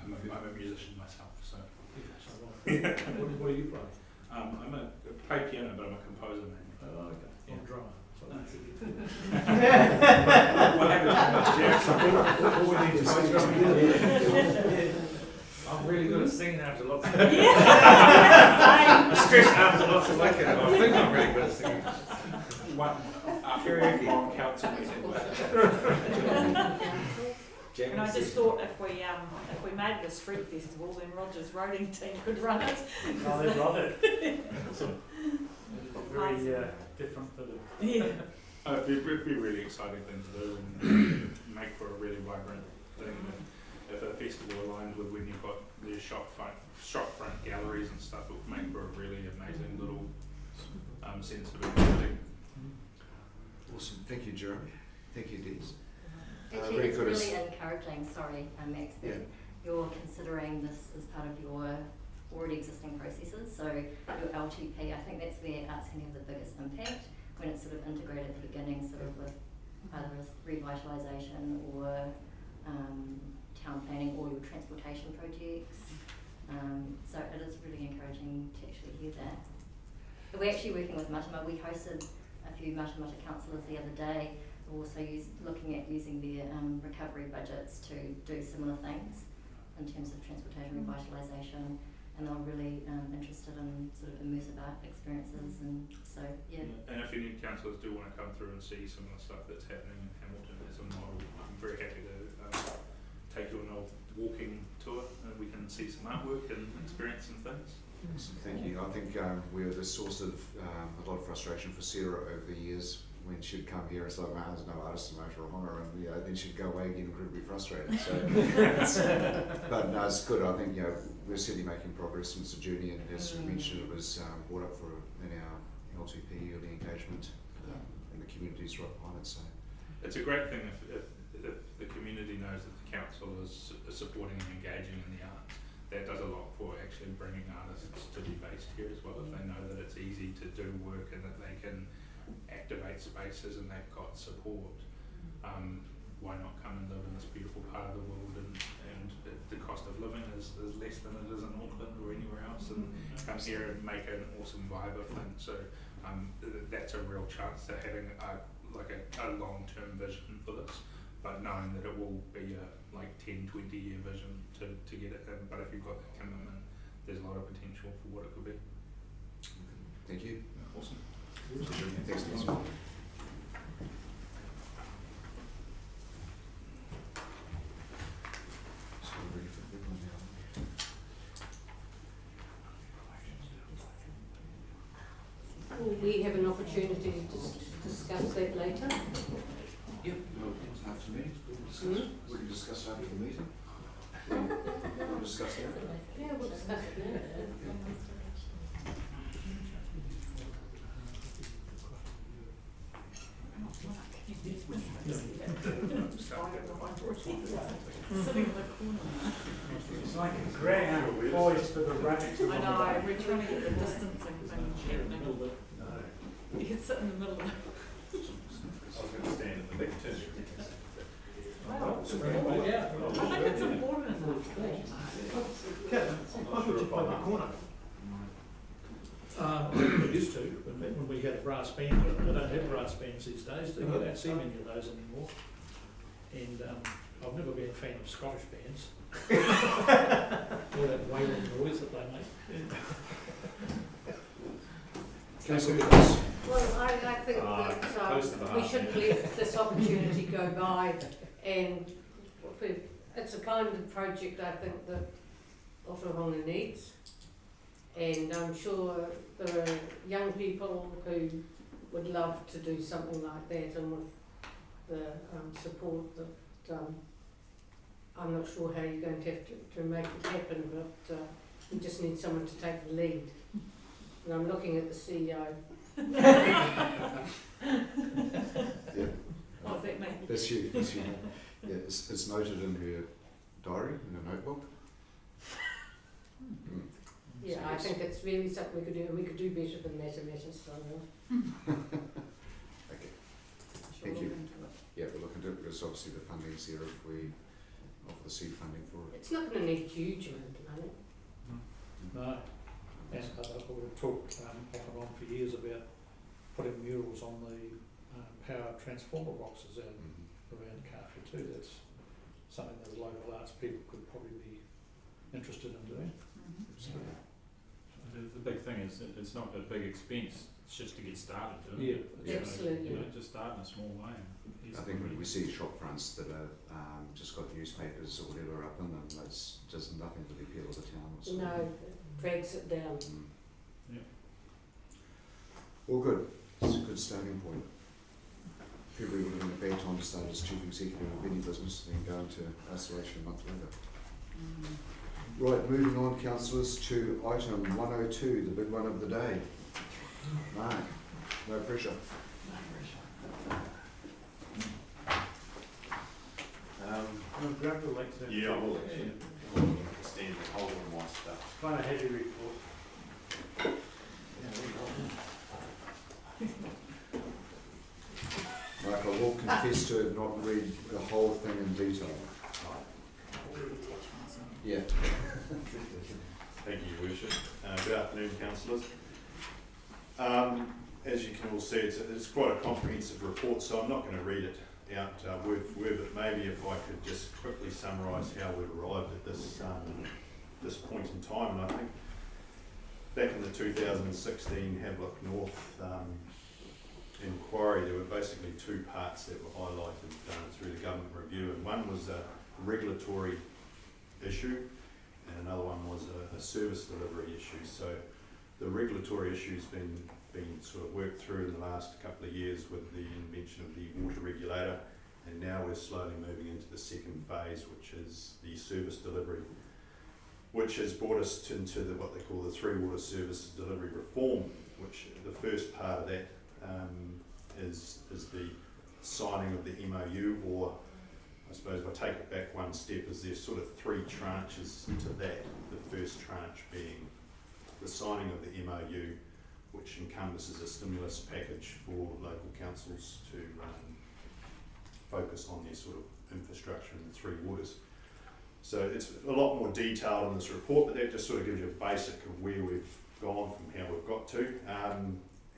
I'm a musician myself, so. What do you play? I play piano, but I'm a composer mainly. Oh, okay. Yeah. I'm a drummer. So No. what happens I'm really good at singing after lots of Yeah. I stress after lots of Waikato. I think I'm really good at singing. One after one long council meeting. And I just thought if we made it a street festival, then Roger's roading team could run it. Oh, they'd love it. Very different for them. Yeah. It'd be a really exciting thing to do and make for a really vibrant thing. If a festival aligned with when you've got the shop front galleries and stuff, it would make for a really amazing little sense of activity. Awesome, thank you, Jeremy. Thank you, Des. Actually, Very it's good. really encouraging, sorry, Max, that you're considering this as part of your already existing processes. So your LTP, I think that's where arts can have the biggest impact, when it's sort of integrated at the beginning, sort of with either revitalisation or town planning or your transportation projects. So it is really encouraging to actually hear that. We're actually working with Matama. We hosted a few Matama councillors the other day. We're also looking at using their recovery budgets to do similar things in terms of transportation revitalisation, and they're really interested in sort of immersive art experiences, and so And if any councillors do want to come through and see some of the stuff that's happening in Hamilton as a model, I'm very happy to take you on a walking tour and we can see some artwork and experience some things. Awesome, thank you. I think we're the source of a lot of frustration for Sarah over the years when she'd come here and say, "Man, there's no artists in Otorohanga," and then she'd go away again incredibly frustrated. So, but no, it's good. I think we're certainly making progress, and it's a journey. And as we mentioned, it was brought up in our LTP early engagement, and the community's right behind it. So it's a great thing if the community knows that the council is supporting and engaging in the arts. That does a lot for actually bringing artists to be based here as well. If they know that it's easy to do work and that they can activate spaces and they've got support, why not come and live in this beautiful part of the world, and the cost of living is less than it is in Auckland or anywhere else, and come here and make an awesome vibe of things. So that's a real chance to having a long-term vision for this, but knowing that it will be a 10-20 year vision to get it in. But if you've got that commitment, there's a lot of potential for what it could be. thank you. Awesome. Thanks, Des. So we're ready for the big one now. Will we have an opportunity to discuss that later? Yep. After the meeting, we can discuss after the meeting. We'll discuss that. Yeah, we'll discuss it now. Sitting in the corner. It's like a greyhound poised for the rabbits. I know, we're trying to get the distancing thing happening. You can sit in the middle of it. I was going to stand in the big too. Wow. I think it's important enough. Why would you play the corner? We used to, when we had a brass band, but they don't have brass bands these days, do you? I don't see many of those anymore. And I've never been a fan of Scottish bands. Hear that wailing noise that they make? Councillor Cross. Well, I think close to the that we heart, shouldn't let this opportunity go by, and it's a kind of project I think that Otorohanga needs, and I'm sure there are young people who would love to do something like that, and with the support that I'm not sure how you're going to have to make it happen, but we just need someone to take the lead. And I'm looking at the CEO. Yeah. What does that mean? That's you. Yeah, it's noted in her diary, in her notebook. Yeah, I think it's really something we could do, and we could do better than mathematics, so Okay, thank you. Yeah, we'll look into it because obviously the funding's there if we offer the seed funding for it. it's not going to need a huge amount of money. No. And we've talked off and on for years about putting murals on the power transformer boxes out around Carfu too. That's something that the local arts people could probably be interested in doing. Absolutely. The big thing is that it's not a big expense, it's just to get started doing Yeah, it. Yeah. Absolutely. You know, just start in a small way. I think we see shop fronts that are just got newspapers or whatever up in them. That's just nothing to the appeal of the town. Or something. No, it drags it down. Yeah. All good. It's a good starting point. February would have been a bad time to start as chief executive of any business, then go into isolation a month later. Right, moving on, councillors, to item 102, the big one of the day. Mark, no pressure. Grab the legs then. Yeah, I will actually. Stand and hold on my stuff. Quite a heavy report. Mark, I will confess to have not read the whole thing in detail. Yeah. Thank you, Your Worship. Good afternoon, councillors. As you can all see, it's quite a comprehensive report, so I'm not going to read it out word for word, but maybe if I could just quickly summarise how we've arrived at this point in time. And I think back in the 2016 Havelock North inquiry, there were basically two parts that were highlighted through the government review, and one was a regulatory issue and another one was a service delivery issue. So the regulatory issue's been sort of worked through in the last couple of years with the invention of the water regulator, and now we're slowly moving into the second phase, which is the service delivery, which has brought us into what they call the Three Water Services Delivery Reform, which the first part of that is the signing of the MOU, or I suppose if I take it back one step, is there's sort of three tranches to that. The first tranche being the signing of the MOU, which encompasses a stimulus package for local councils to focus on their sort of infrastructure in the three waters. So it's a lot more detailed in this report, but that just sort of gives you a basic of where we've gone from how we've got to.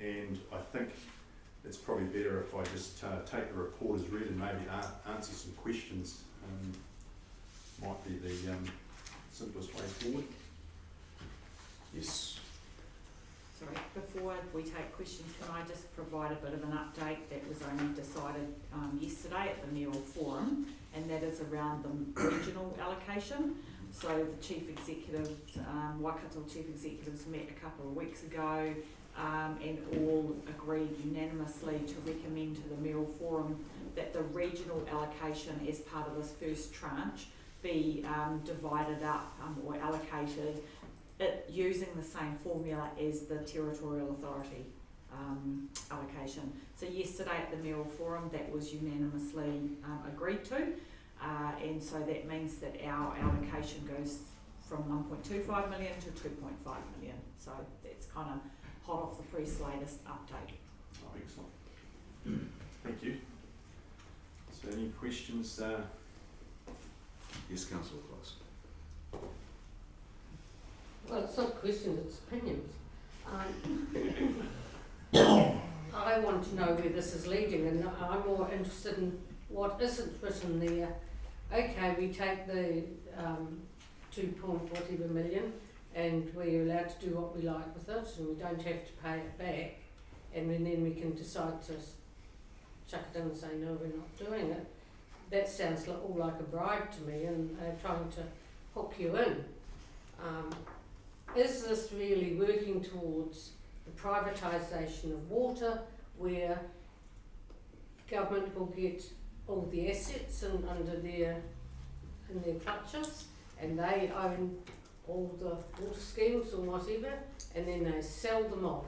And I think it's probably better if I just take the report as read and maybe answer some questions. Might be the simplest way forward. Yes. Sorry, before we take questions, can I just provide a bit of an update that was only decided yesterday at the mayoral forum, and that is around the regional allocation. So the chief executives, Waikato chief executives met a couple of weeks ago and all agreed unanimously to recommend to the mayoral forum that the regional allocation as part of this first tranche be divided up or allocated using the same formula as the territorial authority allocation. So yesterday at the mayoral forum that was unanimously agreed to, and so that means that our allocation goes from 1.25 million to 2.5 million. So that's kind of hot off the press latest update. Oh, excellent. Thank you. So any questions? Yes, Councillor Close. Well, it's not questions, it's opinions. I want to know where this is leading, and I'm more interested in what isn't written there. Okay, we take the 2 million, and we're allowed to do what we like with it, and we don't have to pay it back, and then we can decide to chuck it in and say, no, we're not doing it. That sounds all like a bribe to me, and they're trying to hook you in. Is this really working towards the privatisation of water, where government will get all the assets in their clutches, and they own all the water schemes or whatever, and then they sell them off,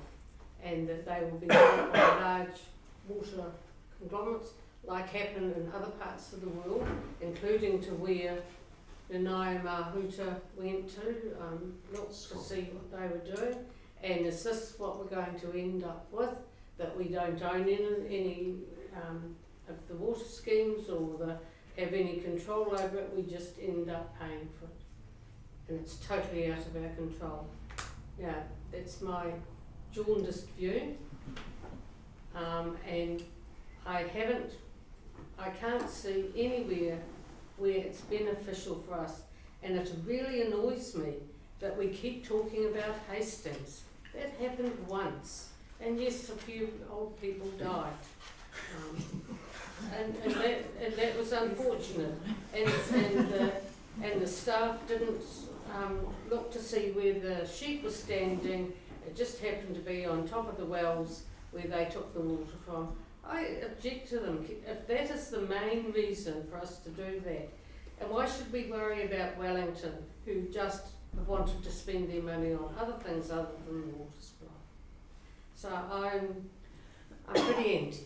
and that they will be owned by large water conglomerates, like happened in other parts of the world, including to where the Ngai Mahuta went to, look to see what they were doing. And is this what we're going to end up with, that we don't own any of the water schemes or have any control over it, we just end up paying for it? And it's totally out of our control. Yeah, that's my jaundiced view. And I can't see anywhere where it's beneficial for us. And it really annoys me that we keep talking about Hastings. That happened once. And yes, a few old people died. And that was unfortunate. And the staff didn't look to see where the sheep was standing. It just happened to be on top of the wells where they took the water from. I object to them. If that is the main reason for us to do that, and why should we worry about Wellington, who just have wanted to spend their money on other things other than the water supply? So I'm pretty anti.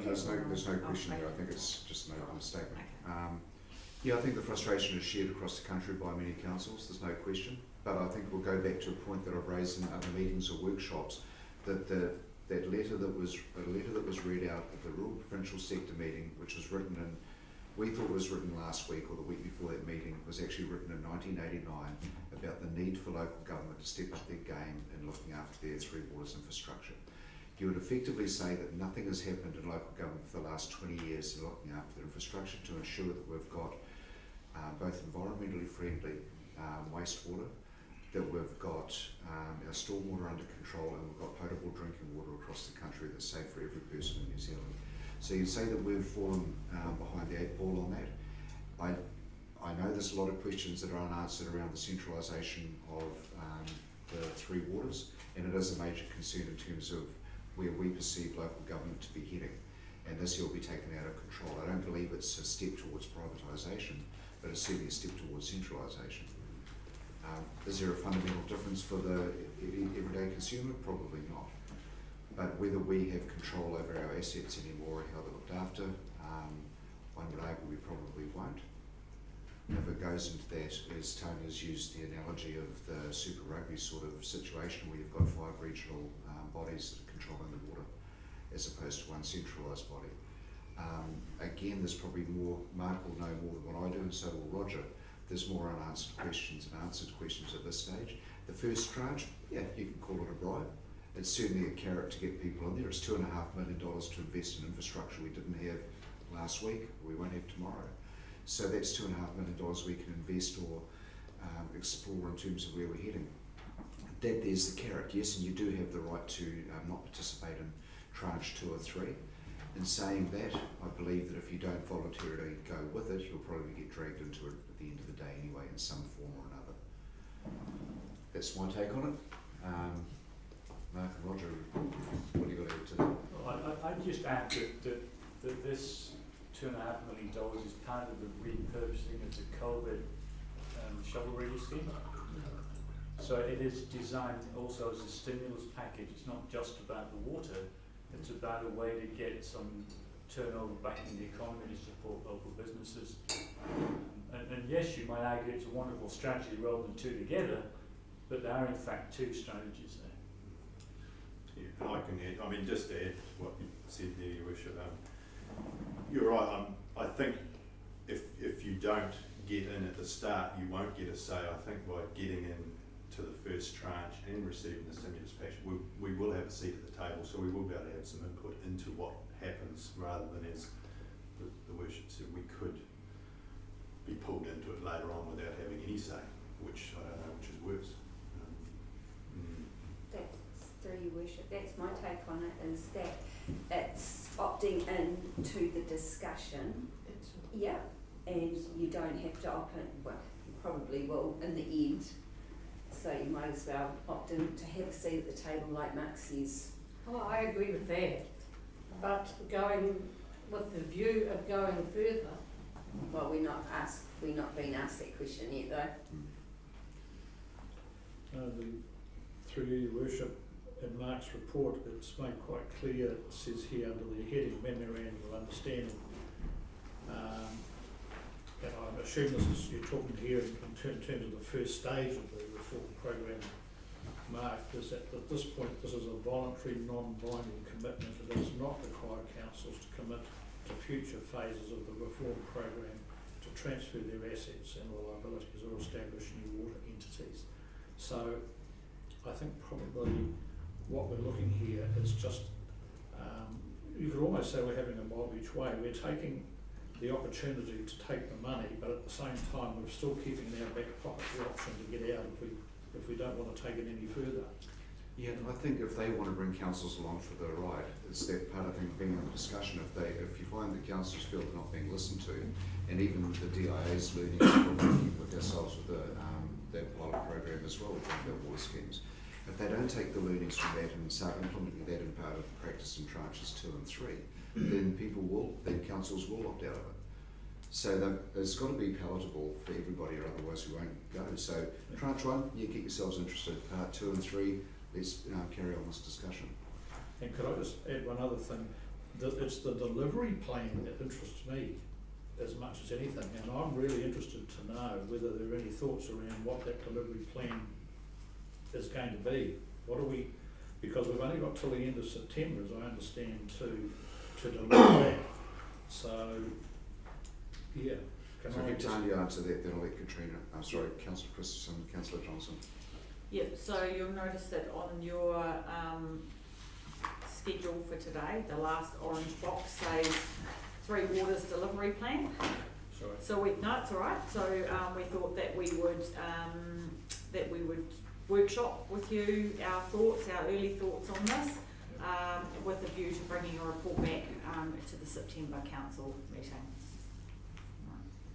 There's no question there. I think it's just an open statement. Yeah, I think the frustration is shared across the country by many councils, there's no question. But I think we'll go back to a point that I've raised in other meetings or workshops, that that letter that was read out at the Rural Provincial Sector meeting, which was written in, we thought was written last week or the week before that meeting, was actually written in 1989 about the need for local government to step up their game in looking after their three waters infrastructure. You would effectively say that nothing has happened in local government for the last 20 years in looking after the infrastructure to ensure that we've got both environmentally friendly wastewater, that we've got our stormwater under control, and we've got potable drinking water across the country that's safe for every person in New Zealand. So you'd say that we've fallen behind the 8 ball on that. I know there's a lot of questions that are unanswered around the centralisation of the three waters, and it is a major concern in terms of where we perceive local government to be heading, and this year will be taken out of control. I don't believe it's a step towards privatisation, but it's certainly a step towards centralisation. Is there a fundamental difference for the everyday consumer? Probably not. But whether we have control over our assets anymore and how they're looked after, one would argue we probably won't. If it goes into that, as Tony has used the analogy of the Super Rugby sort of situation where you've got 5 regional bodies that are controlling the water as opposed to one centralised body. Again, there's probably more, Mark will know more than what I do, and so will Roger. There's more unanswered questions and answered questions at this stage. The first tranche, yeah, you can call it a bribe. It's certainly a carrot to get people in there. It's $2.5 million to invest in infrastructure we didn't have last week, we won't have tomorrow. So that's $2.5 million we can invest or explore in terms of where we're heading. That there's the carrot, yes, and you do have the right to not participate in tranche 2 or 3. In saying that, I believe that if you don't voluntarily go with it, you'll probably get dragged into it at the end of the day anyway, in some form or another. That's my take on it. Mark and Roger, what do you got to add to that? Well, I'd just add that this $2.5 million is part of the repurposing of the COVID shovel-ready scheme. So it is designed also as a stimulus package. It's not just about the water, it's about a way to get some turnover back in the economy to support local businesses. And yes, you might argue it's a wonderful strategy rolling the two together, but there are in fact 2 strategies there. Yeah, and I can add, I mean, just to add to what you said there, Your Worship, you're right. I think if you don't get in at the start, you won't get a say. I think by getting in to the first tranche and receiving the stimulus package, we will have a seat at the table, so we will be able to have some input into what happens rather than, as the Worship said, we could be pulled into it later on without having any say, which I don't know which is worse. That's through your worship. That's my take on it, is that it's opting in to the discussion. Yeah, and you don't have to opt in. Well, you probably will in the end. So you might as well opt in to have a seat at the table, like Mark says. Oh, I agree with that. But going with the view of going further. Well, we're not being asked that question yet, though. Through your worship, in Mark's report, it's made quite clear, it says here under the heading Memorandum of Understanding, and I assume this is, you're talking here in terms of the first stage of the reform program, Mark, is that at this point this is a voluntary, non-binding commitment. It does not require councils to commit to future phases of the reform program to transfer their assets and liabilities or establish new water entities. So I think probably what we're looking here is just, you could almost say we're having a mob each way. We're taking the opportunity to take the money, but at the same time we're still keeping in our back pocket the option to get out if we don't want to take it any further. Yeah, and I think if they want to bring councils along for the ride, it's that part of thing being in the discussion. If you find that councils feel they're not being listened to, and even the DIA's learning from working with ourselves with that pilot program as well, with the water schemes, if they don't take the learnings from that and start implementing that in part of practice in tranches 2 and 3, then councils will opt out of it. So it's got to be palatable for everybody, or otherwise we won't go. So tranche 1, you get yourselves interested. Part 2 and 3, let's carry on this discussion. And could I just add one other thing? It's the delivery plan that interests me as much as anything, and I'm really interested to know whether there are any thoughts around what that delivery plan is going to be. Because we've only got till the end of September, as I understand, to deliver that. So, yeah. So if you time you answer that, then I'll let Councillor Christensen, Councillor Johnson. Yep, so you'll notice that on your schedule for today, the last orange box says 3 Waters delivery plan. Sorry. So it's all right. So we thought that we would workshop with you our early thoughts on this, with a view to bringing a report back to the September council meeting.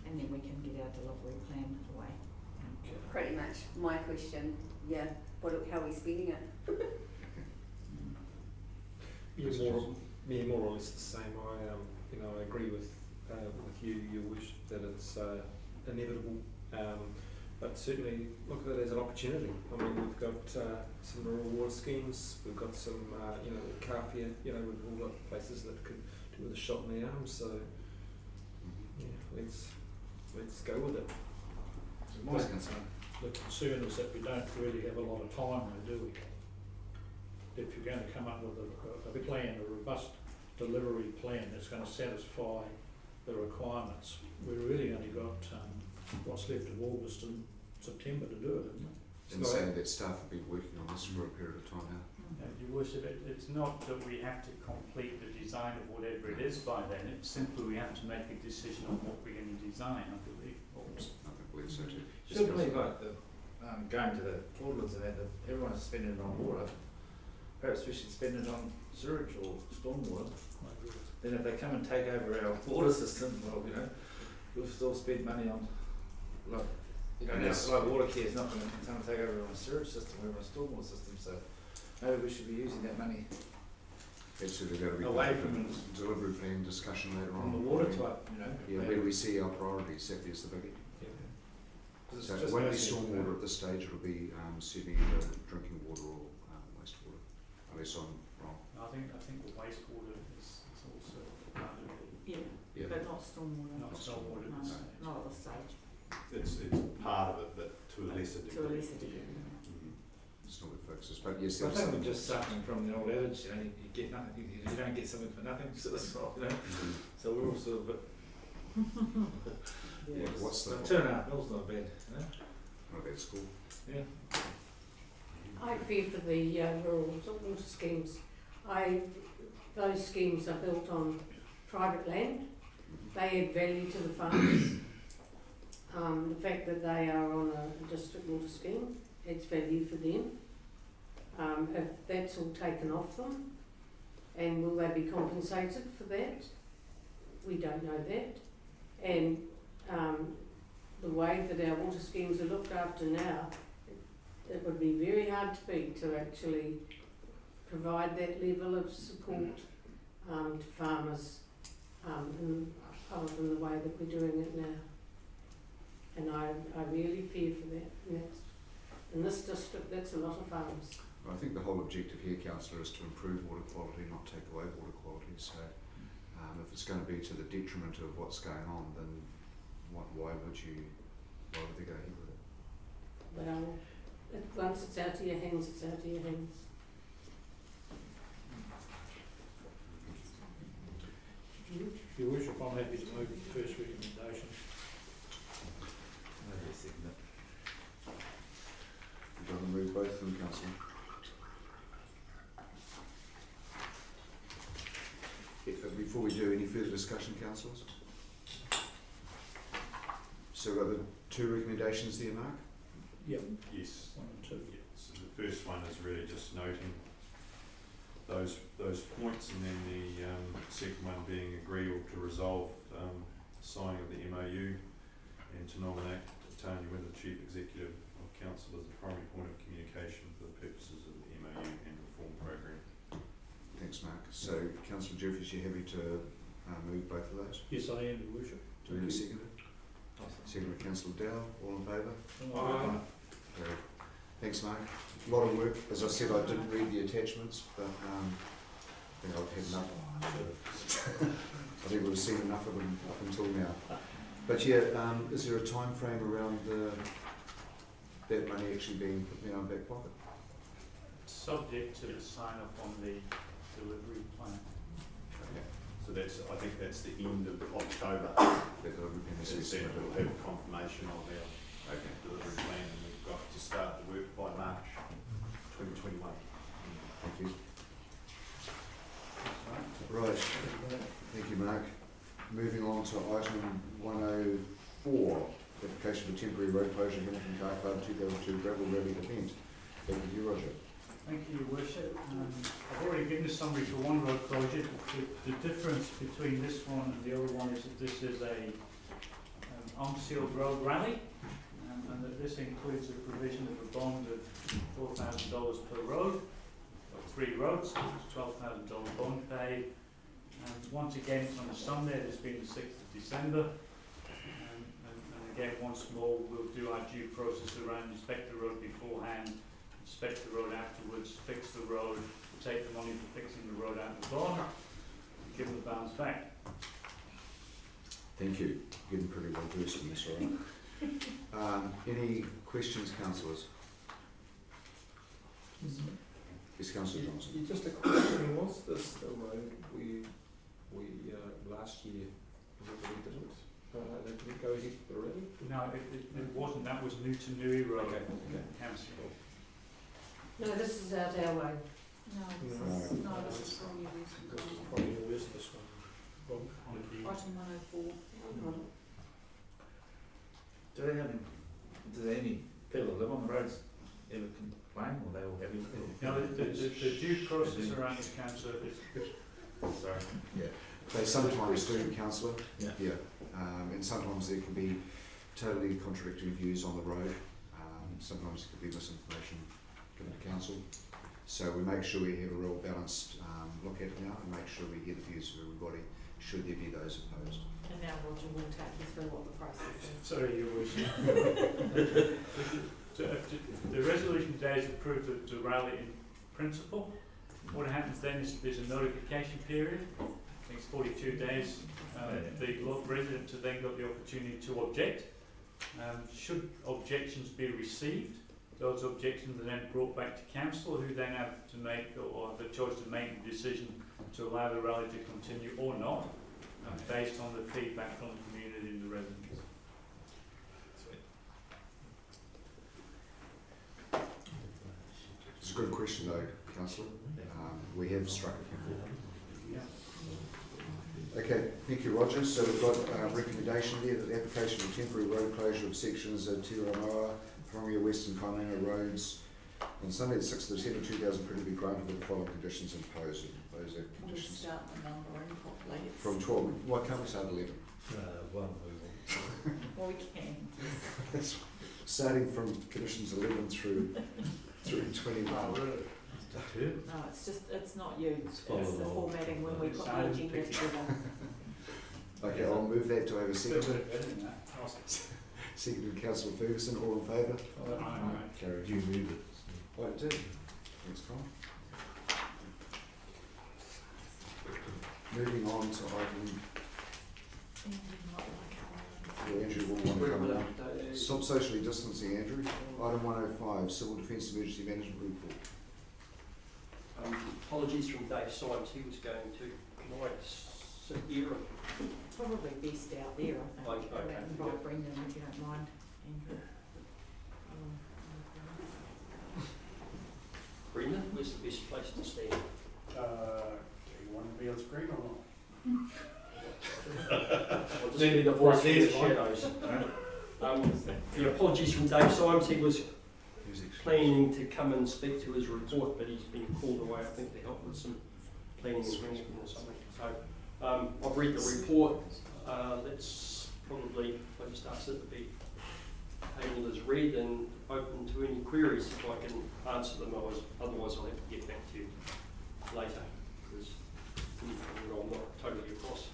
And then we can get our delivery plan away. Okay. Pretty much my question, yeah, how are we spending it? Yeah, more or less the same. I agree with you, your worship, that it's inevitable. But certainly look at it as an opportunity. I mean, we've got some rural water schemes, we've got some, Kawhia, with all the places that could do with a shot in the arm. So, yeah, let's go with it. My concern. The concern is that we don't really have a lot of time now, do we? If you're going to come up with a plan, a robust delivery plan that's going to satisfy the requirements, we've really only got what's left of August and September to do it, isn't it? And saying that staff have been working on this for a period of time now. Your worship, it's not that we have to complete the design of whatever it is by then, it's simply we have to make a decision on what we're going to design, I believe. I believe so too. Simply like going to the toilets and that everyone's spending it on water. Perhaps we should spend it on sewage or stormwater. Then if they come and take over our water system, well, we'll still spend money on, like water care is not going to come and take over our sewage system, we're on a stormwater system, so maybe we should be using that money Absolutely, that'll be away from delivery plan discussion later on. the water type, Yeah, where do we see our priorities? That is the biggie. So it won't be stormwater at this stage, it'll be certainly either drinking water or wastewater, unless I'm wrong. I think the wastewater is also part of it. Yeah, but not stormwater. Not stormwater. No, not at this stage. It's part of it, but to a lesser degree. To a lesser degree. It's not what focuses, but yes, I there's think we're just suffering from the old adage, you get nothing, you don't get something for nothing, so that's right, So we're all sort of a bit. Yeah, what's the turnout? Bill's not bad, Not bad school. Yeah. I fear for the rural water schemes. Those schemes are built on private land. They add value to the farmers. The fact that they are on a district water scheme adds value for them. If that's all taken off them, and will they be compensated for that? We don't know that. And the way that our water schemes are looked after now, it would be very hard to beat to actually provide that level of support to farmers other than the way that we're doing it now. And I really fear for that. And that's, in this district, that's a lot of farms. I think the whole objective here, Councillor, is to improve water quality, not take away water quality. So if it's going to be to the detriment of what's going on, then why would they go ahead with it? Well, once it's out of your hands, it's out of your hands. Your Worship, I'm happy to move the first recommendation. You've got to move both of them, Councillor. Before we do any further discussion, councillors? So we've got the two recommendations there, Mark? Yep. Yes. 1 and 2. Yeah. So the first one is really just noting those points, and then the second one being agreeable to resolve signing of the MOU and to nominate Tanya Wynn, the Chief Executive of Council, as the primary point of communication for the purposes of the MOU and reform program. Thanks, Mark. So, Councillor Jeffries, you happy to move both of those? Yes, I am, Your Worship. Do we have a seconder? Second by Councillor Dow. All in favour? Aye. Great. Thanks, Mark. A lot of work. As I said, I didn't read the attachments, but I think I've had enough. I think we've seen enough of them up until now. But yeah, is there a time frame around that money actually being put in our back pocket? Subject to the sign off on the delivery plan. Okay. So I think that's the end of October. That will be necessary. We'll have confirmation of our delivery plan, and we've got to start the work by March 2021. Thank you. Right. Thank you, Mark. Moving on to item 104, application for temporary road closure, Hamilton Car Club 2002 gravel rally event. Thank you, Roger. Thank you, Your Worship. I've already given a summary for one road closure. The difference between this one and the other one is that this is a unsealed road rally, and that this includes the provision of a bond of $4,000 per road, or 3 roads, $12,000 bond paid. And once again, it's on a Sunday, it's been the 6th of December. And again, once more, we'll do our due process around inspect the road beforehand, inspect the road afterwards, fix the road, take the money for fixing the road out of the bond, and give them the balance back. Thank you. Getting pretty well versed in this, all right. Any questions, councillors? Yes, Councillor Johnson. Just a question, was this the road we last year we didn't go ahead with already? No, it wasn't. That was Newtonui Road. Okay. Council. No, this is out our way. No, this is from your recent. This is probably the worst, this one. Item 104. Do any people that live on the roads ever complain, or they all happy with it? Now, the due process around this council is Sorry. Yeah. They sometimes do, councillor. Yeah. Yeah. And sometimes there can be totally contradictory views on the road. Sometimes there could be misinformation given to council. So we make sure we have a real balanced look at it now and make sure we hear the views of everybody, should there be those opposed. And now Roger will take you through what the process is. Sorry, Your Worship. the resolution today is approved to rally in principle. What happens then is there's a notification period. I think it's 42 days. The residents have then got the opportunity to object. Should objections be received, those objections are then brought back to council, who then have to make or have the choice to make the decision to allow the rally to continue or not, based on the feedback from the community and the residents. It's a good question though, councillor. We have struck it before. Yeah. Okay, thank you, Roger. So we've got a recommendation there that the application of temporary road closure of sections of Otorohanga, Otorohanga West and Kaimanga roads on Sunday the 6th of December 2020 be granted with the following conditions imposed. Those are We'll conditions start the numbering properly. It's- from 12. Why can't we start at 11? One move Well, we can. That's starting from conditions 11 through 21. on. No, it's just, it's not you, it's follow the along. formatting when we put the agenda together. Okay, I'll move that to have a Still second. a bit better than that. Seconded Councillor Ferguson, all in favour? Aye. Carried. You move it. Oh, I did. Thanks, Colin. Moving on to item, Andrew will want to come down. Stop socially distancing, Andrew. Item 105, Civil Defence Emergency Management Report. Apologies from Dave Symes, he was going to, can I sit here and Probably best out there, I think. Okay, Invite yeah. Brendan if you don't mind, Andrew. Brendan, where's the best place to stand? Do you want to be on screen or not? I'll just be the voice in the shadows. The apologies from Dave Symes, he was planning to come and speak to his report, but he's been called away, I think, to help with some planning enhancement or something. So I've read the report. Let's probably, I just ask it to be tabled as read and open to any queries if I can answer them. Otherwise, I'll have to get back to you later because I'm not totally across.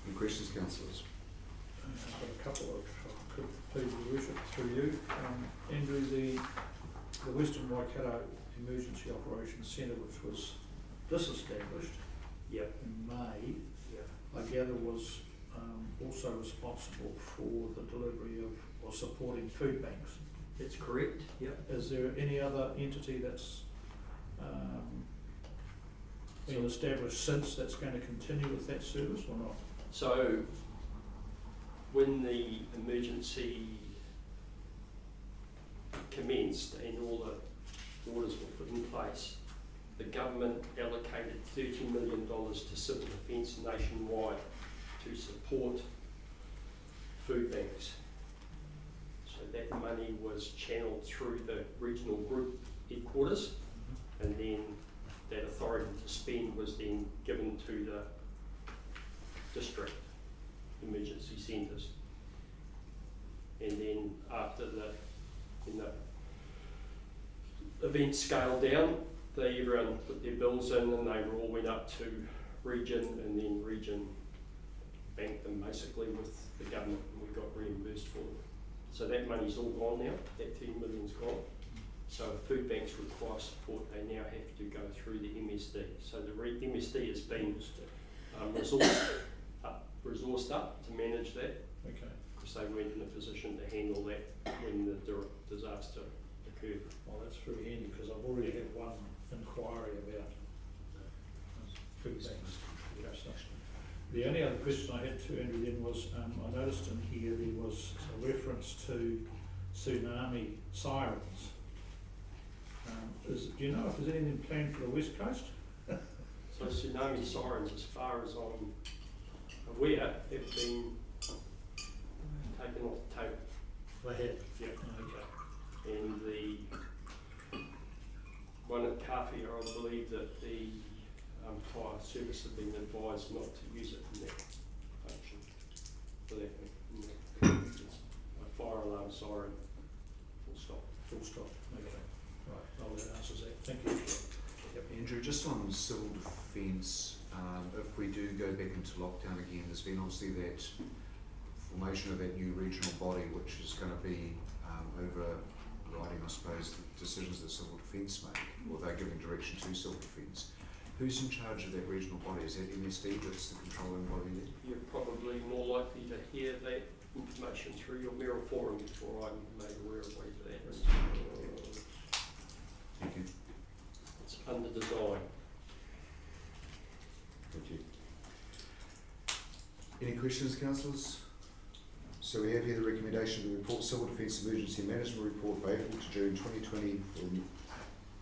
Any questions, councillors? I've got a couple of, could please your worship through you. Andrew, the Western Waikato Emergency Operations Centre, which was disestablished Yep. in May, Yep. I gather was also responsible for the delivery of or supporting food banks. That's correct. Yep. Is there any other entity that's been established since that's going to continue with that service or not? So when the emergency commenced and all the orders were put in place, the government allocated $30 million to civil defence nationwide to support food banks. So that money was channeled through the regional group headquarters, and then that authority to spend was then given to the district emergency centres. And then after the event scaled down, everyone put their bills in and they all went up to region, and then region banked them basically with the government, and we got reimbursed for them. So that money's all gone now, that 10 million's gone. So if food banks require support, they now have to go through the MSD. So the MSD has been resourced up to manage that. Okay. Because they weren't in a position to handle that when the disaster occurred. Well, that's very handy because I've already had one inquiry about food banks. So the only other question I had to Andrew then was, I noticed in here there was a reference to tsunami sirens. Do you know if there's anything planned for the West Coast? So tsunami sirens, as far as I'm aware, have been taken off the table. They have? Yeah. Okay. And the one at Kawhia, I believe that the fire service have been advised not to use it in that function. For that, it's a fire alarm siren, full stop. Full stop. Okay. Right. Well, that answers that. Thank you. Yep. Andrew, just on civil defence, if we do go back into lockdown again, there's been obviously that formation of that new regional body, which is going to be overriding, I suppose, the decisions that civil defence make, or they're giving direction to civil defence. Who's in charge of that regional body? Is that MSD that's the controlling body there? You're probably more likely to hear that information through your mayoral forum before I'm made aware of whether that is. Thank you. It's under design. Thank you. Any questions, councillors? So we have here the recommendation of the report, Civil Defence Emergency Management Report for April to June 2020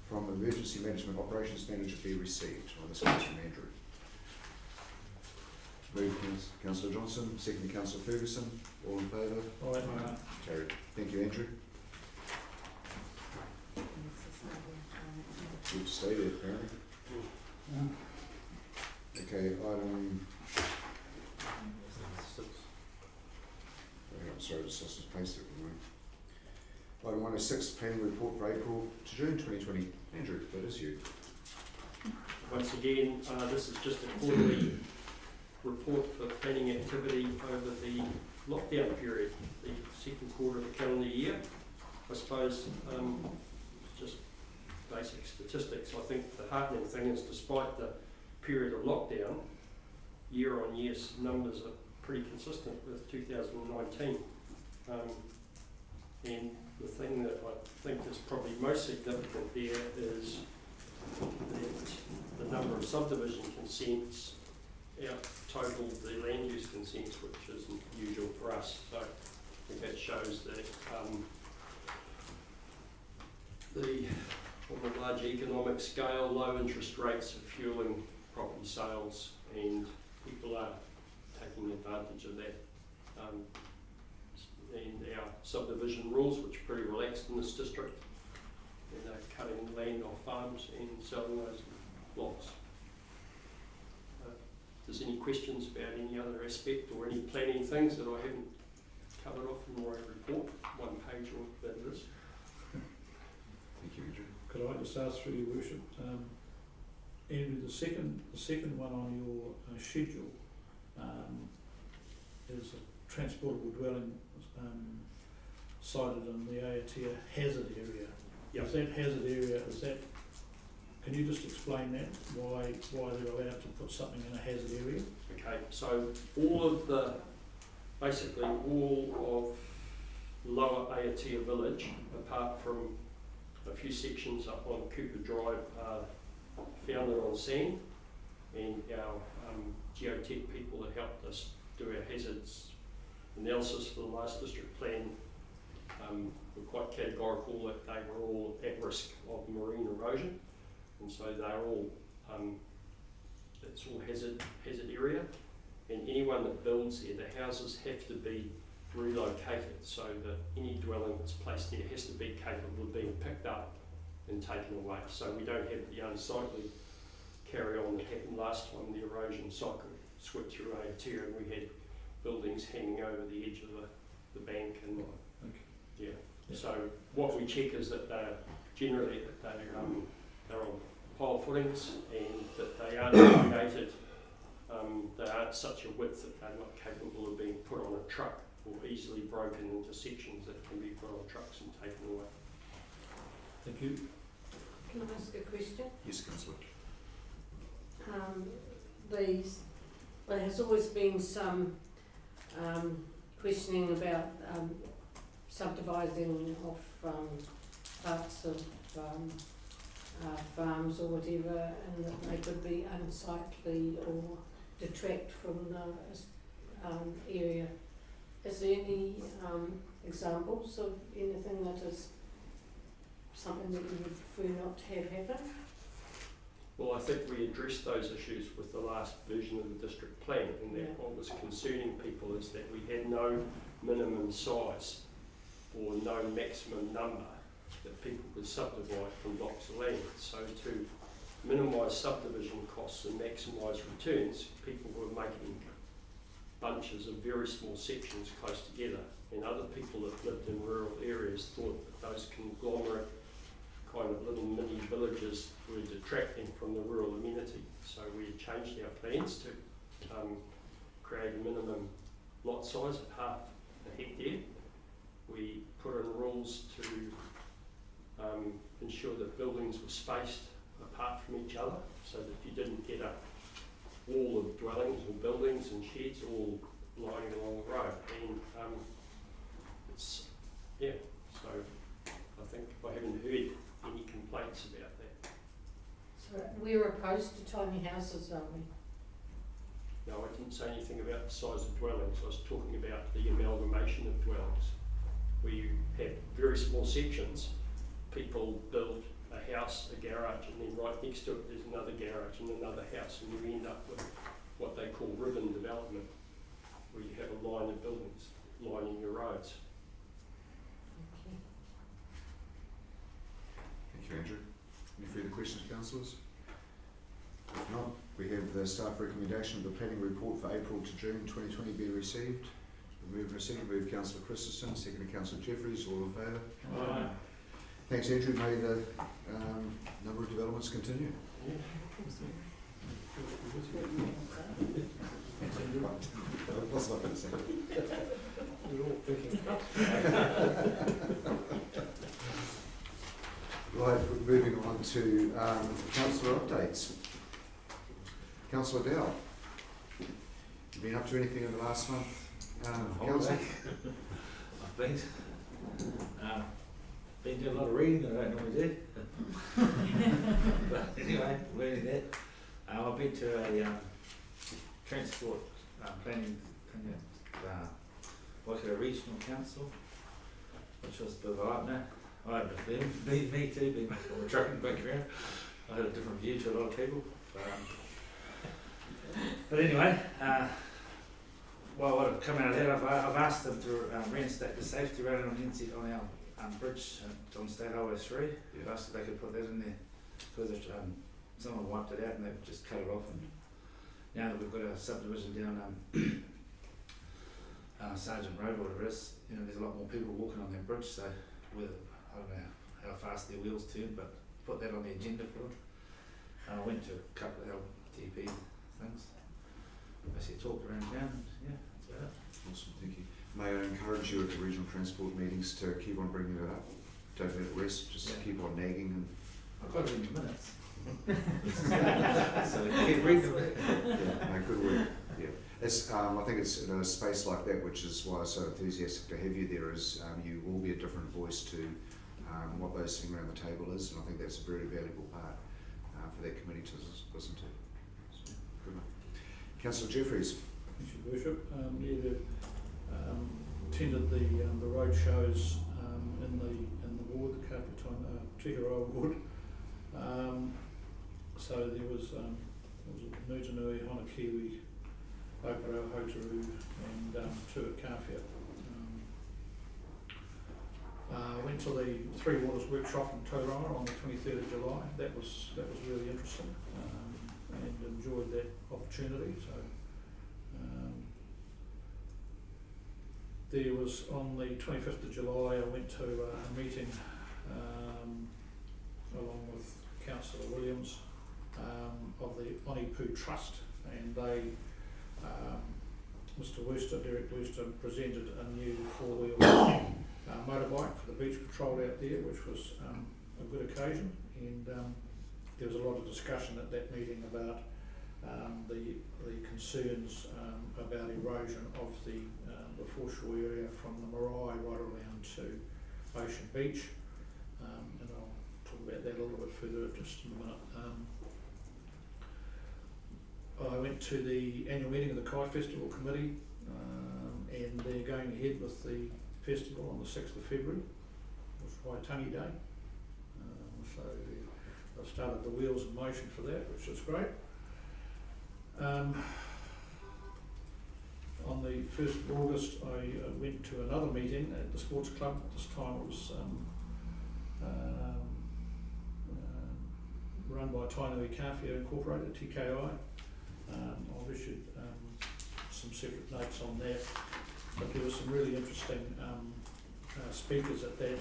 from Emergency Management Operations Manager be received. This comes from Andrew. Moved Councillor Johnson, seconded Councillor Ferguson. All in favour? Aye. Carried. Thank you, Andrew. Good to stay there, apparently. Okay, item. I'm sorry, the sausage paste it. Item 106, planning report for April to June 2020. Andrew, that is you. Once again, this is just a quarterly report for planning activity over the lockdown period, the second quarter of the calendar year. I suppose just basic statistics. I think the heartening thing is, despite the period of lockdown, year on year numbers are pretty consistent with 2019. And the thing that I think is probably most significant there is that the number of subdivision consents out-totaled the land use consents, which isn't usual for us. So I think that shows that on a large economic scale, low interest rates are fueling property sales, and people are taking advantage of that. And our subdivision rules, which are pretty relaxed in this district, and they're cutting land off farms and selling those lots. If there's any questions about any other aspect or any planning things that I haven't covered off in my report, one page or that it is. Thank you, Andrew. Could I just ask through your worship, Andrew, the second one on your schedule is a transportable dwelling cited in the Aotea hazard area. Yep. Is that hazard area, can you just explain that, why they're allowed to put something in a hazard area? Okay, so basically all of Lower Aotea Village, apart from a few sections up on Cooper Drive, are founded on sand, and our geotech people that helped us do our hazards analysis for the last district plan were quite categorical that they were all at risk of marine erosion, and so they're all it's all hazard area, and anyone that builds there, the houses have to be relocated so that any dwelling that's placed there has to be capable of being picked up and taken away, so we don't have the unsightly carry on that happened last time the erosion cycle swept through Aotea, and we had buildings hanging over the edge of the bank, and yeah. So what we check is that they're generally they're on pile footings, and that they aren't created, they aren't such a width that they're not capable of being put on a truck or easily broken into sections that can be put on trucks and taken away. Thank you. Can I ask a question? Yes, Councillor. There has always been some questioning about subdividing of parts of farms or whatever, and that they could be unsightly or detract from the area. Is there any examples of anything that is something that you would prefer not to have happen? Well, I think we addressed those issues with the last version of the district plan, and that what was concerning people is that we had no minimum size or no maximum number that people could subdivide from blocks of land. So to minimise subdivision costs and maximise returns, people were making bunches of very small sections close together, and other people that lived in rural areas thought that those conglomerate kind of little mini villages were detracting from the rural amenity. So we changed our plans to create a minimum lot size of half a hectare. We put in rules to ensure that buildings were spaced apart from each other, so that you didn't get a wall of dwellings or buildings and sheds all lying along the road. And so I think I haven't heard any complaints about that. So we're opposed to tiny houses, aren't we? No, I didn't say anything about the size of dwellings. I was talking about the amalgamation of dwellings, where you have very small sections. People build a house, a garage, and then right next to it there's another garage and another house, and you end up with what they call ribbon development, where you have a line of buildings lining your roads. Thank you, Andrew. Any further questions, councillors? If not, we have the staff recommendation of the planning report for April to June 2020 be received. Move and receive. Move Councillor Christensen, second Councillor Jeffries. All in favour? Aye. Thanks, Andrew. May the number of developments continue. What's not going to say? We're all thinking. Right, we're moving on to councillor updates. Councillor Dow, you been up to anything in the last month? Councillor? I've been doing a lot of reading that I don't normally do. But anyway, learning that. I've been to a transport planning thing at Waikato Regional Council, which was a bit of an eye-opener. I had a them, me too, being from a trucking background. I had a different view to a lot of people. But anyway, well, what have come out of that, I've asked them to reinstate the safety rating on our bridge on State Highway 3. I've asked if they could put that in there, because someone wiped it out and they've just cut it off. And now that we've got a subdivision down Sergeant Road, whatever it is, you know, there's a lot more people walking on that bridge, so I don't know how fast their wheels turn, but put that on the agenda for them. I went to a couple of LTP things. Basically talked around town, and yeah, that's about it. Awesome, thank you. May I encourage you at the regional transport meetings to keep on bringing it up. Don't let it rest, just keep on nagging. And I've got it in the minutes. So keep reading it. Yeah, no, good work. Yeah. It's, I think it's in a space like that, which is why I'm so enthusiastic to have you there, is you will be a different voice to what those sitting around the table is, and I think that's a very valuable part for that committee to listen to. So, good one. Councillor Jeffries. Thank you, Worship. Attended the road shows in the ward, the Tikaroa ward. So there was Nutanui, Honakiwi, Opero, Hotaru, and two at Kawhia. Went to the Three Waters workshop in Otorohanga on the 23rd of July. That was really interesting, and enjoyed that opportunity. So there was, on the 25th of July, I went to a meeting along with Councillor Williams of the Onipu Trust, and they Mr. Wooster, Derek Wooster, presented a new four-wheel motorbike for the beach patrol out there, which was a good occasion, and there was a lot of discussion at that meeting about the concerns about erosion of the foreshore area from the marae right around to Ocean Beach, and I'll talk about that a little bit further just in a minute. I went to the annual meeting of the Kai Festival Committee, and they're going ahead with the festival on the 6th of February. It was Waitangi Day, so I've started the wheels in motion for that, which is great. On the 1st of August, I went to another meeting at the sports club. This time it was run by Tainui Kawhia Incorporated, TKI. I've issued some separate notes on that, but there were some really interesting speakers at that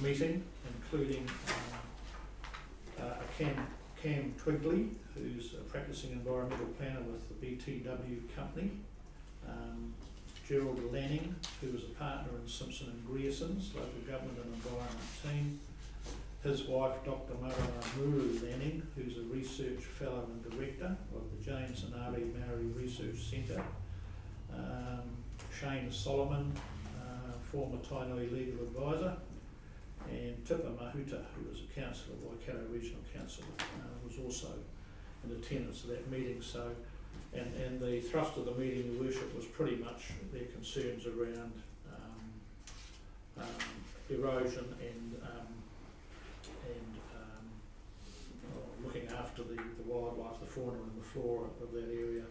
meeting, including Cam Twigley, who's a practicing environmental planner with the BTW company, Gerald Lanning, who was a partner in Simpson and Grierson's local government and environment team, his wife Dr. Muru Lanning, who's a research fellow and director of the James and Ari Maori Research Centre, Shane Solomon, former Tainui legal advisor, and Tipa Mahuta, who was a councillor of Waikato Regional Council, was also in attendance at that meeting. So, and the thrust of the meeting, the worship, was pretty much their concerns around erosion and looking after the wildlife, the fauna and the flora of that area.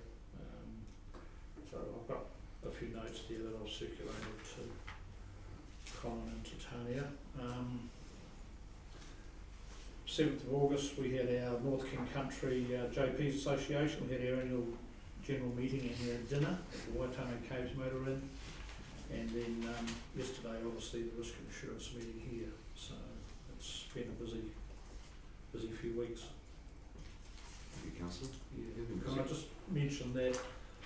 So I've got a few notes there that I've circulated to Colin and to Tania. 7th of August we had our North King Country JP's Association. We had our annual general meeting and our dinner at the Waikato Caves Motor Inn. And then yesterday obviously the risk and insurance meeting here. So it's been a busy few weeks. Thank you, Councillor. Yeah. Can I just mention that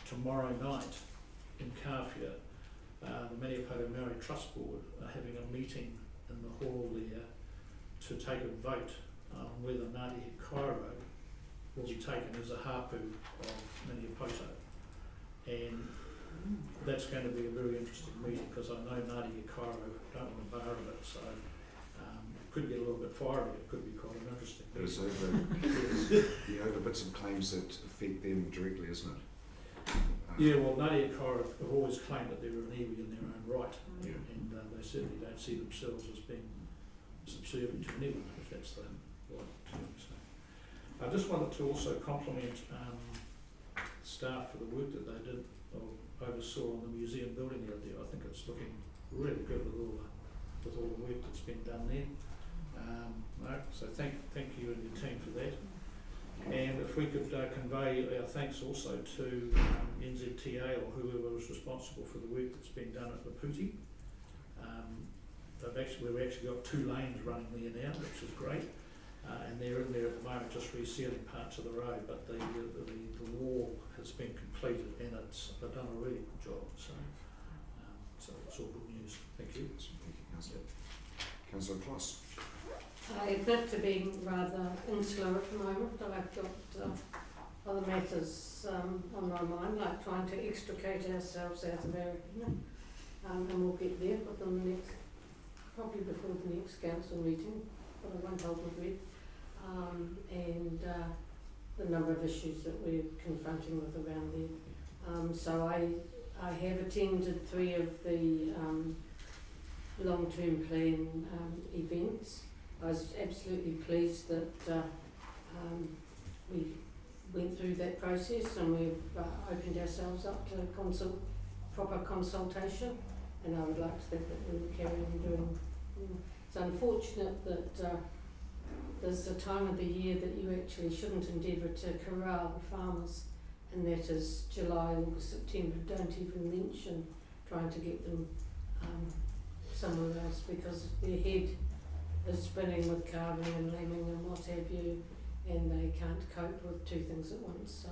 tomorrow night in Kawhia, the Maniapoto Maori Trust Board are having a meeting in the hall there to take a vote on whether Ngāti He Kairo will be taken as a hapu of Maniapoto. And that's going to be a very interesting meeting because I know Ngāti He Kairo don't want to bar of it, so it could get a little bit fiery. It could be quite an interesting But it's over bits and claims that affect them directly, isn't it? Yeah, well, Ngāti He Kairo have always claimed that they're an iwi in their own right, Yeah. and they certainly don't see themselves as being subservient to anyone, if that's the right term. So, I just wanted to also compliment staff for the work that they did or oversaw on the museum building out there. I think it's looking really good with all the work that's been done there. So thank you and your team for that. And if we could convey our thanks also to NZTA or whoever was responsible for the work that's been done at Maputi. We've actually got 2 lanes running there now, which is great. And they're in there at the moment just resealing parts of the road, but the wall has been completed and they've done a really good job. So it's all good news. Thank you. Thank you, Councillor. Councillor Kloss. I admit to being rather insular at the moment. I've got other matters on my mind, like trying to extricate ourselves out of Arikina, and we'll get there within the next, probably before the next council meeting, but I won't hold my breath, and the number of issues that we're confronting with around there. So I have attended 3 of the long-term plan events. I was absolutely pleased that we went through that process and we've opened ourselves up to proper consultation, and I would like to think that we will carry on doing. It's unfortunate that there's a time of the year that you actually shouldn't endeavour to corral farmers, and that is July, August, September. Don't even mention trying to get them somewhere else, because their head is spinning with calving and lambing and what have you, and they can't cope with 2 things at once. So,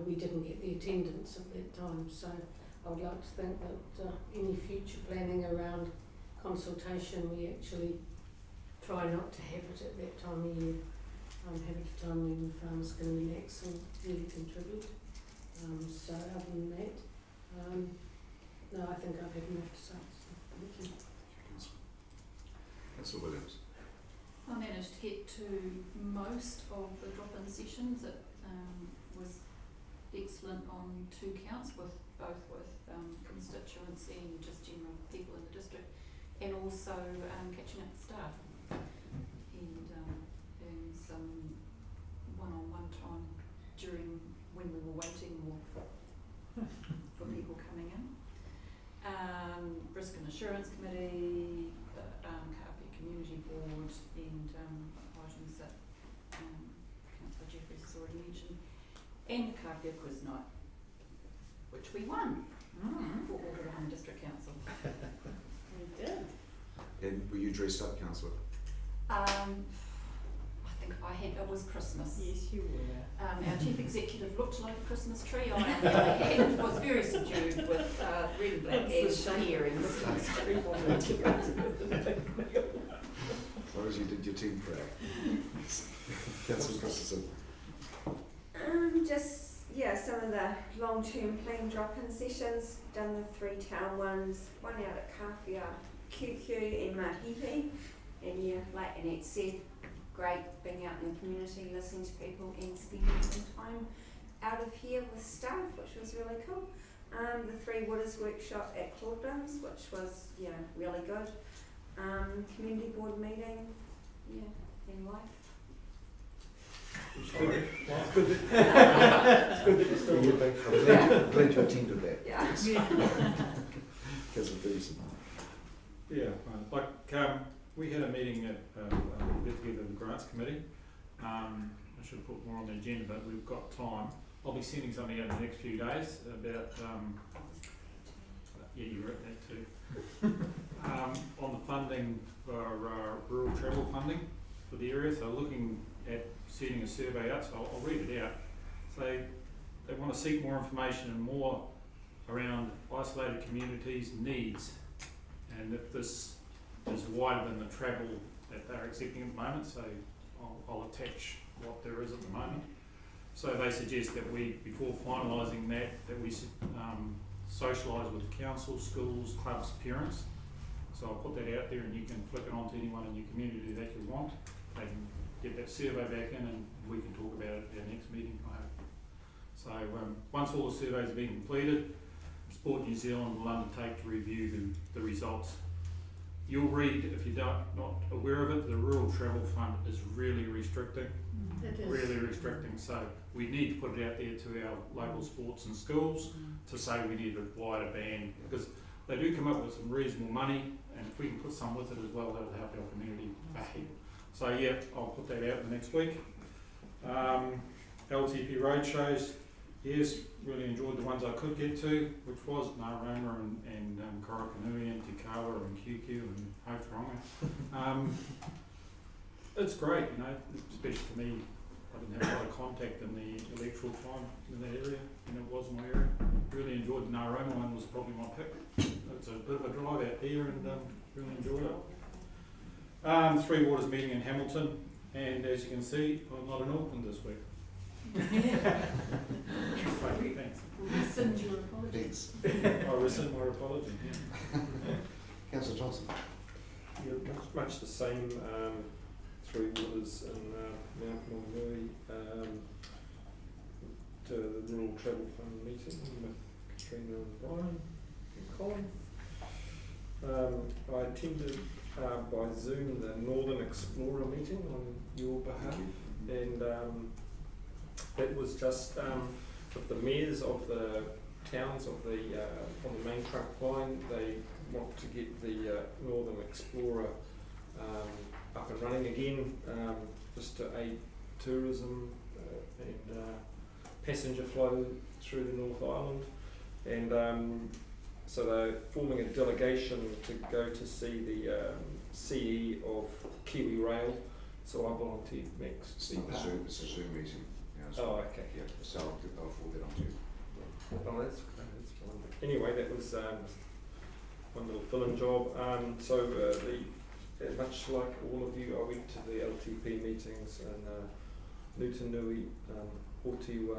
we didn't get the attendance at that time. So I would like to think that any future planning around consultation, we actually try not to have it at that time of year. Have it at a time when farmers can relax and really contribute. So other than that, no, I think I've had enough to say. So thank you. Councillor Williams. I managed to get to most of the drop-in sessions. It was excellent on 2 counts, both with constituents and just general people in the district, and also catching up with staff and doing some one-on-one time during when we were waiting for people coming in. Risk and Assurance Committee, Kawhia Community Board, and items that Councillor Jeffries has already mentioned, and the Kawhia Quiz Night, which we won for Otorohanga District Council. We did. And were you dressed up, Councillor? I think it was Christmas. Yes, you were. Our chief executive looked like a Christmas tree. I, on the other hand, was very subdued with red and black edged earrings. As long as you did your team proud. Councillor Christensen. Some of the long-term plan drop-in sessions, done the 3 town ones, one out at Kawhia, QQ and Mahihi, and like Annette said, great being out in the community, listening to people and spending some time out of here with staff, which was really cool. The 3 Waters workshop at Claudelands, which was really good. Community board meeting, and life. Sorry. good that, it's good that you're still with me. I'm glad you attended that. Yeah. Because of these. Yeah, we had a meeting at Get Together the Grants Committee. I should put more on the agenda, but we've got time. I'll be sending something out in the next few days about, yeah, you wrote that too, on the funding for rural travel funding for the area. So looking at sending a survey out, so I'll read it out. So they want to seek more information and more around isolated communities' needs, and if this is wider than the travel that they're accepting at the moment, so I'll attach what there is at the moment. So they suggest that we, before finalising that we socialise with council, schools, clubs, parents. So I'll put that out there and you can flick it on to anyone in your community that you want. They can get that survey back in and we can talk about it at our next meeting, I hope. So once all the surveys have been completed, Sport New Zealand will undertake to review the results. You'll read, if you're not aware of it, the Rural Travel Fund is really restricting. It is. Really restricting. So we need to put it out there to our local sports and schools to say we need a wider band, because they do come up with some reasonable money, and if we can put some with it as well, that'll help our community ahead. So yeah, I'll put that out in the next week. LTP road shows, yes, really enjoyed the ones I could get to, which was Naroma and Korokanui and Te Kawa and QQ and Otorohanga. It's great, you know, especially for me. I didn't have a lot of contact in the electoral time in that area, and it was my area. Really enjoyed the Naroma one, was probably my pick. It's a bit of a drive out there and really enjoyed it. Three Waters meeting in Hamilton, and as you can see, I'm not in Auckland this week. Thanks. Rescind your apology. Thanks. I rescind my apology. Yeah. Councillor Johnson. Yeah, much the same. Three Waters and Mount Maunganui to the Rural Travel Fund meeting with Katrina and Brian and Colin. I attended by Zoom the Northern Explorer meeting on your behalf, and it was just with the mayors of the towns of the on the main trunk line. They want to get the Northern Explorer up and running again, just to aid tourism and passenger flow through the North Island. And so they're forming a delegation to go to see the CE of Kiwi Rail. So I volunteered next. It's a Zoom meeting. Oh, okay. Yeah, so I'll forward that on to you. Oh, that's fine. Anyway, that was one little fill-in job. So much like all of you, I went to the LTP meetings in Nutanui, Otiwa,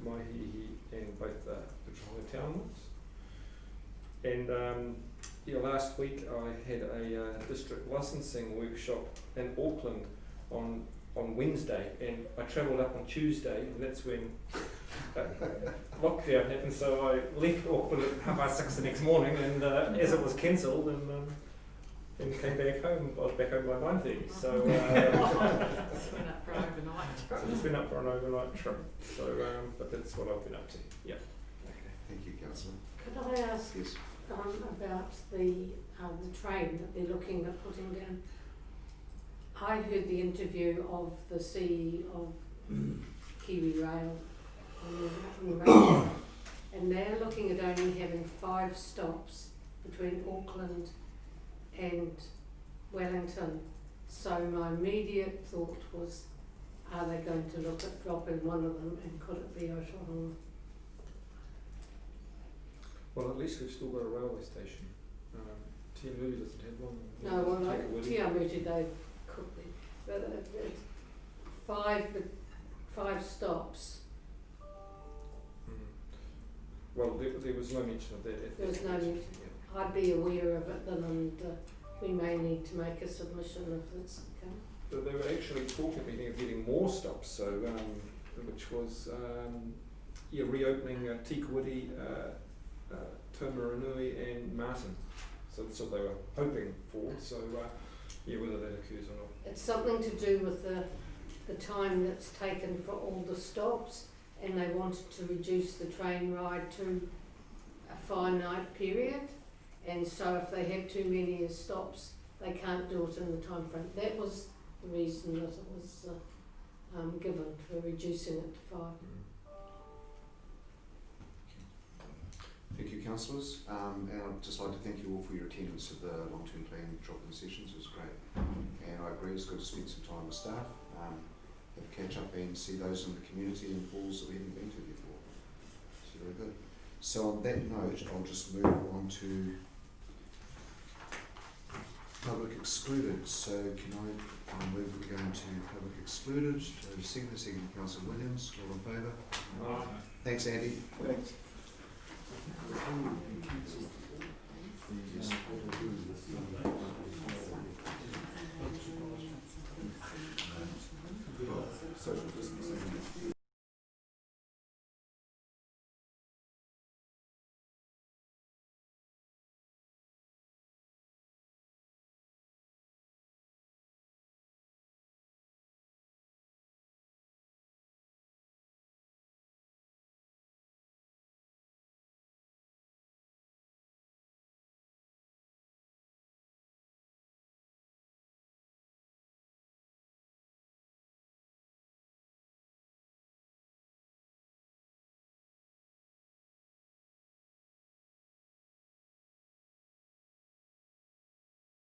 Maihihi, and both the Otorohanga town ones. And yeah, last week I had a district licensing workshop in Auckland on Wednesday, and I travelled up on Tuesday, and that's when lockdown happened. So I left Auckland at 6:30 the next morning, and as it was cancelled, and came back home. I was back home by 9:30. So Just went up for an overnight. So just went up for an overnight trip. So, but that's what I've been up to. Yeah. Okay, thank you, Councillor. Could I ask Yes. about the train that they're looking at putting down? I heard the interview of the CEO of Kiwi Rail on the radio, and they're looking at only having 5 stops between Auckland and Wellington. So my immediate thought was, are they going to look at dropping one of them, and could it be Otorohanga? Well, at least we've still got a railway station. Tiamuti doesn't have one. No, well, like Tiamuti, they could be, but it's 5 stops. Well, there was no mention of that. There was no mention. I'd be aware of it then, and we may need to make a submission if it's okay. But they were actually talking of getting more stops, so which was reopening Tikawiti, Taumarunui and Martin. So that's what they were hoping for. So yeah, whether that occurs or not. It's something to do with the the time that's taken for all the stops, and they wanted to reduce the train ride to a finite period, and so if they have too many stops, they can't do it in the time frame. That was the reason that it was given for reducing it to 5. Thank you, councillors. And I'd just like to thank you all for your attendance at the long-term plan drop-in sessions. It was great. And I agree, it's good to spend some time with staff, have a catch-up and see those in the community and halls that we haven't been to before. So very good. So on that note, I'll just move on to public excluded. So can I move we're going to public excluded? Second, Councillor Williams. All in favour? Aye. Thanks, Andy. Thanks. Social distancing.